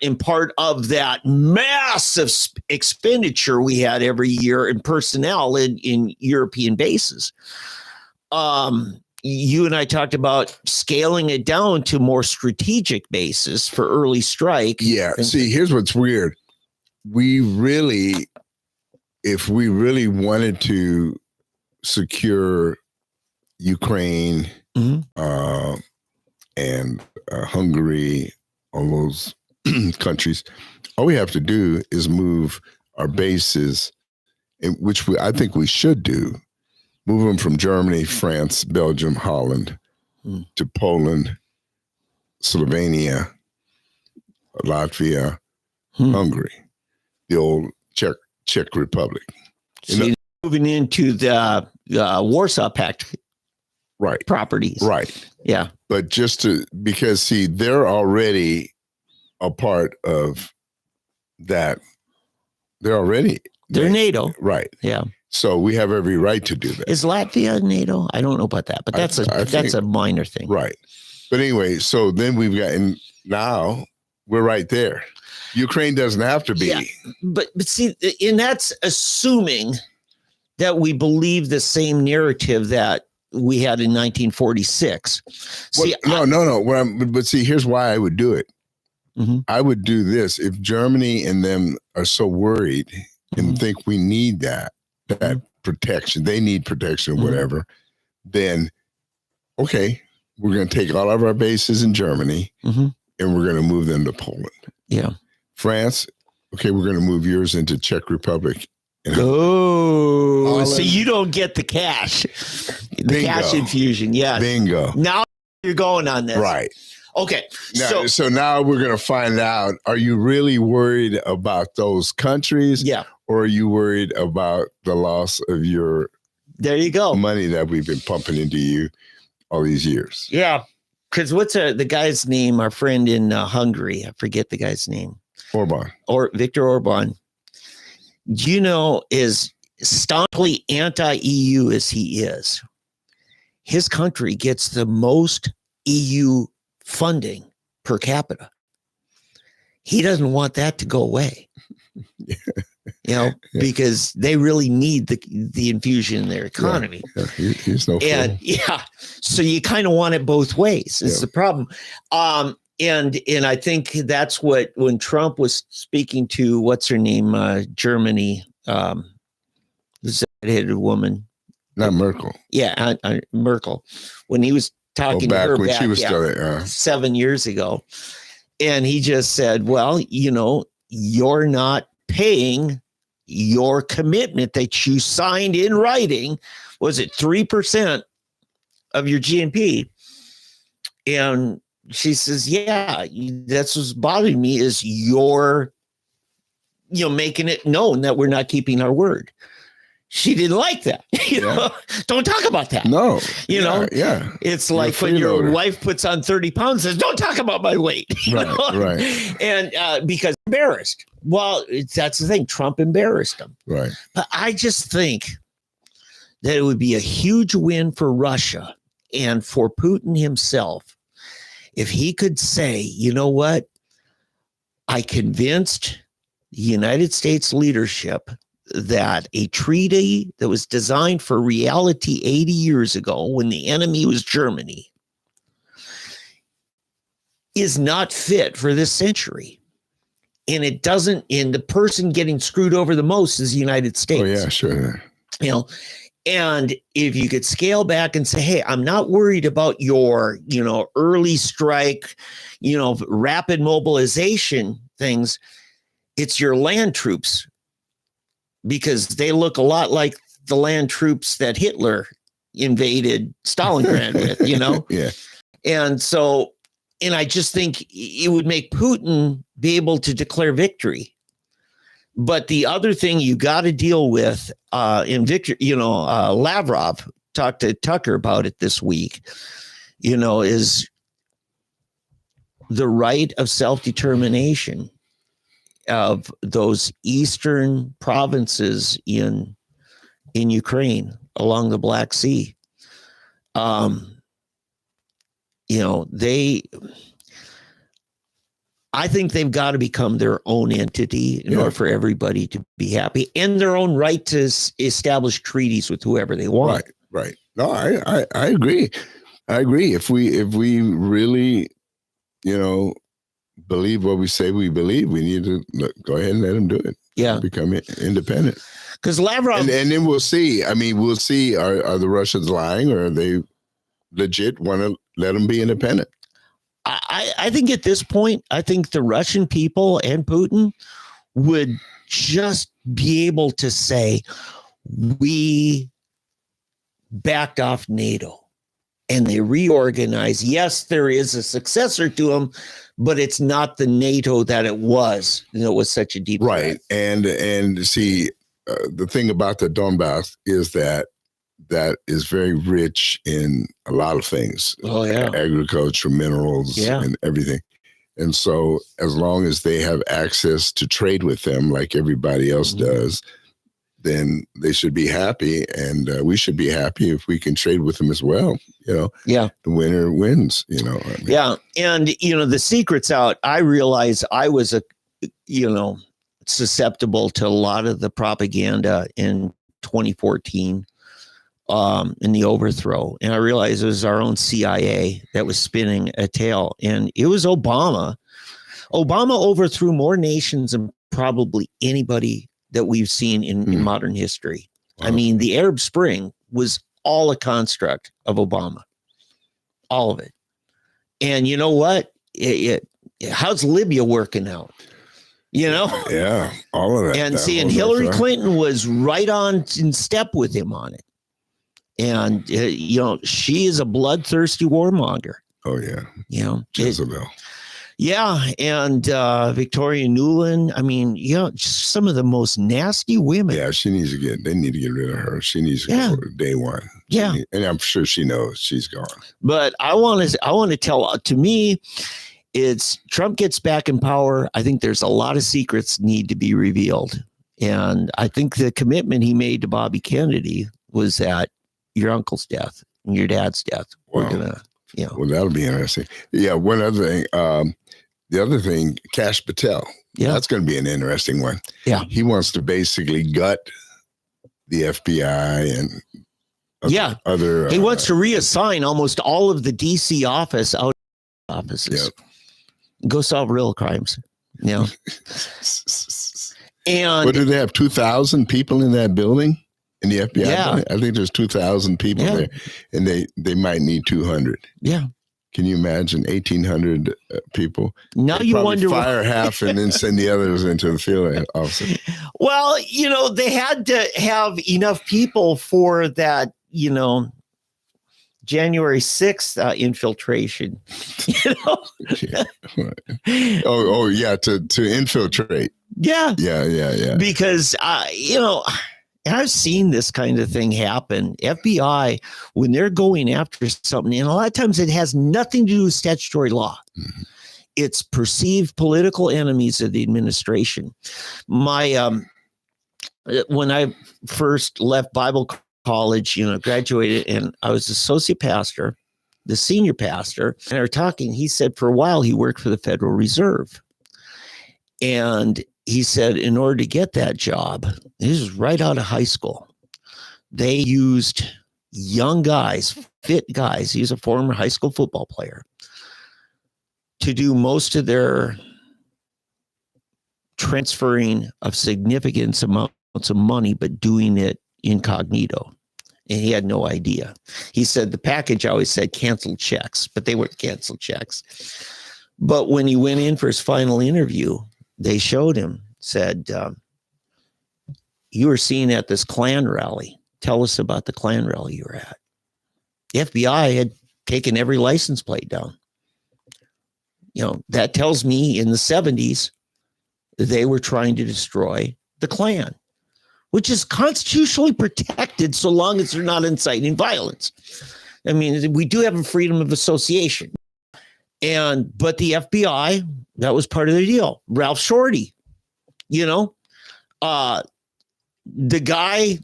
in part of that massive expenditure we had every year in personnel in European bases. You and I talked about scaling it down to more strategic bases for early strike. Yeah. See, here's what's weird. If we really wanted to secure Ukraine and Hungary, all those countries, all we have to do is move our bases, which I think we should do, move them from Germany, France, Belgium, Holland to Poland, Slovenia, Latvia, Hungary, the old Czech Republic. So moving into the Warsaw Pact properties. Right. Yeah. But because see, they're already a part of that. They're NATO. Right. Yeah. So we have every right to do that. Is Latvia NATO? I don't know about that, but that's a minor thing. Right. But anyway, so then and now we're right there. Ukraine doesn't have to be. Yeah, but see, and that's assuming that we believe the same narrative that we had in 1946. See, no. But see, here's why I would do it. Mm-hmm. I would do this if Germany and them are so worried and think we need that protection. They need protection, whatever. Then, okay, we're going to take all of our bases in Germany and we're going to move them to Poland. Yeah. France, okay, we're going to move yours into Czech Republic. Oh, so you don't get the cash, cash infusion. Yeah. Bingo. Now you're going on this. Right. Okay. So now we're going to find out, are you really worried about those countries? Yeah. Or are you worried about the loss of your there you go money that we've been pumping into you all these years? Yeah. Because what's the guy's name? Our friend in Hungary. I forget the guy's name. Orban. Or Viktor Orban. Is staunchly anti-EU as he is. His country gets the most EU funding per capita. He doesn't want that to go away. Because they really need the infusion in their economy. Yeah. He's no fool. So you kind of want it both ways. Is the problem. And I think that's when Trump was speaking to what's her name, Germany, this headed woman, not Merkel. Yeah, Merkel, when he was talking to her when back, she was still there, 7 years ago, and he just said, "Well, you're not paying your commitment that you signed in writing. Was it 3% of your GNP?" And she says, "Yeah, that's what's bothering me is you're, making it known that we're not keeping our word." She didn't like that. Don't talk about that. No. Yeah. It's like when your wife puts on 30 pounds, says, "Don't talk about my weight." Right. And because embarrassed. Well, that's the thing. Trump embarrassed him. Right. But I just think that it would be a huge win for Russia and for Putin himself if he could say, "You know what? I convinced the United States leadership that a treaty that was designed for reality 80 years ago when the enemy was Germany is not fit for this century." And it doesn't, and the person getting screwed over the most is the United States. Oh, yeah, sure. And if you could scale back and say, "Hey, I'm not worried about your, early strike, rapid mobilization things. It's your land troops, because they look a lot like the land troops that Hitler invaded Stalingrad with, Yeah. And so, and I just think it would make Putin be able to declare victory. But the other thing you got to deal with, Lavrov talked to Tucker about it this week, is the right of self-determination of those eastern provinces in in Ukraine along the Black Sea. I think they've got to become their own entity in order for everybody to be happy, and their own right to establish treaties with whoever they want. Right. No, I agree. I agree. If we really, believe what we say we believe, we need to go ahead and let them do it. Yeah. Become independent. Because Lavrov. And then we'll see. I mean, we'll see. Are the Russians lying, or are they legit want to let them be independent? I think at this point, I think the Russian people and Putin would just be able to say, we backed off NATO and they reorganize. Yes, there is a successor to them, but it's not the NATO that it was. It was such a deep right. And see, the thing about the Donbass is that is very rich in a lot of things. Oh, yeah. Agriculture, minerals, and everything. And so as long as they have access to trade with them like everybody else does, then they should be happy. And we should be happy if we can trade with them as well. The winner wins, Yeah. And, the secret's out. I realized I was susceptible to a lot of the propaganda in 2014. In the overthrow. And I realized it was our own CIA that was spinning a tale. And it was Obama. Obama overthrew more nations than probably anybody that we've seen in modern history. Wow. I mean, the Arab Spring was all a construct of Obama. All of it. And you know what? How's Libya working out? Yeah, all of that. And seeing Hillary Clinton was right on in step with him on it. And, she is a bloodthirsty warmonger. Oh, yeah. Jezebel. And Victoria Nuland. I mean, just some of the most nasty women. Yeah, they need to get rid of her. She needs to go day one. And I'm sure she knows she's gone. But I want to tell, to me, it's Trump gets back in power. I think there's a lot of secrets need to be revealed. And I think the commitment he made to Bobby Kennedy was that your uncle's death and your dad's death. Wow. We're gonna, Well, that'll be interesting. Yeah. One other thing. The other thing, Kash Patel. Yeah. That's going to be an interesting one. Yeah. He wants to basically gut the FBI and other. He wants to reassign almost all of the DC offices. Yep. Go solve real crimes. And what do they have? 2,000 people in that building? In the FBI, yeah. I think there's 2,000 people there, and they might need 200. Yeah. Can you imagine 1,800 people? Now you wonder fire half and then send the others into the field office. Well, they had to have enough people for that, January 6th infiltration. Oh yeah, to infiltrate. Yeah. Because and I've seen this kind of thing happen. FBI, when they're going after something, and a lot of times it has nothing to do with statutory law. Mm-hmm. It's perceived political enemies of the administration. When I first left Bible college, graduated, and I was associate pastor, the senior pastor, and I were talking, he said for a while he worked for the Federal Reserve. And he said, in order to get that job, this is right out of high school, they used young guys, fit guys. He's a former high school football player, to do most of their transferring of significant amounts of money, but doing it incognito. And he had no idea. He said the package always said canceled checks, but they weren't canceled checks. But when he went in for his final interview, they showed him, said, you were seen at this Klan rally. Tell us about the Klan rally you were at. The FBI had taken every license plate down. That tells me in the 70s, they were trying to destroy the Klan, which is constitutionally protected so long as they're not inciting violence. I mean, we do have a freedom of association. But the FBI, that was part of the deal. Ralph Shorty, the guy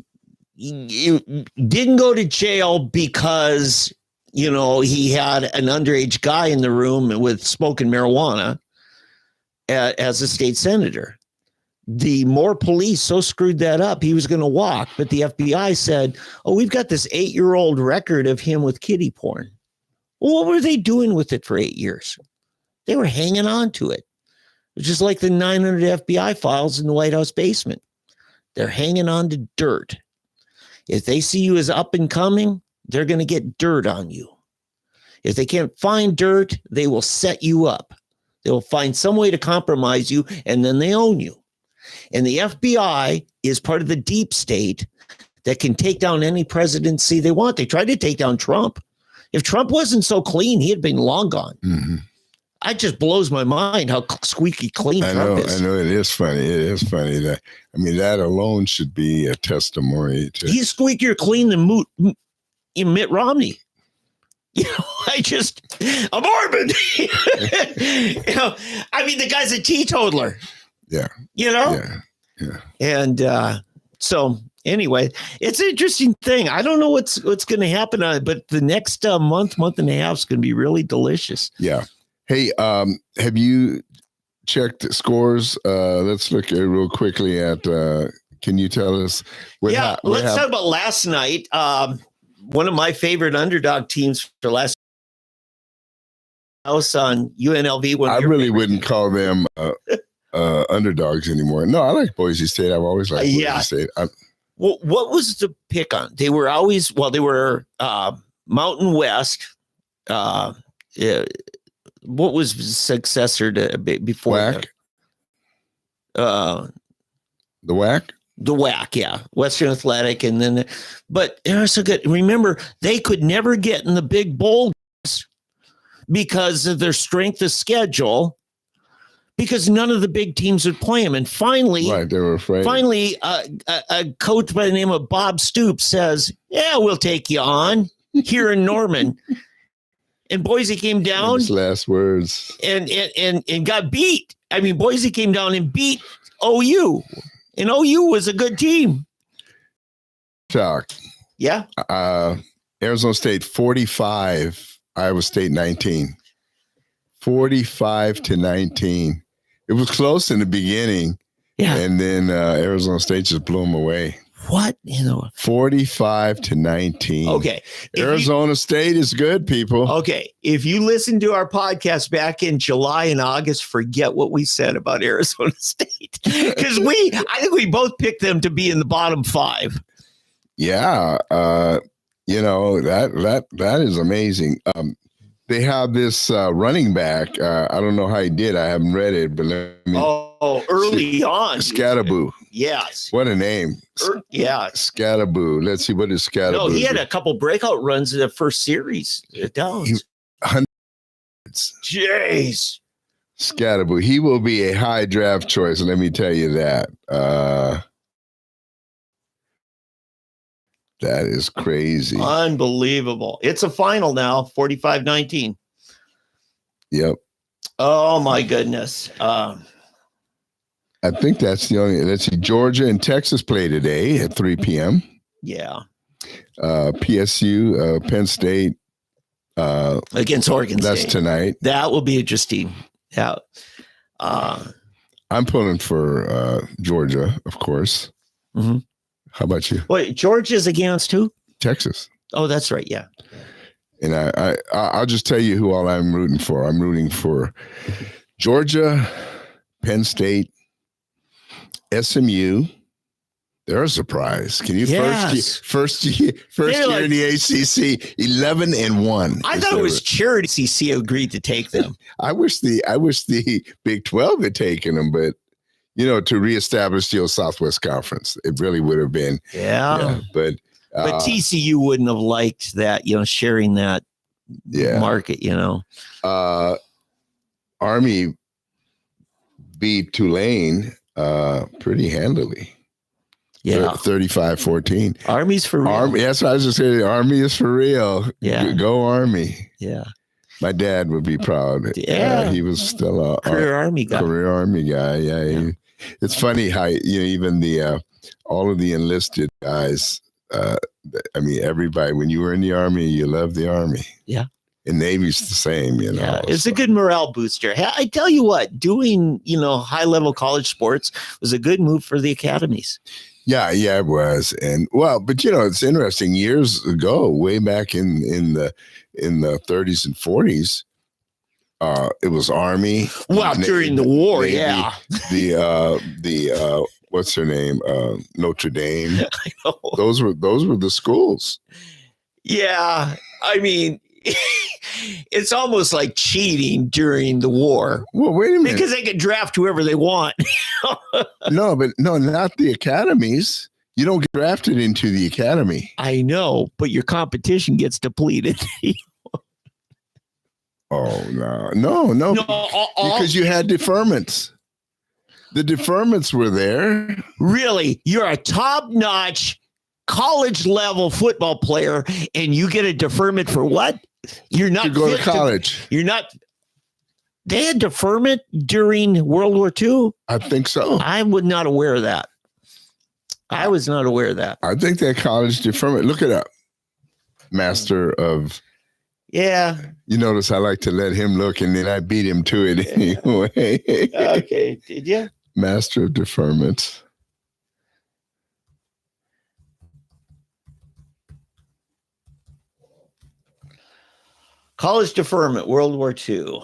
you didn't go to jail because, he had an underage guy in the room with smoking marijuana as a state senator. The Moore police so screwed that up, he was going to walk, but the FBI said, oh, we've got this 8-year-old record of him with kiddie porn. Well, what were they doing with it for 8 years? They were hanging on to it. It's just like the 900 FBI files in the White House basement. They're hanging on to dirt. If they see you as up and coming, they're going to get dirt on you. If they can't find dirt, they will set you up. They will find some way to compromise you, and then they own you. And the FBI is part of the deep state that can take down any presidency they want. They tried to take down Trump. If Trump wasn't so clean, he had been long gone. Mm-hmm. It just blows my mind how squeaky clean Trump is. I know it is funny. It is funny that alone should be a testimony to. He's squeakier clean than Mitt Romney. I'm morbid. The guy's a teetotaler. Yeah. Yeah. And so anyway, it's an interesting thing. I don't know what's going to happen, but the next month and a half is going to be really delicious. Yeah. Hey, have you checked scores? Let's look real quickly at. Can you tell us? Let's talk about last night. One of my favorite underdog teams for last house on UNLV. I really wouldn't call them underdogs anymore. No, I like Boise State. I've always liked Boise State. Well, what was the pick on? They were Mountain West. What was the successor to before WAC? The WAC? The WAC, yeah. Western Athletic. And then, but they're so good. Remember, they could never get in the big bowl because of their strength of schedule, because none of the big teams would play them. And finally, they were afraid. Finally, a coach by the name of Bob Stoops says, yeah, we'll take you on here in Norman. And Boise came down. His last words. And got beat. Boise came down and beat OU. And OU was a good team. Chuck. Yeah. Arizona State 45, Iowa State 19. 45-19. It was close in the beginning. Yeah. And then Arizona State just blew them away. What? 45-19. Okay. Arizona State is good, people. Okay. If you listen to our podcast back in July and August, forget what we said about Arizona State. Because I think we both picked them to be in the bottom 5. Yeah. That is amazing. They have this running back. I don't know how he did. I haven't read it, but let me. Early on. Scatterboo. Yes. What a name. Yeah. Scatterboo. Let's see, what is Scatterboo? No, he had a couple breakout runs in the first series. Hundreds. Jeez. Scatterboo. He will be a high draft choice. Let me tell you that. That is crazy. Unbelievable. It's a final now, 45-19. Yep. Oh, my goodness. I think that's the only. Let's see. Georgia and Texas play today at 3 p.m. Yeah. PSU, Penn State. Against Oregon State. That's tonight. That will be interesting. Yeah. I'm pulling for Georgia, of course. Mm-hmm. How about you? Wait, Georgia's against who? Texas. Oh, that's right. Yeah. And I'll just tell you who all I'm rooting for. I'm rooting for Georgia, Penn State, SMU. They're a surprise. Can you first year in the ACC, 11-1. I thought it was charity CC agreed to take them. I wish the Big 12 had taken them, but to reestablish the old Southwest Conference, it really would have been. Yeah. But TCU wouldn't have liked that, sharing that market, Army beat Tulane pretty handily. Yeah. 35-14. Army's for real. That's what I was just saying. Army is for real. Yeah. Go Army. Yeah. My dad would be proud. Yeah. He was still a career Army guy. Yeah. It's funny how even the all of the enlisted guys I mean, everybody, when you were in the Army, you loved the Army. Yeah. And Navy's the same, you know. Yeah, it's a good morale booster. I tell you what, doing, high level college sports was a good move for the academies. Yeah, it was. And but it's interesting. Years ago, way back in the 30s and 40s, it was Army. Well, during the war, Navy, yeah. The what's her name? Notre Dame. I know. Those were the schools. Yeah, I mean, it's almost like cheating during the war. Well, wait a minute. Because they can draft whoever they want. No, not the academies. You don't get drafted into the academy. I know, but your competition gets depleted. Oh, no. Because you had deferments. The deferments were there. Really? You're a top-notch college level football player and you get a deferment for what? You're not to go to college. You're not. They had deferment during World War II? I think so. I was not aware of that. I think that college deferment. Look it up. Master of. Yeah. You notice I like to let him look and then I beat him to it anyway. Okay. Did you? Master of deferments. College deferment, World War II.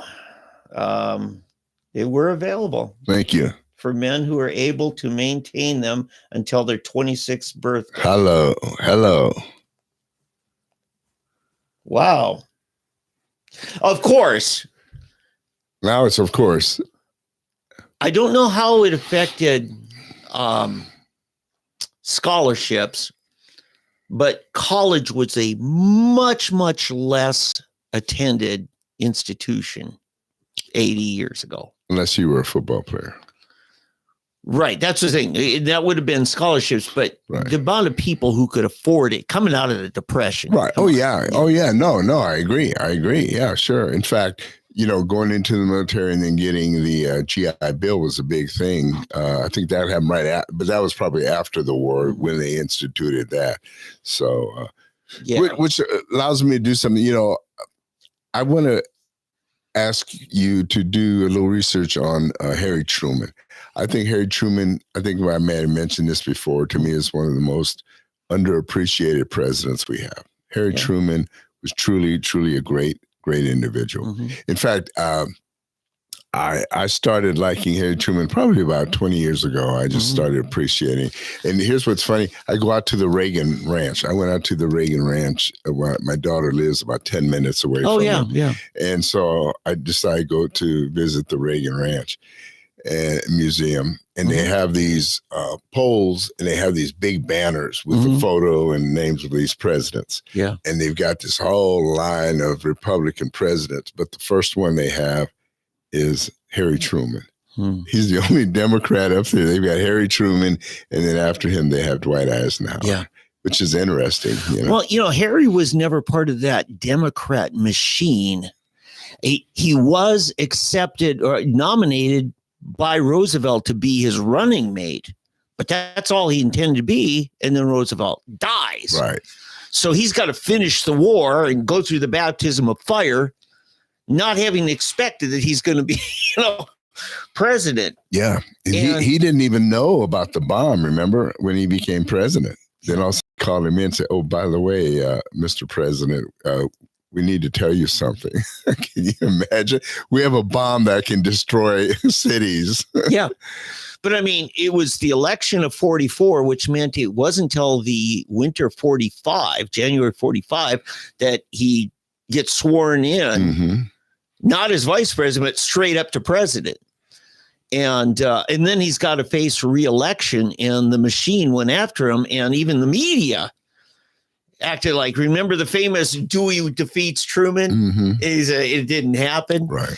They were available. Thank you. For men who are able to maintain them until their 26th birthday. Hello. Wow. Of course. Now it's of course. I don't know how it affected scholarships, but college was a much, much less attended institution 80 years ago. Unless you were a football player. Right. That's the thing. That would have been scholarships, but the amount of people who could afford it coming out of the Depression. Right. Oh, yeah. No, I agree. Yeah, sure. In fact, going into the military and then getting the GI Bill was a big thing. I think that happened but that was probably after the war when they instituted that. So, which allows me to do something, I want to ask you to do a little research on Harry Truman. I think Harry Truman, I may have mentioned this before, to me is one of the most underappreciated presidents we have. Harry Truman was truly, truly a great individual. Mm-hmm. In fact, I started liking Harry Truman probably about 20 years ago. I just started appreciating. And here's what's funny. I go out to the Reagan Ranch. I went out to the Reagan Ranch where my daughter lives about 10 minutes away from me. Yeah. And so I decided to go to visit the Reagan Ranch and museum. And they have these poles and they have these big banners with the photo and names of these presidents. Yeah. And they've got this whole line of Republican presidents. But the first one they have is Harry Truman. He's the only Democrat up there. They've got Harry Truman, and then after him, they have Dwight Eisenhower, which is interesting. Well, Harry was never part of that Democrat machine. He was accepted or nominated by Roosevelt to be his running mate, but that's all he intended to be. And then Roosevelt dies. Right. So he's got to finish the war and go through the baptism of fire, not having expected that he's going to be, president. Yeah. And he didn't even know about the bomb, remember, when he became president. Then also called him in and said, oh, by the way, Mr. President, we need to tell you something. Can you imagine? We have a bomb that can destroy cities. Yeah. But I mean, it was the election of 44, which meant it wasn't until the winter 45, January 45, that he gets sworn in, not as vice president, but straight up to president. And then he's got to face re-election, and the machine went after him, and even the media acted like, remember the famous Dewey defeats Truman? It didn't happen. Right.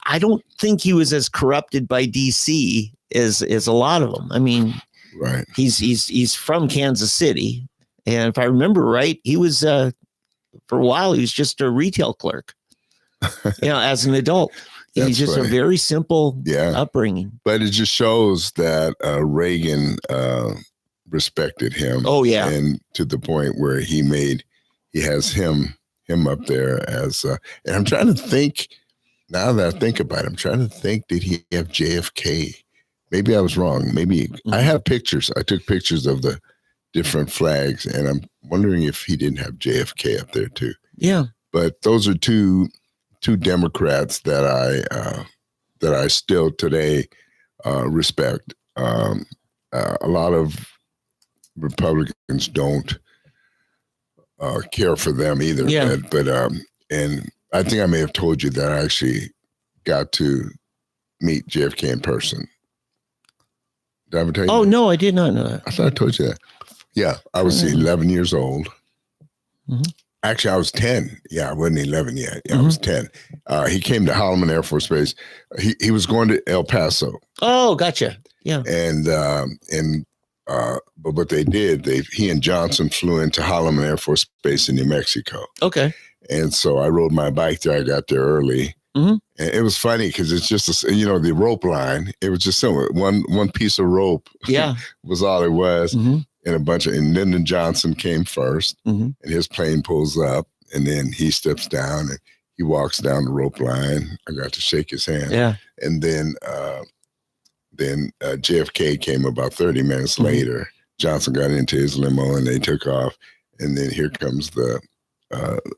I don't think he was as corrupted by DC as a lot of them. I mean, right. He's from Kansas City. And if I remember right, he was, for a while, he was just a retail clerk, as an adult. He's just a very simple upbringing. But it just shows that Reagan respected him. Oh yeah. And to the point where he has him up there as, and I'm trying to think, now that I think about it, I'm trying to think, did he have JFK? Maybe I was wrong. Maybe I have pictures. I took pictures of the different flags, and I'm wondering if he didn't have JFK up there too. Yeah. But those are two Democrats that I still today respect. A lot of Republicans don't care for them either. Yeah. But and I think I may have told you that I actually got to meet JFK in person. Did I ever tell you? Oh that? no, I did not know that. I thought I told you that. Yeah, I was 11 years old. Mm-hmm. Actually, I was 10. Yeah, I wasn't 11 yet. Yeah, I was 10. He came to Holloman Air Force Base. He was going to El Paso. Oh, gotcha. Yeah. But what they did, he and Johnson flew into Holloman Air Force Base in New Mexico. Okay. And so I rode my bike there. I got there early. Mm-hmm. And it was funny because it's just, the rope line. It was just similar. One piece of rope. Yeah. was all it was. Mm-hmm. And Lyndon Johnson came first, and his plane pulls up, and then he steps down and he walks down the rope line. I got to shake his hand. Yeah. And then JFK came about 30 minutes later. Johnson got into his limo and they took off. And then here comes the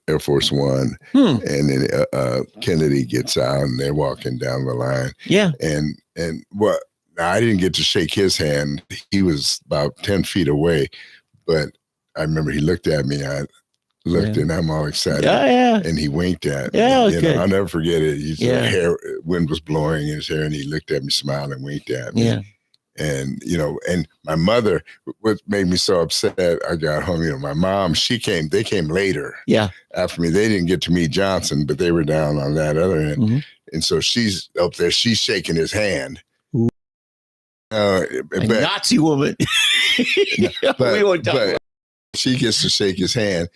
Air Force One. And then Kennedy gets out and they're walking down the line. Yeah. And what? Now, I didn't get to shake his hand. He was about 10 feet away. But I remember he looked at me. I looked and I'm all excited. Yeah. And he winked at me. Yeah, okay. I'll never forget it. His hair, wind was blowing in his hair, and he looked at me, smiled, and winked at me. Yeah. And, and my mother, what made me so upset, I got home, my mom, they came later. Yeah. After me. They didn't get to meet Johnson, but they were down on that other end. Mm-hmm. And so she's up there, she's shaking his hand. Nazi woman. but she gets to shake his hand,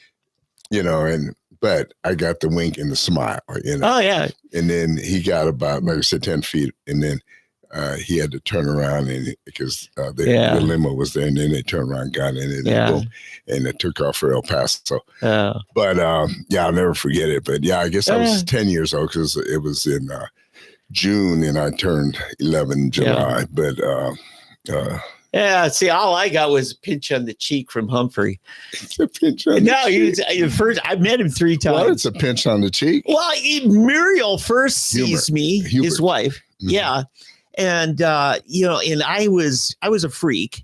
but I got the wink and the smile, Oh, yeah. And then he got about, like I said, 10 feet. And then he had to turn around because the limo was there. And then they turned around, got in it, and boom, and it took off for El Paso. But I'll never forget it. But I guess I was 10 years old because it was in June and I turned 11 in July. But see, all I got was a pinch on the cheek from Humphrey. A pinch on the cheek. First, I met him 3 times. Well, it's a pinch on the cheek. Well, Muriel first sees me, his wife. Mm-hmm. Yeah. And, and I was a freak,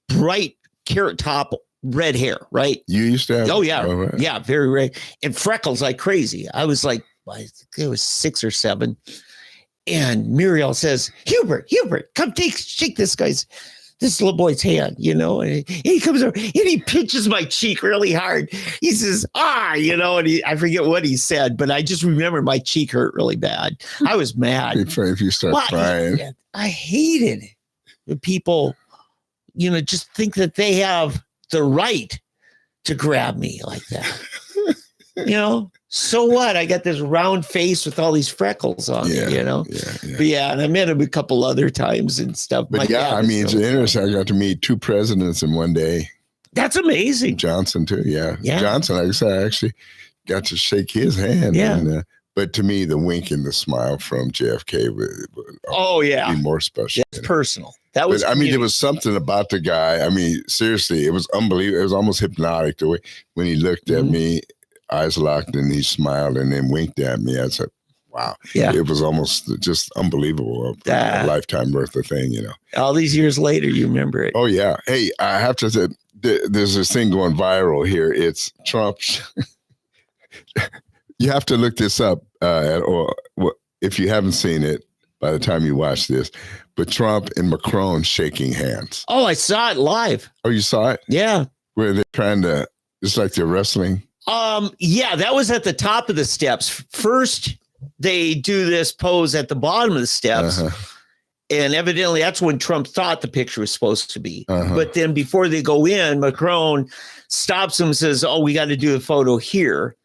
bright carrot top, red hair, right? You used to have? Oh, yeah. Oh, right. Yeah, very red. And freckles like crazy. I was like, I think it was 6 or 7. And Muriel says, Hubert, come shake this little boy's hand, and he comes over and he pinches my cheek really hard. He says, and I forget what he said, but I just remember my cheek hurt really bad. I was mad. If you start crying. I hated when people, just think that they have the right to grab me like that. So what? I got this round face with all these freckles on it, Yeah. But and I met him a couple other times and stuff. But it's interesting. I got to meet 2 presidents in one day. That's amazing. Johnson too. Yeah. Johnson, like I said, I actually got to shake his hand. Yeah. And, but to me, the wink and the smile from JFK would be more special. That's personal. That was. But, there was something about the guy. Seriously, it was unbelievable. It was almost hypnotic the way when he looked at me. Eyes locked, and he smiled and then winked at me. I said, wow. Yeah. It was almost just unbelievable. A lifetime worth of thing, All these years later, you remember it. Oh, yeah. Hey, I have to say, there's this thing going viral here. It's Trump. You have to look this up, or if you haven't seen it by the time you watch this, but Trump and Macron shaking hands. Oh, I saw it live. Oh, you saw it? Yeah. Where they're trying to, it's like they're wrestling. That was at the top of the steps. First, they do this pose at the bottom of the steps. And evidently that's when Trump thought the picture was supposed to be. But then before they go in, Macron stops him and says, we got to do a photo here.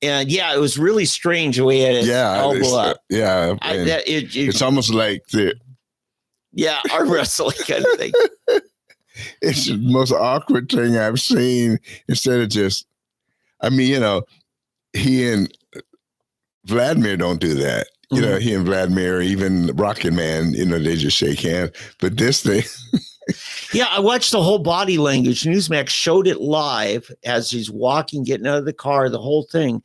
And it was really strange the way it elbow up. It's almost like the arm wrestling kind of thing. It's the most awkward thing I've seen. Instead of just, I mean, he and Vladimir don't do that. He and Vladimir, even Rocket Man, they just shake hands. But this thing. Yeah, I watched the whole body language. Newsmax showed it live as he's walking, getting out of the car, the whole thing.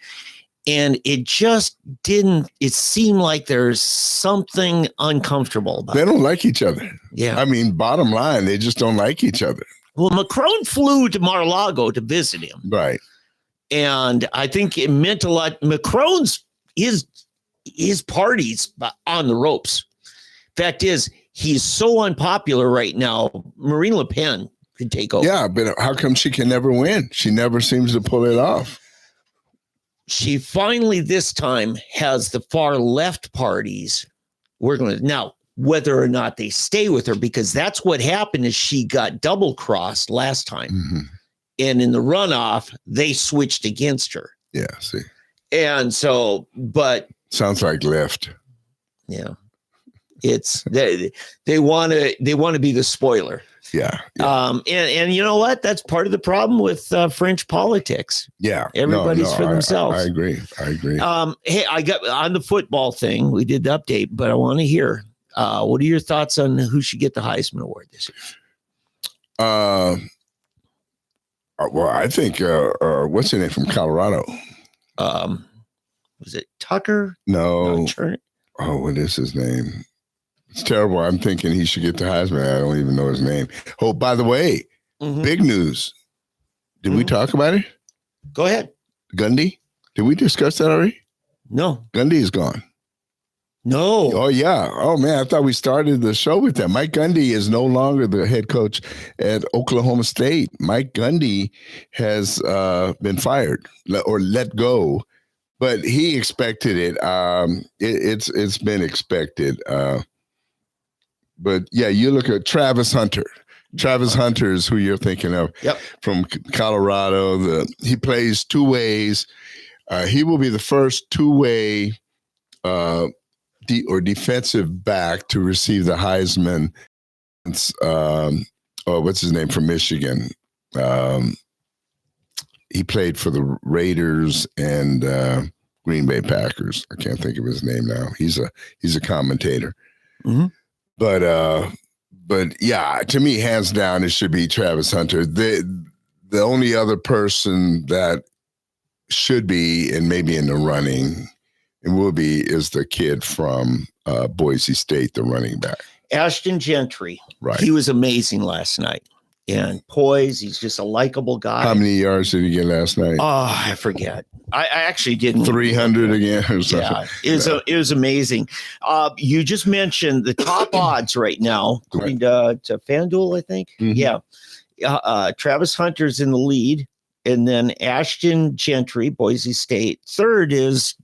And it just didn't, it seemed like there's something uncomfortable about it. They don't like each other. Yeah. I mean, bottom line, they just don't like each other. Well, Macron flew to Mar-a-Lago to visit him. Right. And I think it meant a lot. Macron's, his party's on the ropes. Fact is, he's so unpopular right now. Marine Le Pen could take over. Yeah, but how come she can never win? She never seems to pull it off. She finally this time has the far left parties working with. Now, whether or not they stay with her, because that's what happened is she got double crossed last time. Mm-hmm. And in the runoff, they switched against her. Yeah, see. And so, but sounds like left. Yeah. It's they want to be the spoiler. Yeah. And you know what? That's part of the problem with French politics. Yeah. Everybody's for themselves. I agree. Hey, I got on the football thing. We did the update, but I want to hear what are your thoughts on who should get the Heisman Award this year? Well, I think what's his name from Colorado? Was it Tucker? No. Oh, what is his name? It's terrible. I'm thinking he should get the Heisman. I don't even know his name. Oh, by the way, big news. Did we talk about it? Go ahead. Gundy? Did we discuss that already? No. Gundy is gone. No. Oh, yeah. Oh, man. I thought we started the show with that. Mike Gundy is no longer the head coach at Oklahoma State. Mike Gundy has been fired or let go, but he expected it. It's been expected. But, yeah, you look at Travis Hunter. Travis Hunter is who you're thinking of. Yep. From Colorado. He plays two ways. He will be the first two-way defensive back to receive the Heisman. What's his name from Michigan? He played for the Raiders and Green Bay Packers. I can't think of his name now. He's a commentator. Mm-hmm. But yeah, to me, hands down, it should be Travis Hunter. The only other person that should be and maybe in the running and will be is the kid from Boise State, the running back. Ashton Gentry. Right. He was amazing last night. And poise, he's just a likable guy. How many yards did he get last night? Oh, I forget. I actually didn't. 300 again or something. Yeah, it was amazing. You just mentioned the top odds right now, according to FanDuel, I think. Mm-hmm. Yeah. Travis Hunter's in the lead. And then Ashton Gentry, Boise State. Third is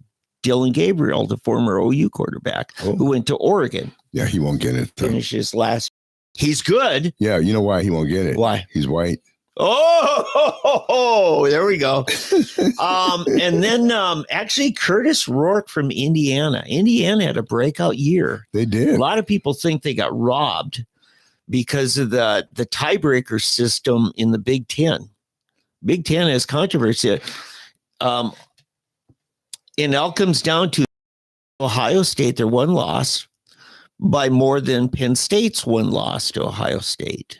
Dylan Gabriel, the former OU quarterback who went to Oregon. Yeah, he won't get it. Finishes last. He's good. Yeah, you know why he won't get it? Why? He's white. Oh, there we go. And then actually Curtis Rourke from Indiana. Indiana had a breakout year. They did. A lot of people think they got robbed because of the tiebreaker system in the Big Ten. Big Ten has controversy. And it all comes down to Ohio State, their one loss, by more than Penn State's one loss to Ohio State.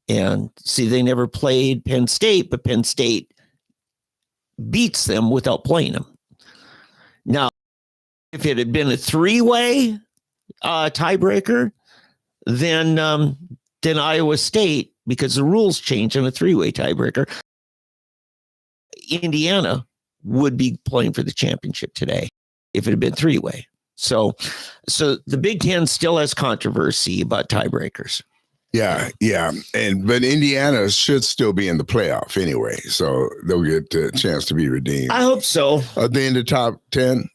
And see, they never played Penn State, but Penn State beats them without playing them. Now, if it had been a three-way tiebreaker, then Iowa State, because the rules change on a three-way tiebreaker, Indiana would be playing for the championship today if it had been three-way. So the Big Ten still has controversy about tiebreakers. Yeah. But Indiana should still be in the playoff anyway, so they'll get a chance to be redeemed. I hope so. Are they in the top 10?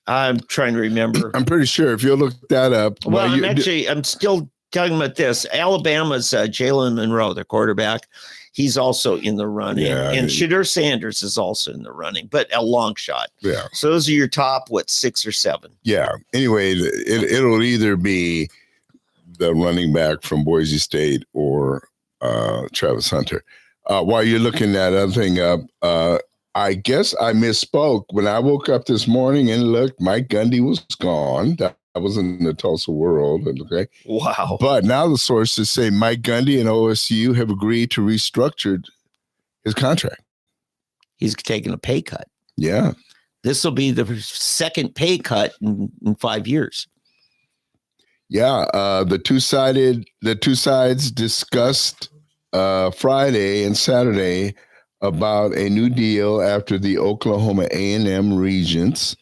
I'm trying to remember. I'm pretty sure if you'll look that up. Well, I'm still talking about this. Alabama's Jalen Monroe, their quarterback. He's also in the running. Yeah, and Shadur Sanders is also in the running, but a long shot. Yeah. So those are your top, 6 or 7? Yeah. Anyway, it'll either be the running back from Boise State or Travis Hunter. While you're looking that other thing up, I guess I misspoke. When I woke up this morning and looked, Mike Gundy was gone. That was in the Tulsa World. Okay. Wow. But now the sources say Mike Gundy and OSU have agreed to restructure his contract. He's taking a pay cut. Yeah. This will be the second pay cut in 5 years. Yeah. The two sides discussed Friday and Saturday about a new deal after the Oklahoma A&M regents,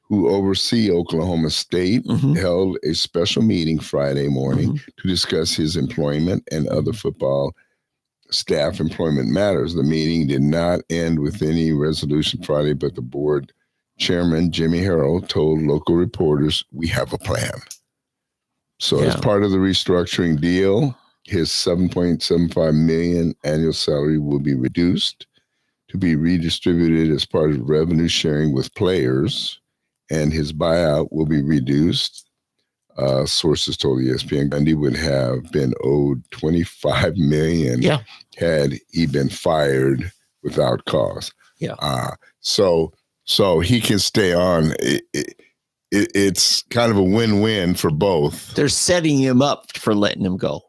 who oversee Oklahoma State, held a special meeting Friday morning to discuss his employment and other football staff employment matters. The meeting did not end with any resolution Friday, but the board chairman, Jimmy Harrell, told local reporters, "We have a plan." So as part of the restructuring deal, his $7.75 million annual salary will be reduced to be redistributed as part of revenue sharing with players, and his buyout will be reduced. Sources told ESPN Gundy would have been owed $25 million had he been fired without cause. So he can stay on. It's kind of a win-win for both. They're setting him up for letting him go.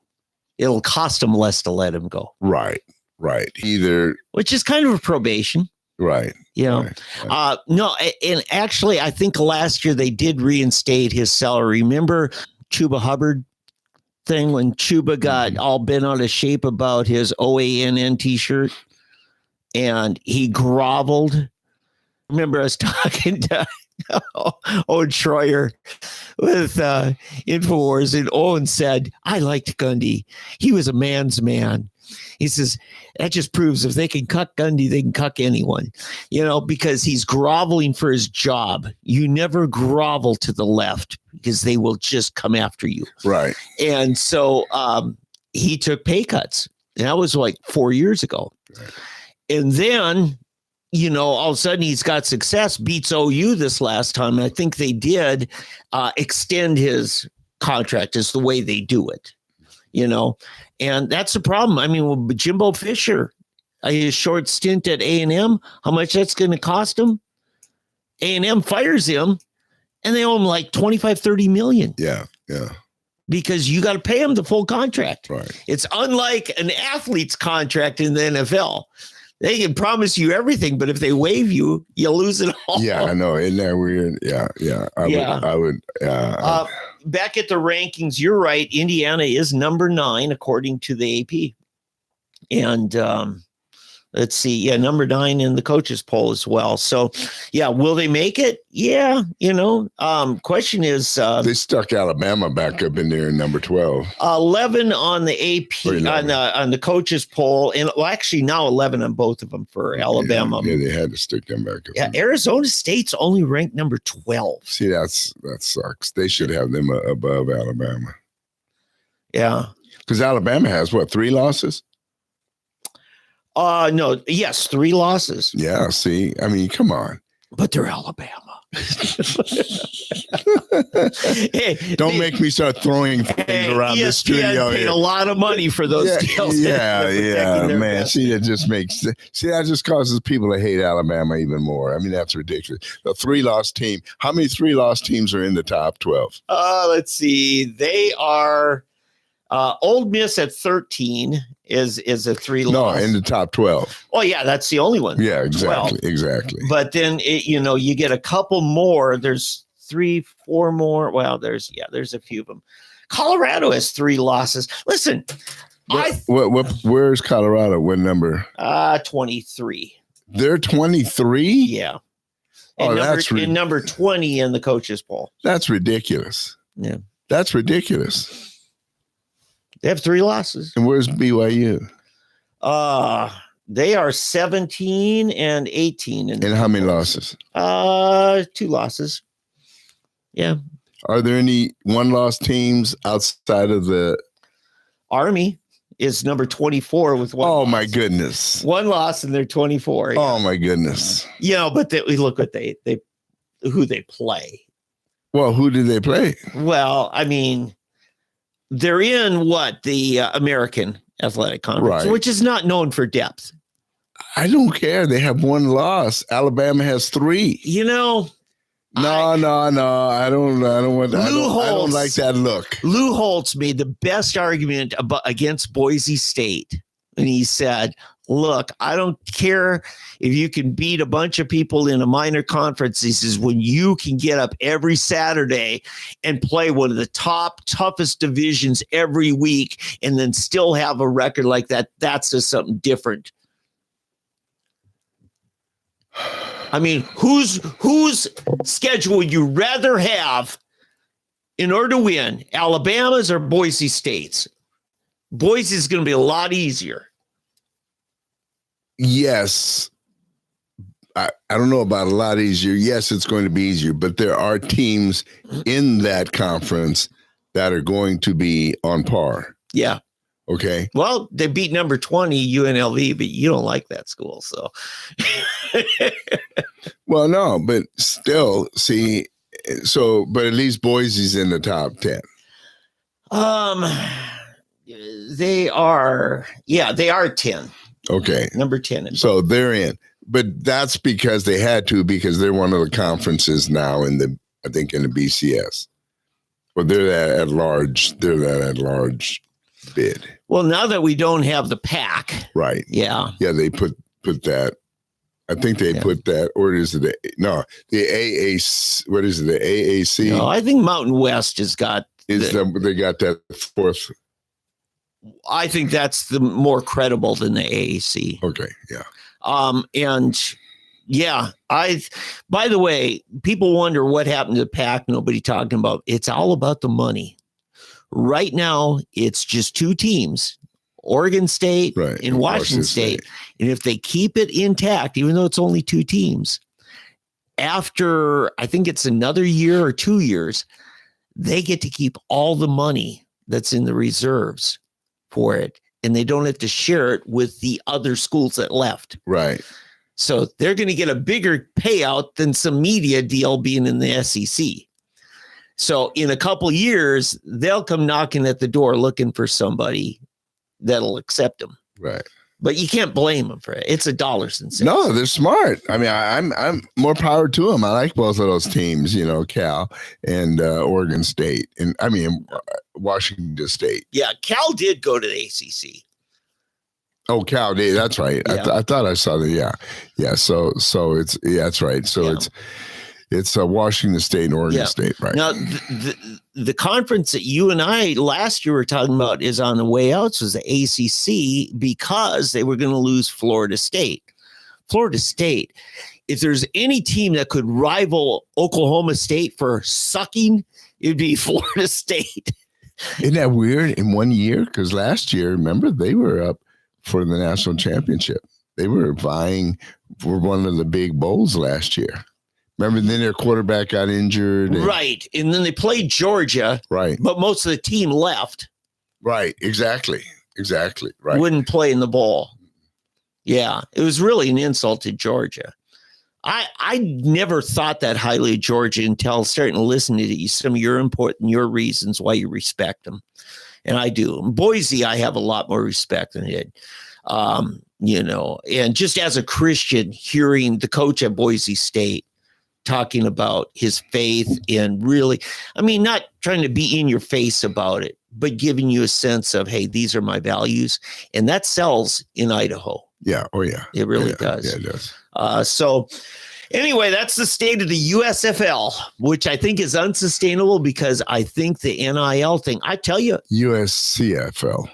It'll cost him less to let him go. Right. Which is kind of a probation. Right. Right. No, and actually, I think last year they did reinstate his salary. Remember Chuba Hubbard thing when Chuba got all bent out of shape about his OANN t-shirt and he groveled? Remember us talking to Owen Schroyer with InfoWars, and Owen said, "I liked Gundy. He was a man's man." He says, that just proves if they can cuck Gundy, they can cuck anyone, because he's groveling for his job. You never grovel to the left because they will just come after you. Right. And so he took pay cuts. And that was like 4 years ago. Right. And then, all of a sudden he's got success, beats OU this last time. And I think they did extend his contract is the way they do it. And that's the problem. I mean, with Jimbo Fisher, his short stint at A&M, how much that's going to cost him? A&M fires him, and they owe him like 25, 30 million. Yeah. Because you got to pay him the full contract. Right. It's unlike an athlete's contract in the NFL. They can promise you everything, but if they waive you, you lose it all. Yeah, I know. Isn't that weird? Yeah. I would. Back at the rankings, you're right. Indiana is number 9, according to the AP. And let's see. Number 9 in the coaches poll as well. So, will they make it? Yeah. Question is. They stuck Alabama back up in there in number 12. 11 on the AP, on the coaches poll. And actually now 11 on both of them for Alabama. Yeah, they had to stick them back up. Yeah, Arizona State's only ranked number 12. See, that sucks. They should have them above Alabama. Yeah. Because Alabama has, 3 losses? No. Yes, 3 losses. Yeah, see? I mean, come on. But they're Alabama. Don't make me start throwing things around the studio paid a lot of money for those deals. Yeah, man. See, that just causes people to hate Alabama even more. I mean, that's ridiculous. The 3-loss team. How many 3-loss teams are in the top 12? Let's see. They are Ole Miss at 13 is a 3-loss. No, in the top 12. Oh, yeah, that's the only one. Yeah, exactly. But then, you get a couple more. There's 3, 4 more. Well, there's a few of them. Colorado has 3 losses. Listen. Where's Colorado? What number? 23. They're 23? Yeah. And that's number 20 in the coaches poll. That's ridiculous. Yeah. That's ridiculous. They have 3 losses. And where's BYU? They are 17 and 18. And how many losses? 2 losses. Yeah. Are there any 1-loss teams outside of the Army? Is number 24 with 1 loss. loss. My goodness. 1 loss and they're 24. Yeah. Oh my goodness. But we look what who they play. Well, who did they play? Well, I mean, they're in the American Athletic Conference, Right. which is not known for depth. I don't care. They have one loss. Alabama has 3. No. I don't like that look. Lou Holtz made the best argument against Boise State. And he said, look, I don't care if you can beat a bunch of people in a minor conference. He says, when you can get up every Saturday and play one of the toughest divisions every week and then still have a record like that, that's just something different. I mean, whose schedule would you rather have in order to win? Alabama's or Boise State's? Boise's going to be a lot easier. Yes. I don't know about a lot easier. Yes, it's going to be easier, but there are teams in that conference that are going to be on par. Yeah. Okay. Well, they beat number 20 UNLV, but you don't like that school, so. Well, no, but still, see, but at least Boise's in the top 10. They are 10. Okay. Number 10. So they're in. But that's because they had to, because they're one of the conferences now in the BCS. Well, they're that at large. They're that at large bid. Well, now that we don't have the pack. Right. Yeah. Yeah, they put that. I think they put that, or is it the AAC? What is it? The AAC? No, I think Mountain West has got. They got that 4th. I think that's the more credible than the AAC. Okay. Yeah. By the way, people wonder what happened to the pack. Nobody talking about. It's all about the money. Right now, it's just 2 teams, Oregon State and Washington State. And if they keep it intact, even though it's only 2 teams, after I think it's another year or 2 years, they get to keep all the money that's in the reserves for it. And they don't have to share it with the other schools that left. Right. So they're going to get a bigger payout than some media deal being in the SEC. So in a couple of years, they'll come knocking at the door looking for somebody that'll accept them. Right. But you can't blame them for it. It's a dollars and cents. No, they're smart. I mean, I'm more power to them. I like both of those teams, Cal and Oregon State, and Washington State. Yeah, Cal did go to the ACC. Oh, Cal did. That's right. Yeah. I thought I saw that. Yeah. So it's that's right. So it's Washington State and Oregon State, right? Now, the conference that you and I last year were talking about is on the way out. So was the ACC, because they were going to lose Florida State. Florida State, if there's any team that could rival Oklahoma State for sucking, it'd be Florida State. Isn't that weird? In 1 year? Because last year, remember, they were up for the national championship. They were vying for one of the big bowls last year. Remember, then their quarterback got injured. Right. And then they played Georgia. Right. But most of the team left. Right. Exactly. Right. Wouldn't play in the bowl. Yeah. It was really an insult to Georgia. I never thought that highly of Georgia until starting to listen to you, some of your reasons why you respect them. And I do. In Boise, I have a lot more respect than it. And just as a Christian, hearing the coach at Boise State talking about his faith and really, not trying to be in your face about it, but giving you a sense of, hey, these are my values. And that sells in Idaho. Yeah. Oh, yeah. It really does. Yeah, it does. So anyway, that's the state of the USFL, which I think is unsustainable because I think the NIL thing, I tell you. USCFL.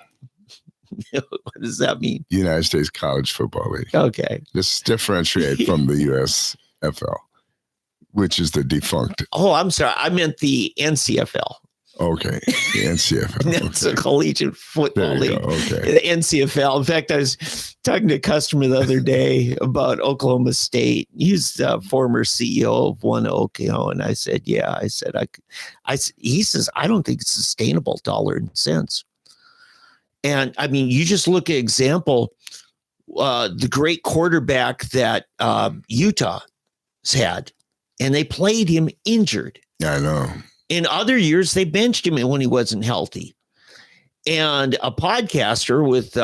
What does that mean? United States College Football League. Okay. Let's differentiate from the USFL, which is the defunct. Oh, I'm sorry. I meant the NCFL. Okay. The NCFL. That's a collegiate football league. Okay. The NCFL. In fact, I was talking to a customer the other day about Oklahoma State. He's the former CEO of one Oklahoma. And I said, yeah, he says, I don't think it's sustainable dollars and cents. And you just look at example, the great quarterback that Utah's had, and they played him injured. I know. In other years, they benched him when he wasn't healthy. And a podcaster with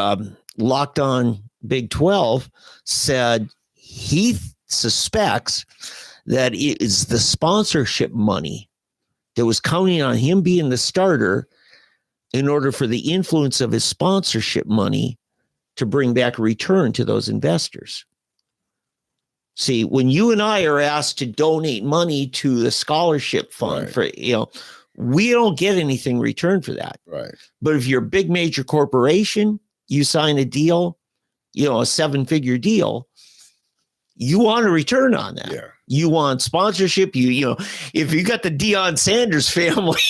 Locked On Big 12 said he suspects that it is the sponsorship money that was counting on him being the starter in order for the influence of his sponsorship money to bring back a return to those investors. See, when you and I are asked to donate money to the scholarship fund for, we don't get anything returned for that. Right. But if you're a big major corporation, you sign a deal, a 7-figure deal, you want a return on that. Yeah. You want sponsorship. If you got the Deion Sanders family,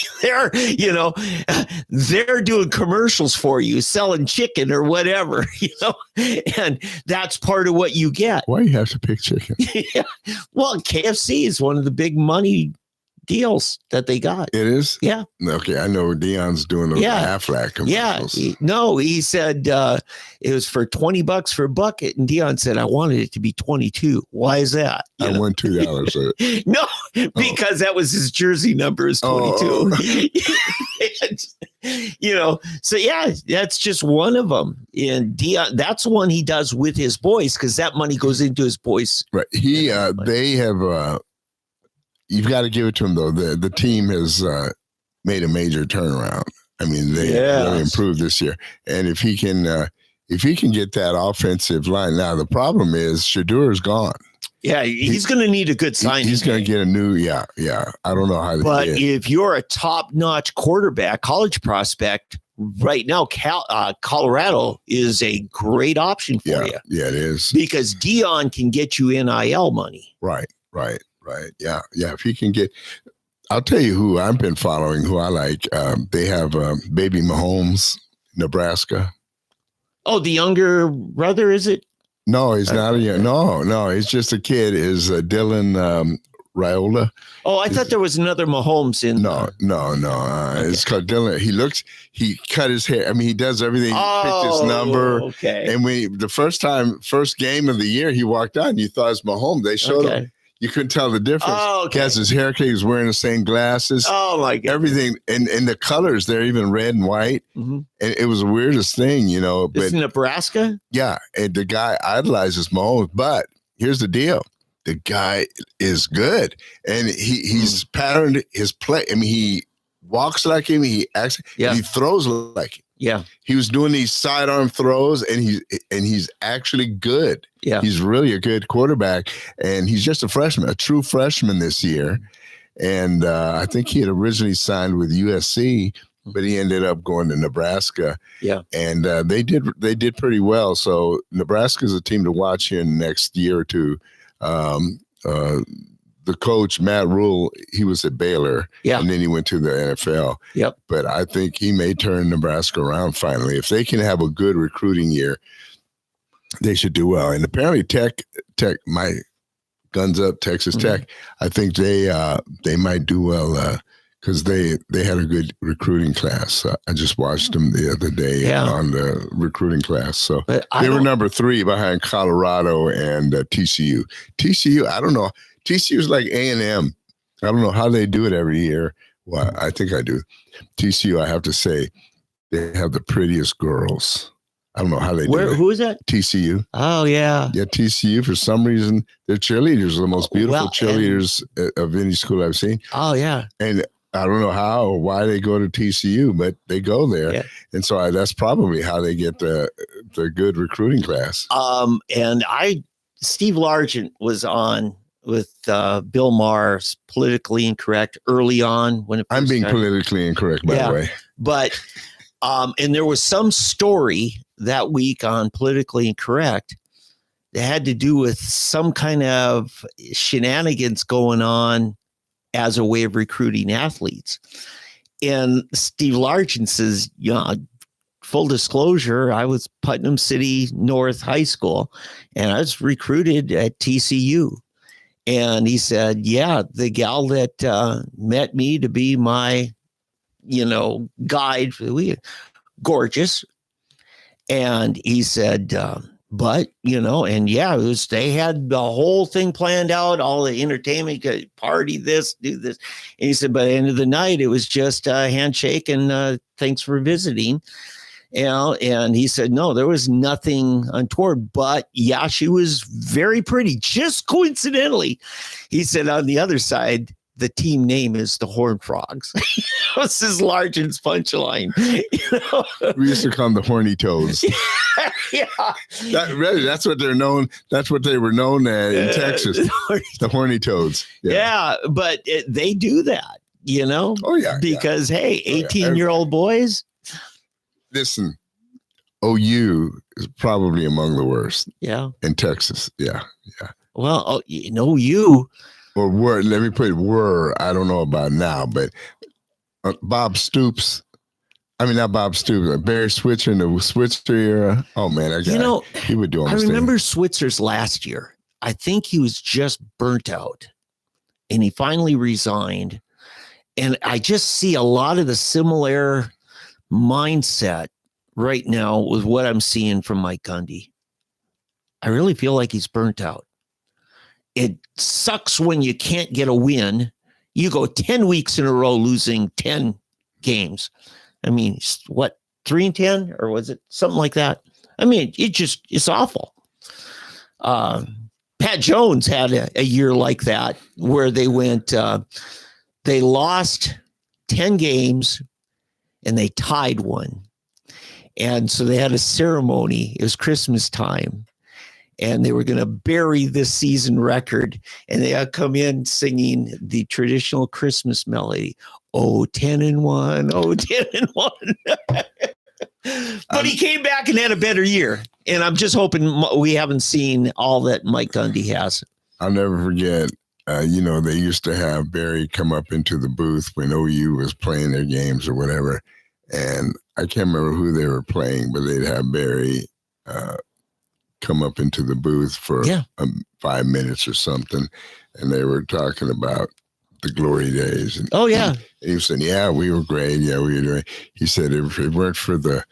they're doing commercials for you, selling chicken or whatever, and that's part of what you get. Why do you have to pick chicken? Yeah. Well, KFC is one of the big money deals that they got. It is? Yeah. Okay, I know Deion's doing the Aflac commercials. Yeah. He said it was for $20 for a bucket, and Deion said, I wanted it to be 22. Why is that? I won $2. No, because that was his jersey number is 22. So yeah, that's just one of them. And Deion, that's one he does with his boys, because that money goes into his boys. Right. They have you've got to give it to him, though. The team has made a major turnaround. I mean, they really improved this year. And if he can get that offensive line, now the problem is Shadur's gone. Yeah, he's going to need a good signing. He's going to get a new, I don't know how. But if you're a top-notch quarterback, college prospect, right now, Colorado is a great option for you. Yeah, it is. Because Deion can get you NIL money. Right. Yeah. If he can get, I'll tell you who I've been following, who I like. They have Baby Mahomes, Nebraska. Oh, the younger brother, is it? No, he's not a young. No, he's just a kid. Is Dylan Raiola? Oh, I thought there was another Mahomes in. No. It's called Dylan. He cut his hair. I mean, he does everything. He picked his number. Okay. And the first game of the year, he walked out and you thought it was Mahomes. They showed him. You couldn't tell the difference. Oh, okay. He has his haircut. He's wearing the same glasses. Oh, my God. Everything. And the colors, they're even red and white. Mm-hmm. And it was the weirdest thing, But it's Nebraska? Yeah. And the guy idolizes Mahomes. But here's the deal. The guy is good. And he's patterned his play. I mean, he walks like him. He acts. And he throws like him. Yeah. He was doing these sidearm throws, and he's actually good. Yeah. He's really a good quarterback, and he's just a freshman, a true freshman this year. And I think he had originally signed with USC, but he ended up going to Nebraska. Yeah. And they did pretty well. So Nebraska's a team to watch here in the next year or two. The coach, Matt Rule, he was at Baylor, and then he went to the NFL. Yep. But I think he may turn Nebraska around finally. If they can have a good recruiting year, they should do well. And apparently Tech, my guns up, Texas Tech, I think they might do well because they had a good recruiting class. I just watched them the other day on the recruiting class. So they were number 3 behind Colorado and TCU. TCU, I don't know. TCU is like A&M. I don't know how they do it every year. Well, I think I do. TCU, I have to say, they have the prettiest girls. I don't know how they do it. Who is that? TCU. Oh, yeah. Yeah, TCU, for some reason, their cheerleaders are the most beautiful cheerleaders of any school I've seen. Oh, yeah. And I don't know how or why they go to TCU, but they go there. Yeah. And so that's probably how they get the good recruiting class. And Steve Largent was on with Bill Maher's Politically Incorrect early on when I'm being politically incorrect, by the way. But and there was some story that week on Politically Incorrect that had to do with some kind of shenanigans going on as a way of recruiting athletes. And Steve Largent says, full disclosure, I was Putnam City North High School and I was recruited at TCU. And he said, the gal that met me to be my, guide for the week, gorgeous. And he said, But, and yeah, they had the whole thing planned out, all the entertainment, party, this, do this. And he said, by the end of the night, it was just a handshake and thanks for visiting. And he said, no, there was nothing untoward, but yeah, she was very pretty. Just coincidentally, he said on the other side, the team name is the Horned Frogs. This is large and punchline. We used to call them the Horny Toads. Yeah. That's what they're known. That's what they were known as in Texas. The Horny Toads. Yeah, but they do that, Oh, yeah. Because, hey, 18-year-old boys. Listen, OU is probably among the worst. Yeah. In Texas. Yeah. Well, you. Or were, let me put it, I don't know about now, but Bob Stoops. I mean, not Bob Stoops, Barry Switzer in the Switzer era. Oh, man, that guy, he would do I remember Switzer's last year. I think he was just burnt out and he finally resigned. And I just see a lot of the similar mindset right now with what I'm seeing from Mike Gundy. I really feel like he's burnt out. It sucks when you can't get a win. You go 10 weeks in a row losing 10 games. I mean, what, 3-10 or was it something like that? I mean, it's awful. Pat Jones had a year like that where they they lost 10 games and they tied one. And so they had a ceremony. It was Christmas time. And they were going to bury this season record. And they had come in singing the traditional Christmas melody. Oh, 10-1. Oh, 10-1. But he came back and had a better year. And I'm just hoping we haven't seen all that Mike Gundy has. I'll never forget, they used to have Barry come up into the booth when OU was playing their games or whatever. And I can't remember who they were playing, but they'd have Barry come up into the booth for 5 minutes or something, and they were talking about the glory days. And, oh, yeah. And he was saying, yeah, we were great. Yeah, we were doing. He said, if it weren't for the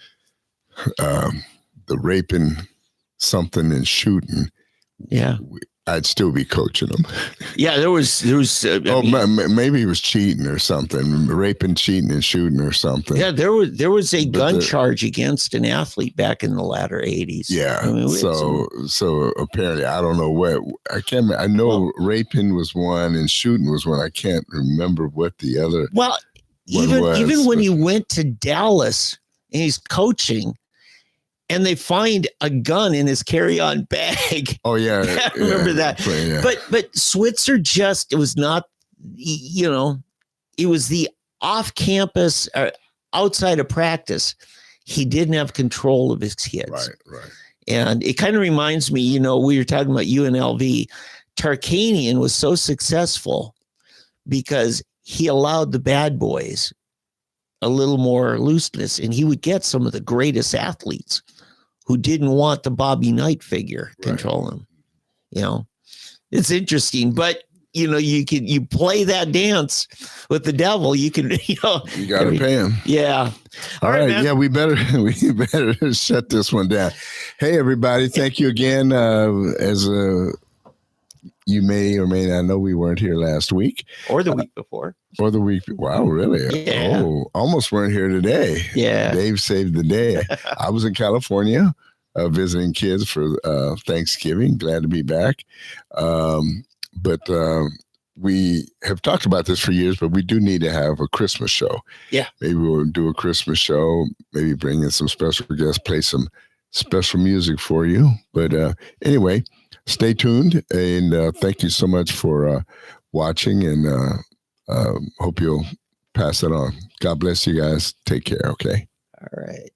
raping something and shooting, I'd still be coaching them. Yeah, there was. Maybe he was cheating or something, raping, cheating, and shooting or something. Yeah, there was a gun charge against an athlete back in the latter 80s. Yeah, I mean, so apparently, I don't know what I can't. I know raping was one and shooting was one. I can't remember what the other. Well, even when he went to Dallas and he's coaching. And they find a gun in his carry-on bag. Oh, yeah. I remember that. Yeah. But Switzer it was not, it was the off-campus, outside of practice. He didn't have control of his kids. Right. And it kind of reminds me, we were talking about UNLV. Tarkanian was so successful because he allowed the bad boys a little more looseness, and he would get some of the greatest athletes who didn't want the Bobby Knight figure controlling him. It's interesting, but you play that dance with the devil. You can, you got to pay him. Yeah. All right. Man. Yeah, we better shut this one down. Hey, everybody. Thank you again. You may or may not know we weren't here last week. Or the week before. Wow, really? Yeah. Oh, almost weren't here today. Yeah. Dave saved the day. I was in California visiting kids for Thanksgiving. Glad to be back. But we have talked about this for years, but we do need to have a Christmas show. Yeah. Maybe we'll do a Christmas show, maybe bring in some special guests, play some special music for you. But anyway, stay tuned, and thank you so much for watching, and hope you'll pass it on. God bless you guys. Take care, okay? All right.